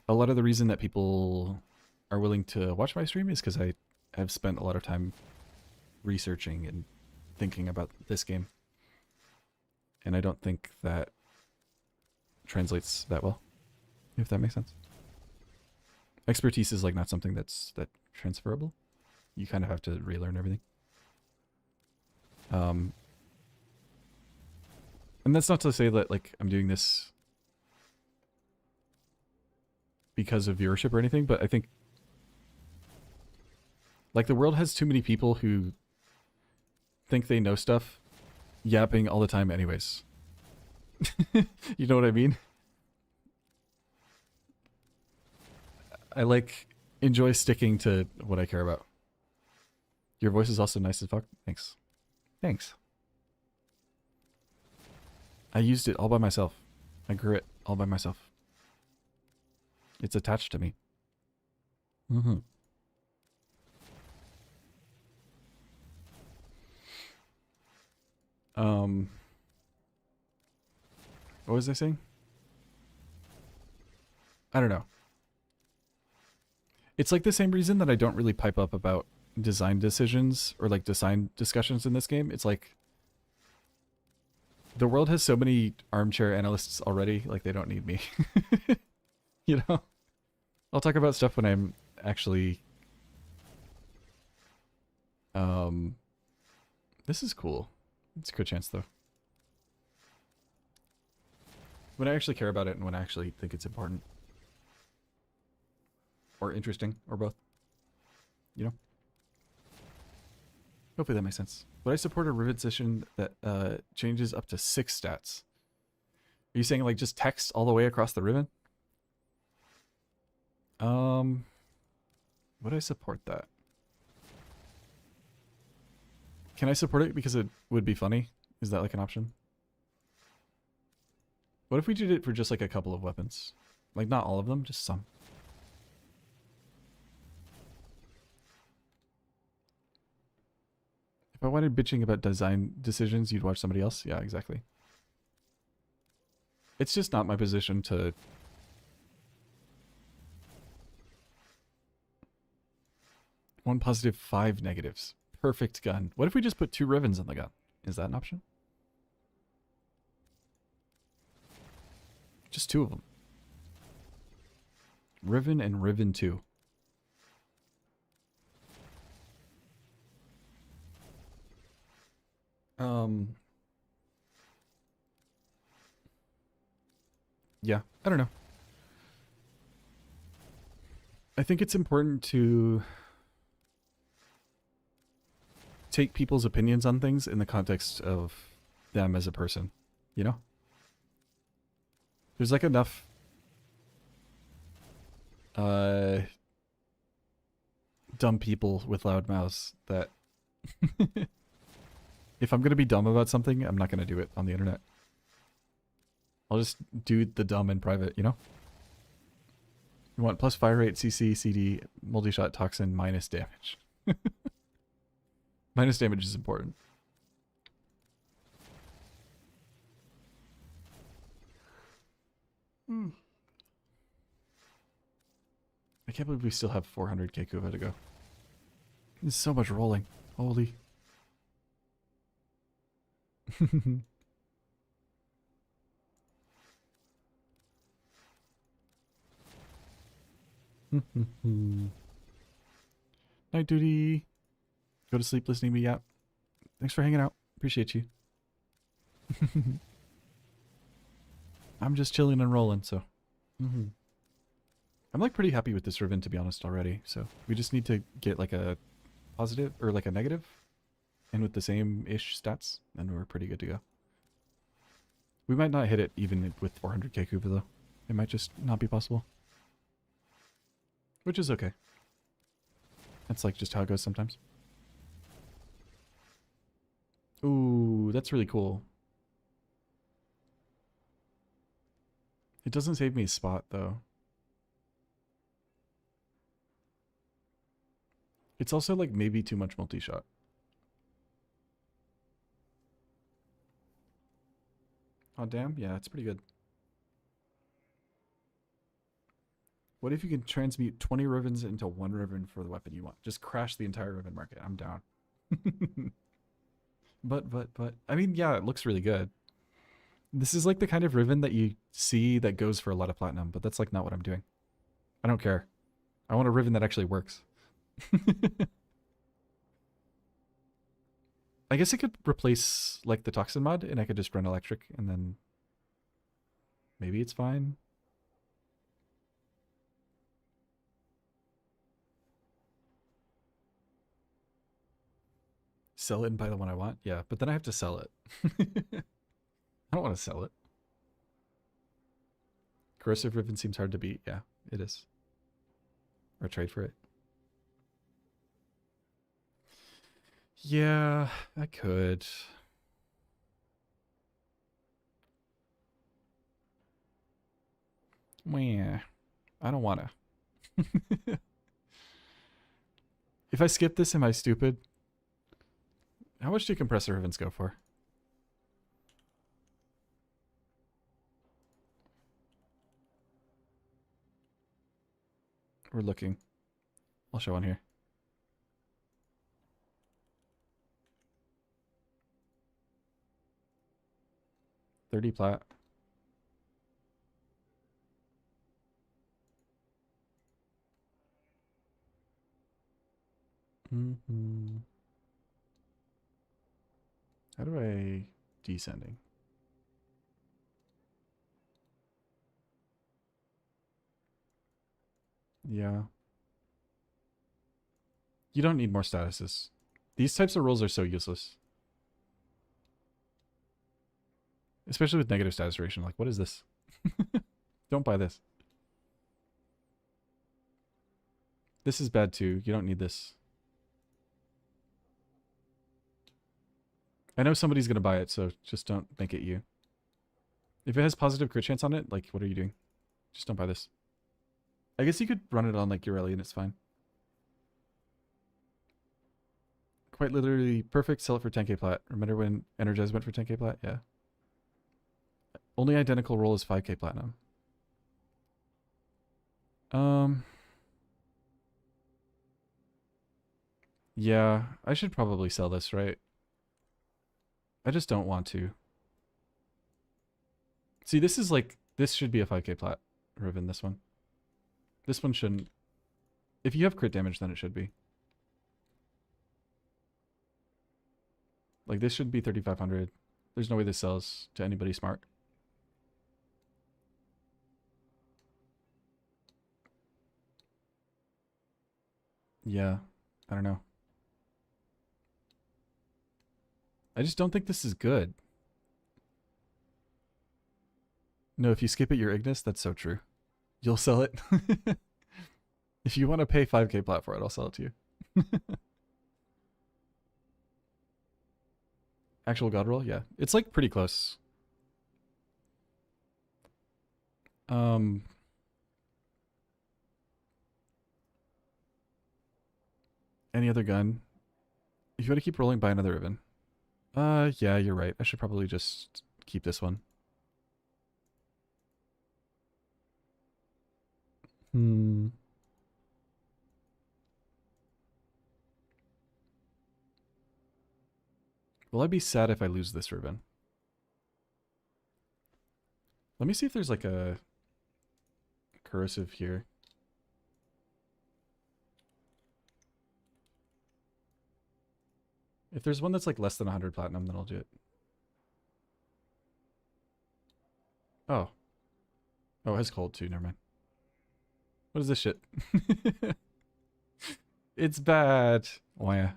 Speaker 1: a lot of the reason that people are willing to watch my stream is because I have spent a lot of time researching and thinking about this game. And I don't think that translates that well, if that makes sense. Expertise is like not something that's transferable. You kind of have to relearn everything. And that's not to say that like I'm doing this because of viewership or anything, but I think like the world has too many people who think they know stuff yapping all the time anyways. You know what I mean? I like enjoy sticking to what I care about. Your voice is also nice as fuck. Thanks. Thanks. I used it all by myself. I grew it all by myself. It's attached to me. Mm-hmm. What was I saying? I don't know. It's like the same reason that I don't really pipe up about design decisions or like design discussions in this game. It's like the world has so many armchair analysts already, like they don't need me. You know? I'll talk about stuff when I'm actually this is cool. It's a good chance though. When I actually care about it and when I actually think it's important. Or interesting, or both. You know? Hopefully that makes sense. Would I support a Rivet session that changes up to 6 stats? Are you saying like just text all the way across the ribbon? Would I support that? Can I support it because it would be funny? Is that like an option? What if we did it for just like a couple of weapons? Like not all of them, just some. If I wanted bitching about design decisions, you'd watch somebody else? Yeah, exactly. It's just not my position to... One positive, 5 negatives. Perfect gun. What if we just put 2 ribbons on the gun? Is that an option? Just 2 of them. Riven and Riven 2. Yeah, I don't know. I think it's important to take people's opinions on things in the context of them as a person, you know? There's like enough dumb people with loud mouths that if I'm gonna be dumb about something, I'm not gonna do it on the internet. I'll just do the dumb in private, you know? You want plus fire rate, CC, CD, multi-shot, toxin, minus damage. Minus damage is important. I can't believe we still have 400k Kuva to go. There's so much rolling. Holy. Night duty. Go to sleep listening to me. Yeah. Thanks for hanging out. Appreciate you. I'm just chilling and rolling, so. I'm like pretty happy with this ribbon, to be honest, already. So we just need to get like a positive or like a negative and with the same-ish stats, and we're pretty good to go. We might not hit it even with 400k Kuva, though. It might just not be possible. Which is okay. That's like just how it goes sometimes. Ooh, that's really cool. It doesn't save me a spot, though. It's also like maybe too much multi-shot. Oh, damn. Yeah, it's pretty good. What if you can transmute 20 ribbons into 1 ribbon for the weapon you want? Just crash the entire ribbon market. I'm down. But, I mean, yeah, it looks really good. This is like the kind of ribbon that you see that goes for a lot of platinum, but that's like not what I'm doing. I don't care. I want a ribbon that actually works. I guess it could replace like the toxin mod and I could just run electric and then maybe it's fine. Sell it and buy the one I want? Yeah, but then I have to sell it. I don't want to sell it. Corrosive ribbon seems hard to beat. Yeah, it is. Or trade for it. Yeah, I could. Meh. I don't want to. If I skip this, am I stupid? How much do compressor ribbons go for? We're looking. I'll show on here. $30 plat. How do I descending? Yeah. You don't need more statuses. These types of rules are so useless. Especially with negative status duration. Like, what is this? Don't buy this. This is bad too. You don't need this. I know somebody's going to buy it, so just don't make it you. If it has positive crit chance on it, like, what are you doing? Just don't buy this. I guess you could run it on, like, Xirel and it's fine. Quite literally perfect. Sell it for 10k plat. Remember when Energize went for 10k plat? Yeah. Only identical roll is 5k platinum. Yeah, I should probably sell this, right? I just don't want to. See, this is like, this should be a 5k plat, Riven, this one. This one shouldn't. If you have crit damage, then it should be. Like, this should be 3,500. There's no way this sells to anybody smart. Yeah, I don't know. I just don't think this is good. No, if you skip it, you're Ignis. That's so true. You'll sell it. If you want to pay 5k plat for it, I'll sell it to you. Actual god roll? Yeah. It's like pretty close. Any other gun? If you want to keep rolling, buy another Riven. Yeah, you're right. I should probably just keep this one. Will I be sad if I lose this Riven? Let me see if there's like a corrosive here. If there's one that's like less than 100 platinum, then I'll do it. Oh. Oh, it has cold too. Never mind. What is this shit? It's bad. Oh, yeah.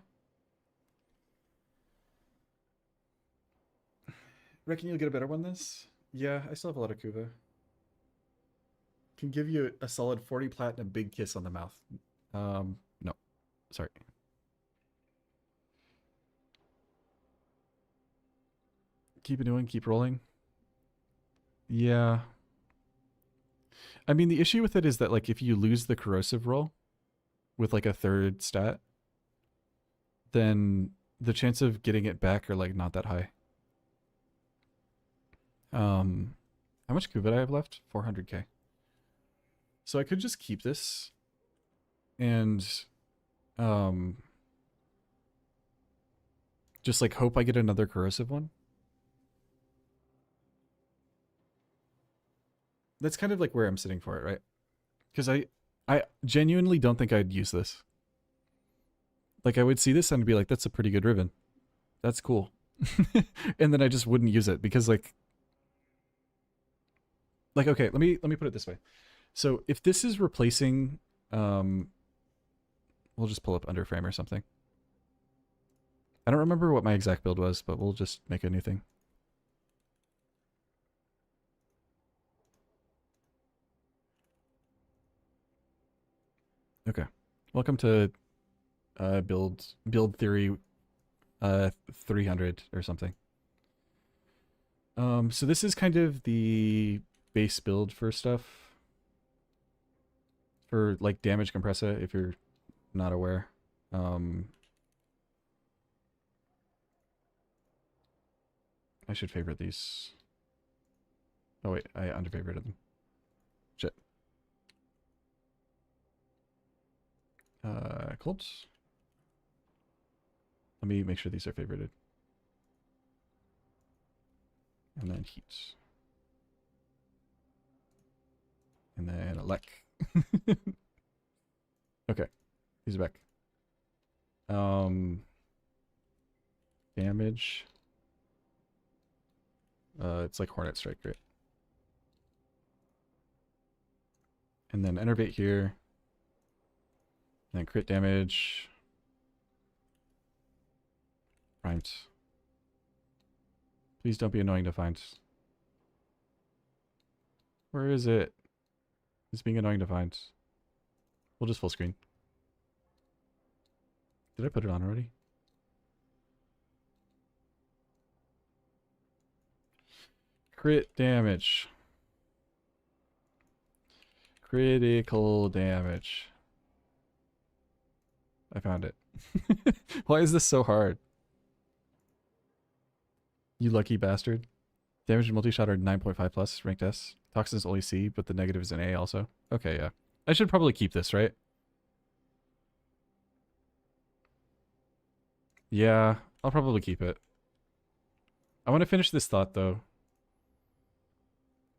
Speaker 1: Reckon you'll get a better one this? Yeah, I still have a lot of Kuva. Can give you a solid 40 plat and a big kiss on the mouth. No. Sorry. Keep it doing, keep rolling. Yeah. I mean, the issue with it is that, like, if you lose the corrosive roll with, like, a third stat, then the chance of getting it back are, like, not that high. How much Kuva do I have left? 400k. So I could just keep this and, just, like, hope I get another corrosive one. That's kind of like where I'm sitting for it, right? Because I genuinely don't think I'd use this. Like, I would see this and be like, that's a pretty good Riven. That's cool. And then I just wouldn't use it because, like, okay, let me put it this way. So if this is replacing, we'll just pull up Underframe or something. I don't remember what my exact build was, but we'll just make a new thing. Okay. Welcome to build theory 300 or something. So this is kind of the base build for stuff. For like damage compressor, if you're not aware. I should favorite these. Oh wait, I underfavorited them. Shit. Shackled. Let me make sure these are favorited. And then heat. And then elect. Okay. These are back. Damage. It's like Hornet Strike, right? And then Enervate here. And then crit damage. Primed. Please don't be annoying to find. Where is it? It's being annoying to find. We'll just full screen. Did I put it on already? Crit damage. Critical damage. I found it. Why is this so hard? You lucky bastard. Damage and multi-shot are 9.5 plus, ranked S. Toxins only C, but the negative is an A also. Okay, yeah. I should probably keep this, right? Yeah, I'll probably keep it. I want to finish this thought, though.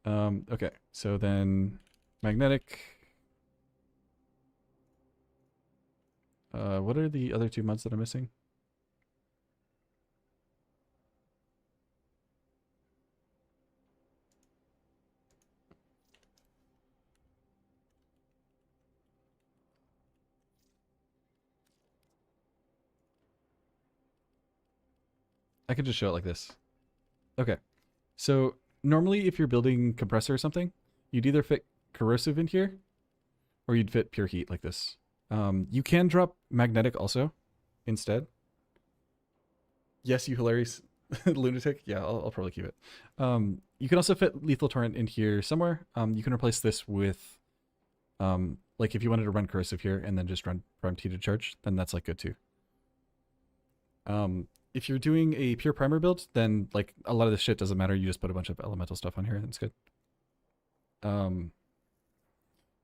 Speaker 1: Okay, so then magnetic. What are the other two mods that I'm missing? I could just show it like this. Okay. So normally if you're building compressor or something, you'd either fit corrosive in here or you'd fit pure heat like this. You can drop magnetic also instead. Yes, you hilarious lunatic. Yeah, I'll probably keep it. You can also fit lethal torrent in here somewhere. You can replace this with like if you wanted to run corrosive here and then just run primed heated charge, then that's like good too. If you're doing a pure primer build, then like a lot of this shit doesn't matter. You just put a bunch of elemental stuff on here and it's good.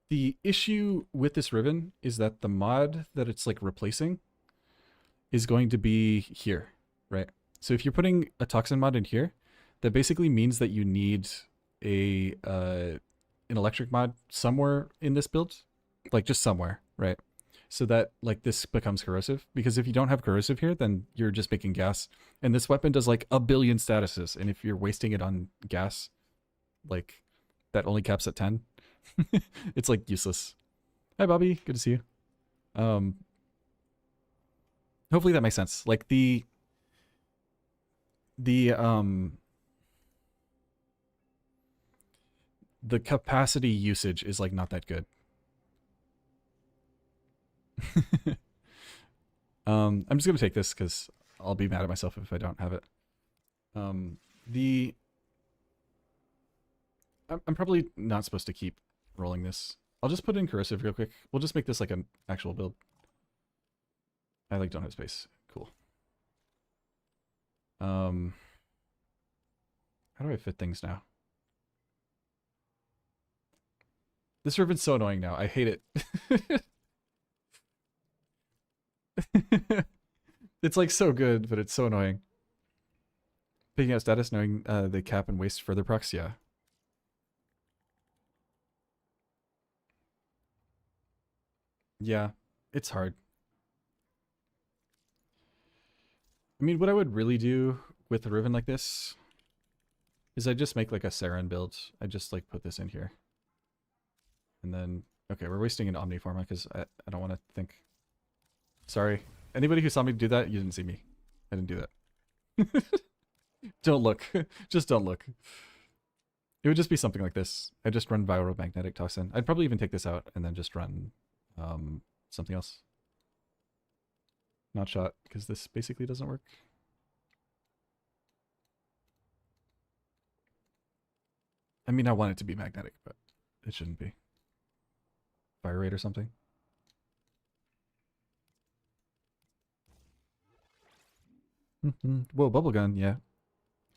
Speaker 1: The issue with this ribbon is that the mod that it's like replacing is going to be here, right? So if you're putting a toxin mod in here, that basically means that you need a an electric mod somewhere in this build, like just somewhere, right? So that like this becomes corrosive, because if you don't have corrosive here, then you're just making gas, and this weapon does like a billion statuses, and if you're wasting it on gas, like that only caps at 10, it's like useless. Hi Bobby, good to see you. Hopefully that makes sense. Like the capacity usage is like not that good. I'm just gonna take this because I'll be mad at myself if I don't have it. I'm probably not supposed to keep rolling this. I'll just put in corrosive real quick. We'll just make this like an actual build. I like don't have space. Cool. How do I fit things now? This ribbon's so annoying now. I hate it. It's like so good, but it's so annoying. Picking out status, knowing the cap and waste further procs, yeah. Yeah, it's hard. I mean, what I would really do with a ribbon like this is I just make like a Saren build. I just like put this in here. And then, okay, we're wasting an Omniforma because I don't want to think. Sorry. Anybody who saw me do that, you didn't see me. I didn't do that. Don't look. Just don't look. It would just be something like this. I'd just run Viral Magnetic Toxin. I'd probably even take this out and then just run something else. Not shot, because this basically doesn't work. I mean, I want it to be magnetic, but it shouldn't be. Fire rate or something. Whoa, bubblegum, yeah.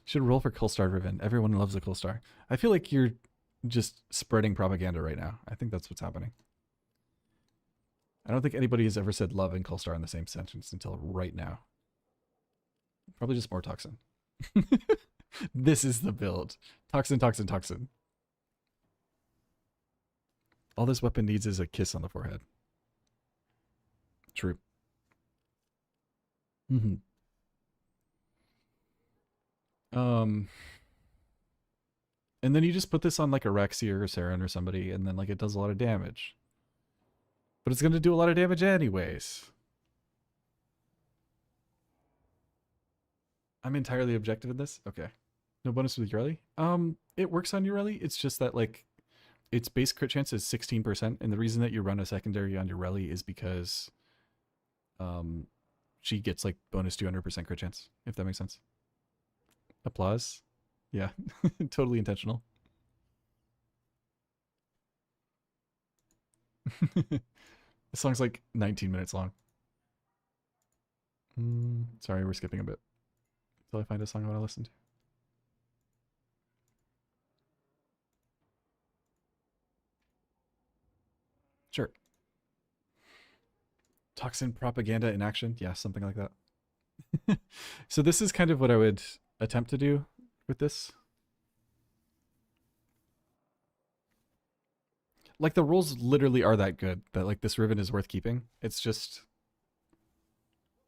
Speaker 1: Should roll for Coalstar Riven. Everyone loves a Coalstar. I feel like you're just spreading propaganda right now. I think that's what's happening. I don't think anybody has ever said love and Colstar in the same sentence until right now. Probably just more toxin. This is the build. Toxin, toxin, toxin. All this weapon needs is a kiss on the forehead. True. Mm-hmm. And then you just put this on like a Rexier or Saren or somebody, and then like it does a lot of damage. But it's gonna do a lot of damage anyways. I'm entirely objective in this? Okay. No bonus with Ureli? It works on Ureli. It's just that like its base crit chance is 16%, and the reason that you run a secondary on Ureli is because she gets like bonus 200% crit chance, if that makes sense. Applause. Yeah, totally intentional. This song's like 19 minutes long. Sorry, we're skipping a bit until I find a song I want to listen to. Sure. Toxin propaganda in action. Yeah, something like that. So this is kind of what I would attempt to do with this. Like the rules literally are that good that like this ribbon is worth keeping. It's just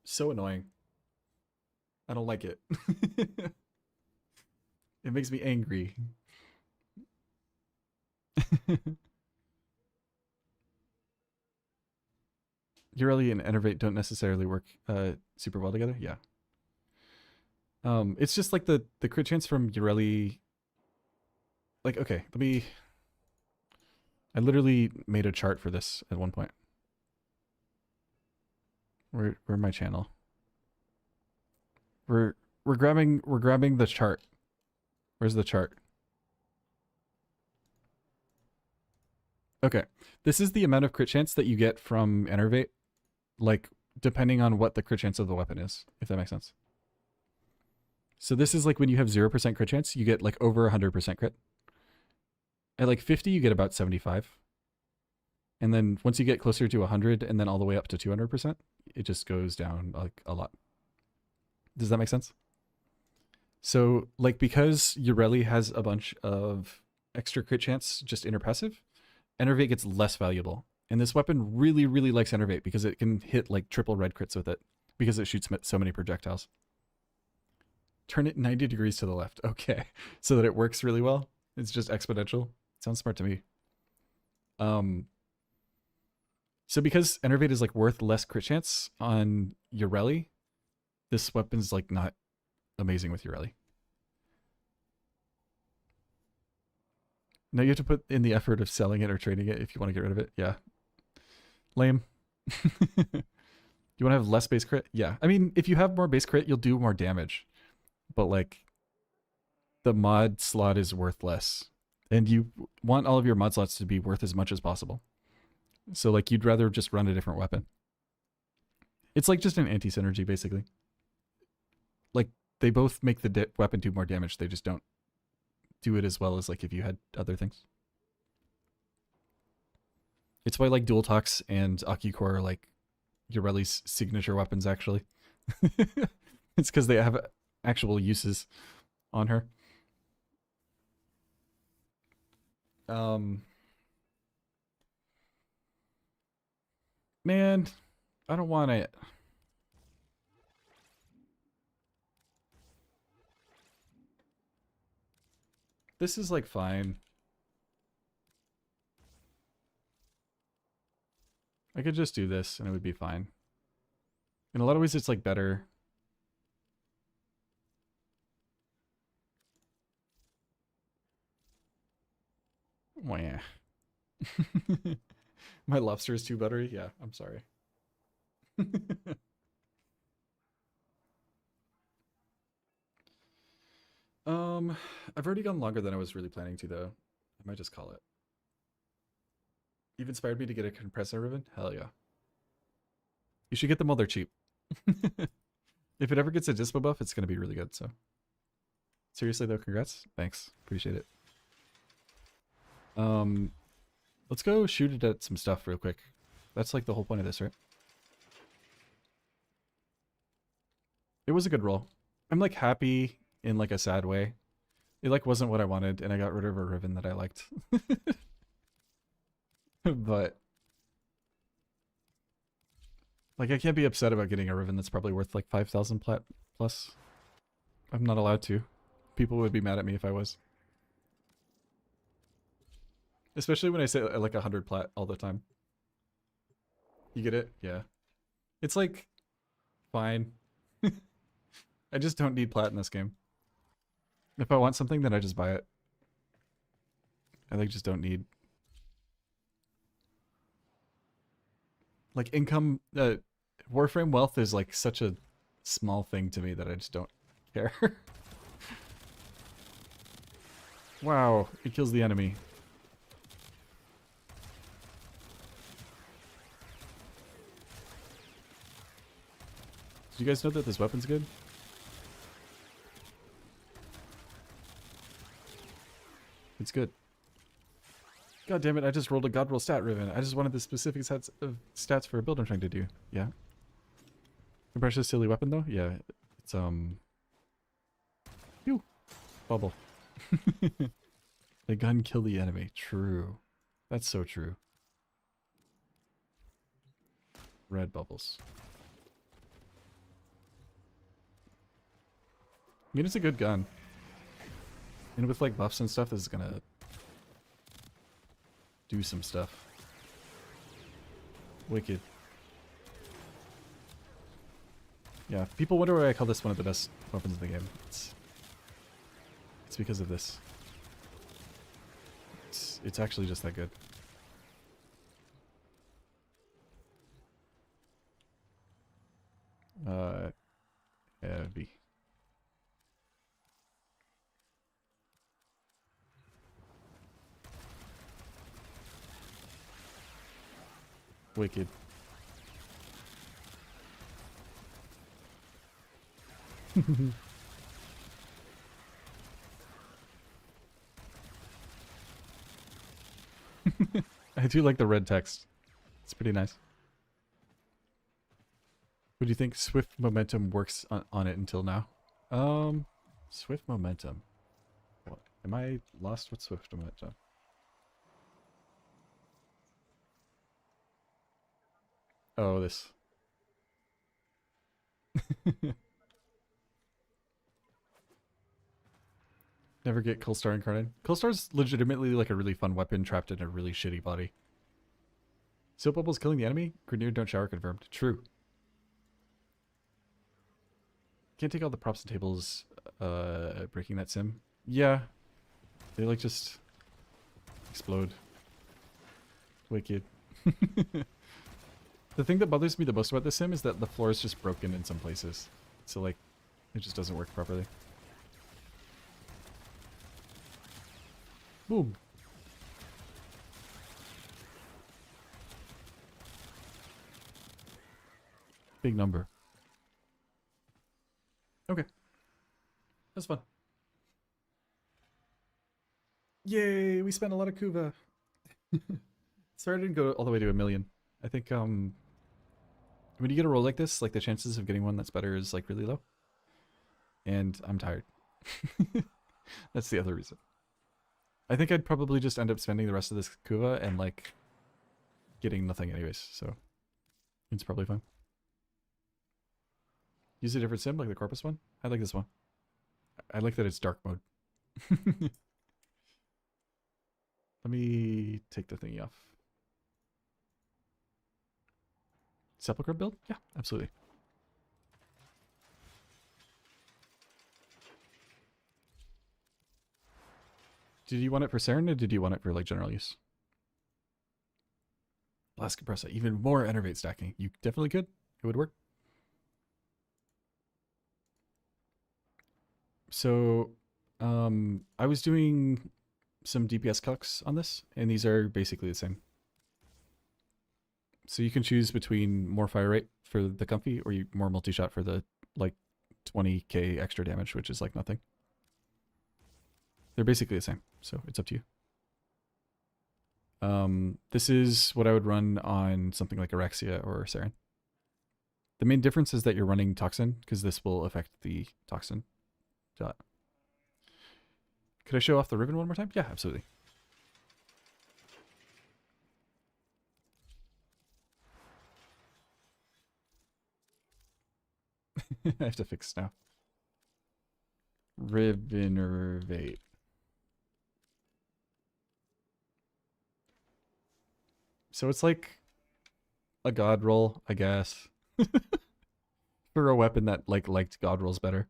Speaker 1: so annoying. I don't like it. It makes me angry. Ureli and Enervate don't necessarily work super well together. Yeah. It's just like the crit chance from Ureli. Like, okay, let me. I literally made a chart for this at one point. Where my channel? We're grabbing the chart. Where's the chart? Okay, this is the amount of crit chance that you get from Enervate, like depending on what the crit chance of the weapon is, if that makes sense. So this is like when you have 0% crit chance, you get like over 100% crit. At like 50, you get about 75. And then once you get closer to 100 and then all the way up to 200%, it just goes down like a lot. Does that make sense? So like because Ureli has a bunch of extra crit chance just inner passive, Enervate gets less valuable. And this weapon really, really likes Enervate because it can hit like triple red crits with it because it shoots so many projectiles. Turn it 90 degrees to the left. Okay. So that it works really well. It's just exponential. Sounds smart to me. So because Enervate is like worth less crit chance on Ureli, this weapon's like not amazing with Ureli. Now you have to put in the effort of selling it or trading it if you want to get rid of it. Yeah. Lame. You want to have less base crit? Yeah. I mean, if you have more base crit, you'll do more damage. But like the mod slot is worth less. And you want all of your mod slots to be worth as much as possible. So like you'd rather just run a different weapon. It's like just an anti-synergy basically. Like they both make the weapon do more damage. They just don't do it as well as like if you had other things. It's why like Dual Tox and Akicore are like Ureli's signature weapons actually. It's because they have actual uses on her. Man, I don't want it. This is like fine. I could just do this and it would be fine. In a lot of ways, it's like better. Wah. My lobster is too buttery? Yeah, I'm sorry. I've already gone longer than I was really planning to, though. I might just call it. You've inspired me to get a compressor ribbon? Hell yeah. You should get them while they're cheap. If it ever gets a dispo buff, it's going to be really good, so. Seriously, though, congrats. Thanks. Appreciate it. Let's go shoot it at some stuff real quick. That's like the whole point of this, right? It was a good roll. I'm like happy in like a sad way. It like wasn't what I wanted, and I got rid of a ribbon that I liked. But like I can't be upset about getting a ribbon that's probably worth like 5,000 plat plus. I'm not allowed to. People would be mad at me if I was. Especially when I say like 100 plat all the time. You get it? Yeah. It's like fine. I just don't need plat in this game. If I want something, then I just buy it. I like just don't need like income. Warframe wealth is like such a small thing to me that I just don't care. Wow, it kills the enemy. Did you guys know that this weapon's good? It's good. God damn it, I just rolled a god roll stat ribbon. I just wanted the specific stats for a build I'm trying to do. Yeah. A precious silly weapon though? Yeah. It's Phew. Bubble. The gun kill the enemy. True. That's so true. Red bubbles. I mean, it's a good gun. And with like buffs and stuff, this is gonna do some stuff. Wicked. Yeah, people wonder why I call this one of the best weapons in the game. It's because of this. It's actually just that good. Heavy. Wicked. I do like the red text. It's pretty nice. What do you think Swift Momentum works on it until now? Swift Momentum. What? Am I lost with Swift Momentum? Oh, this. Never get Coalstar incarnate. Coalstar's legitimately like a really fun weapon trapped in a really shitty body. Soap bubbles killing the enemy? Grenadier don't shower confirmed. True. Can't take all the props and tables breaking that sim. Yeah. They like just explode. Wicked. The thing that bothers me the most about this sim is that the floor is just broken in some places. So like, it just doesn't work properly. Boom. Big number. Okay. That's fun. Yay, we spent a lot of Kuva. Sorry I didn't go all the way to 1,000,000. I think, when you get a roll like this, like the chances of getting one that's better is like really low. And I'm tired. That's the other reason. I think I'd probably just end up spending the rest of this Kuva and like getting nothing anyways, so it's probably fine. Use a different sim like the Corpus one? I like this one. I like that it's dark mode. Let me take the thingy off. Sepulchre build? Yeah, absolutely. Did you want it for Saren or did you want it for like general use? Blast compressor, even more enervate stacking. You definitely could. It would work. So, I was doing some DPS calcs on this, and these are basically the same. So you can choose between more fire rate for the comfy or more multi-shot for the like 20k extra damage, which is like nothing. They're basically the same, so it's up to you. This is what I would run on something like Orexia or Saren. The main difference is that you're running Toxin, because this will affect the Toxin dot. Could I show off the Riven one more time? Yeah, absolutely. I have to fix now. Rivenervate. So it's like a god roll, I guess. For a weapon that liked god rolls better.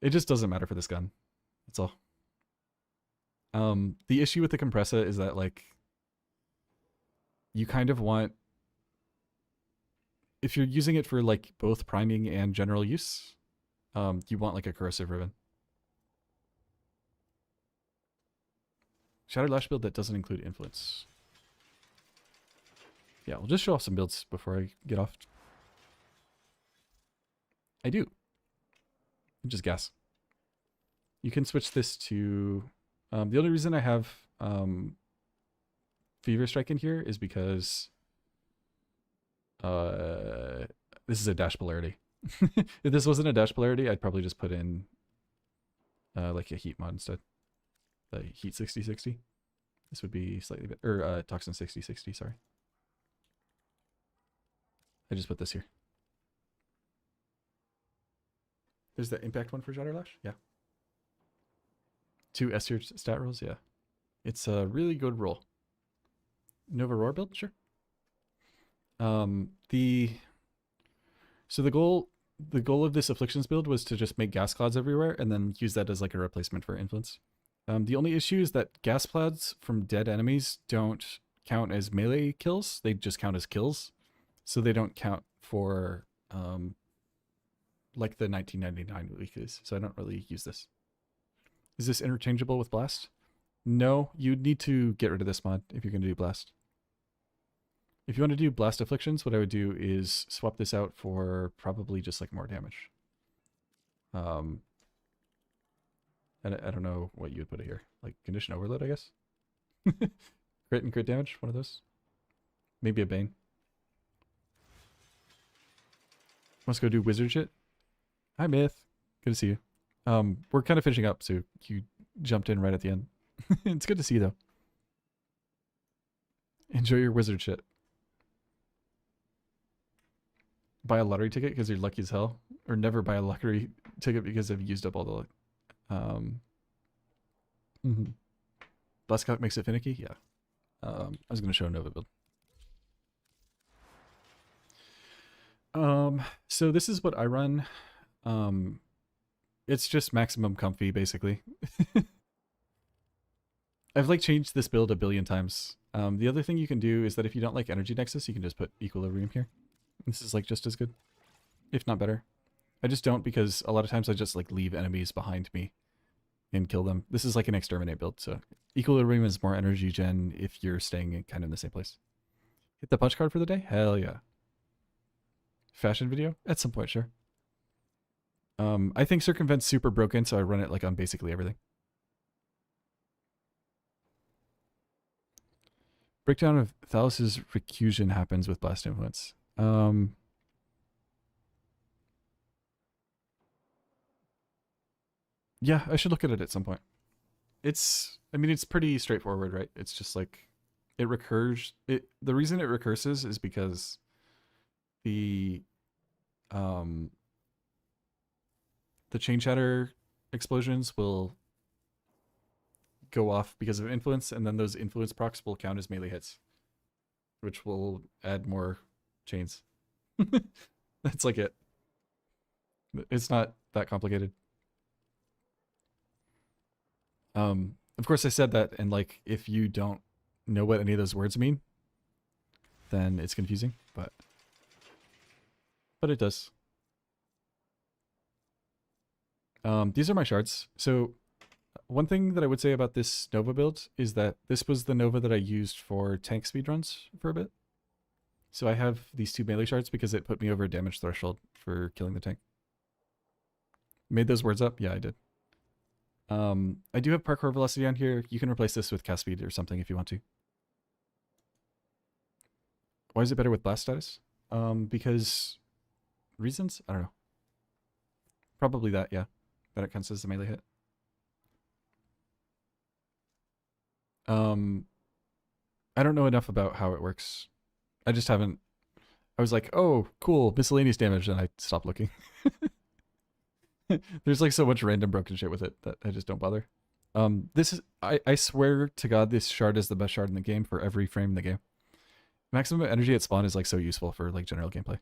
Speaker 1: It just doesn't matter for this gun. That's all. The issue with the compressor is that like you kind of want, if you're using it for like both priming and general use, you want like a corrosive ribbon. Shattered Lash build that doesn't include influence. Yeah, we'll just show off some builds before I get off. I do. Just gas. You can switch this to... the only reason I have Fever Strike in here is because this is a dash polarity. If this wasn't a dash polarity, I'd probably just put in like a heat mod instead. The heat 6060. This would be slightly better. Or Toxin 6060, sorry. I just put this here. There's the impact one for Shattered Lash? Yeah. 2 S tier stat rolls? Yeah. It's a really good roll. Nova Roar build? Sure. So the goal of this Afflictions build was to just make gas clouds everywhere and then use that as like a replacement for influence. The only issue is that gas clouds from dead enemies don't count as melee kills. They just count as kills. So they don't count for like the 1999 weeklies. So I don't really use this. Is this interchangeable with Blast? No, you'd need to get rid of this mod if you're going to do Blast. If you want to do Blast Afflictions, what I would do is swap this out for probably just like more damage. I don't know what you would put it here. Like Condition Overload, I guess? Crit and crit damage, one of those. Maybe a Bane. Let's go do wizard shit. Hi, Myth. Good to see you. We're kind of finishing up, so you jumped in right at the end. It's good to see you, though. Enjoy your wizard shit. Buy a lottery ticket because you're lucky as hell, or never buy a lottery ticket because I've used up all the. Blastcock makes it finicky. Yeah. I was gonna show a Nova build. So this is what I run. It's just maximum comfy, basically. I've like changed this build a billion times. The other thing you can do is that if you don't like Energy Nexus, you can just put Equilibrium here. This is like just as good, if not better. I just don't because a lot of times I just like leave enemies behind me and kill them. This is like an exterminate build, so Equilibrium is more energy gen if you're staying kind of in the same place. Hit the punch card for the day? Hell yeah. Fashion video? At some point, sure. I think Circumvent's super broken, so I run it like on basically everything. Breakdown of Thalas's reclusion happens with Blast Influence. Yeah, I should look at it at some point. I mean, it's pretty straightforward, right? It's just like, it recurs. The reason it recurses is because the chain shatter explosions will go off because of influence, and then those influence procs will count as melee hits, which will add more chains. That's like it. It's not that complicated. Of course I said that, and like, if you don't know what any of those words mean, then it's confusing, but it does. These are my shards. So one thing that I would say about this Nova build is that this was the Nova that I used for tank speedruns for a bit. So I have these 2 melee shards because it put me over a damage threshold for killing the tank. Made those words up? Yeah, I did. I do have parkour velocity on here. You can replace this with cast speed or something if you want to. Why is it better with blast status? Because reasons? I don't know. Probably that, yeah. That it counts as a melee hit. I don't know enough about how it works. I just haven't. I was like, oh, cool, miscellaneous damage, and I stopped looking. There's like so much random broken shit with it that I just don't bother. This is I swear to God, this shard is the best shard in the game for every frame in the game. Maximum energy at spawn is like so useful for like general gameplay.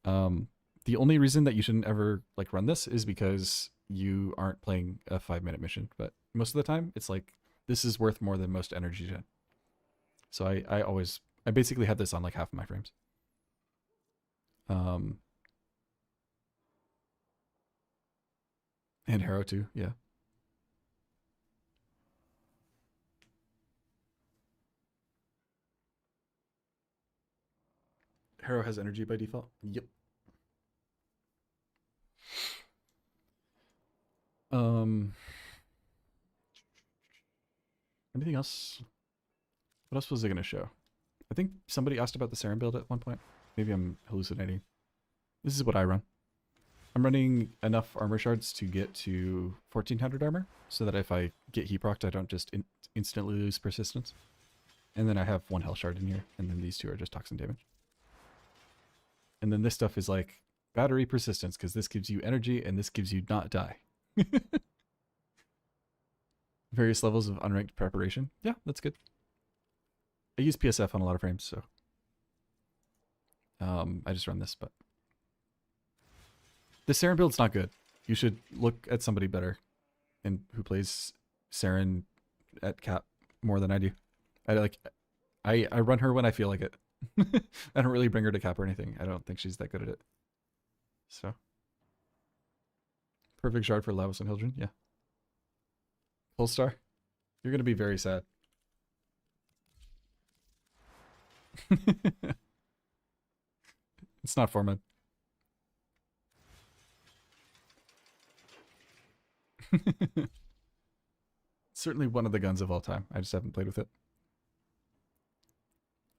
Speaker 1: The only reason that you shouldn't ever like run this is because you aren't playing a 5-minute mission. But most of the time, it's like this is worth more than most energy gen. So I basically had this on like half of my frames. And Harrow too, yeah. Harrow has energy by default. Yep. Anything else? What else was I gonna show? I think somebody asked about the Saren build at one point. Maybe I'm hallucinating. This is what I run. I'm running enough armor shards to get to 1400 armor, so that if I get heat procced, I don't just instantly lose persistence. And then I have one health shard in here, and then these two are just toxin damage. And then this stuff is like battery persistence, because this gives you energy, and this gives you not die. Various levels of unranked preparation. Yeah, that's good. I use PSF on a lot of frames, so I just run this, but the Saren build's not good. You should look at somebody better and who plays Saren at cap more than I do. I run her when I feel like it. I don't really bring her to cap or anything. I don't think she's that good at it. So perfect shard for Lavos and Hildren, yeah. Polestar, you're gonna be very sad. It's not Foreman. Certainly one of the guns of all time. I just haven't played with it.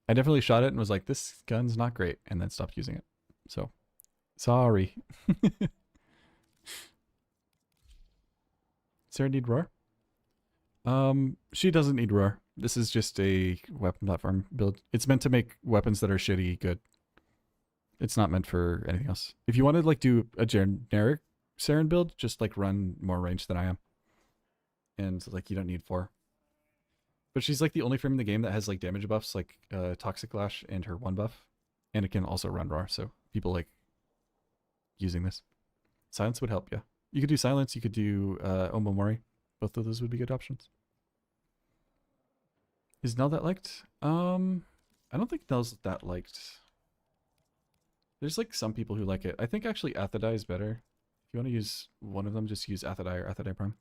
Speaker 1: I definitely shot it and was like, this gun's not great, and then stopped using it. So, sorry. Sarah need roar? She doesn't need roar. This is just a weapon platform build. It's meant to make weapons that are shitty good. It's not meant for anything else. If you want to like do a generic Saren build, just like run more range than I am. And like you don't need 4. But she's like the only frame in the game that has like damage buffs like Toxic Lash and her 1 buff. And it can also run roar, so people like using this. Silence would help, yeah. You could do silence, you could do Omomori. Both of those would be good options. Is Nell that liked? I don't think Nell's that liked. There's like some people who like it. I think actually Athadai is better. If you want to use one of them, just use Athadai or Athadai Prime.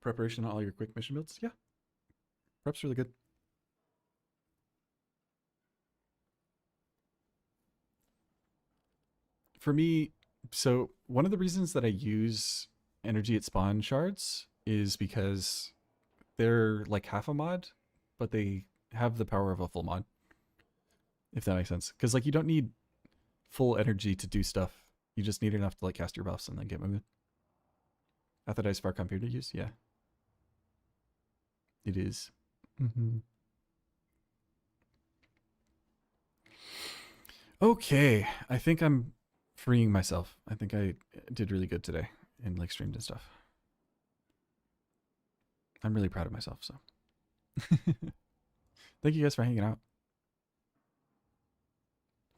Speaker 1: Preparation on all your quick mission builds? Yeah. Prep's really good. For me, so one of the reasons that I use energy at spawn shards is because they're like half a mod, but they have the power of a full mod. If that makes sense. Because like you don't need full energy to do stuff. You just need enough to like cast your buffs and then get moving. Athadai's far computer to use? Yeah. It is. Okay. I think I'm freeing myself. I think I did really good today in like streamed and stuff. I'm really proud of myself, so. Thank you guys for hanging out.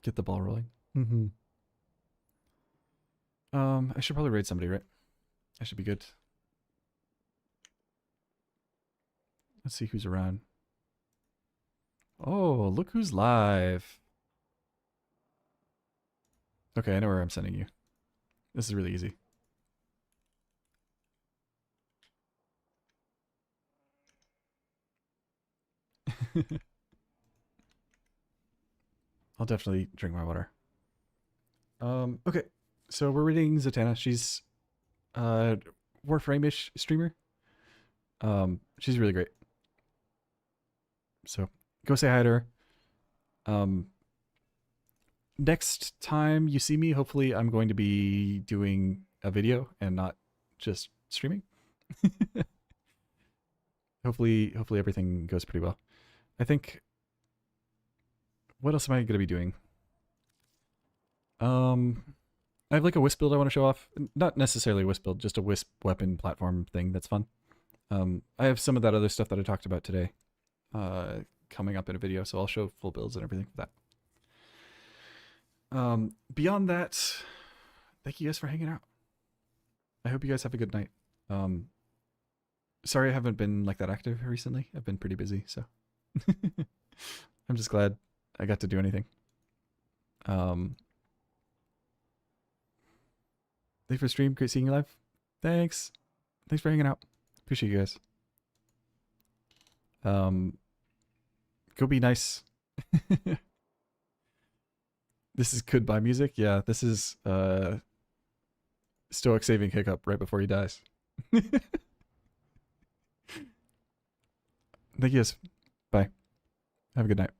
Speaker 1: Get the ball rolling. I should probably raid somebody, right? I should be good. Let's see who's around. Oh, look who's live. Okay, I know where I'm sending you. This is really easy. I'll definitely drink my water. Okay. So we're reading Zatanna. She's Warframe-ish streamer. She's really great. So go say hi to her. Next time you see me, hopefully I'm going to be doing a video and not just streaming. hopefully everything goes pretty well. I think, what else am I going to be doing? I have like a wisp build I want to show off. Not necessarily a wisp build, just a wisp weapon platform thing that's fun. I have some of that other stuff that I talked about today coming up in a video, so I'll show full builds and everything for that. Beyond that, thank you guys for hanging out. I hope you guys have a good night. Sorry I haven't been like that active recently. I've been pretty busy, so I'm just glad I got to do anything. Thanks for the stream. Great seeing you live. Thanks. Thanks for hanging out. Appreciate you guys. Go be nice. This is goodbye music. Yeah, this is Stoic saving Hiccup right before he dies. Thank you guys. Bye. Have a good night.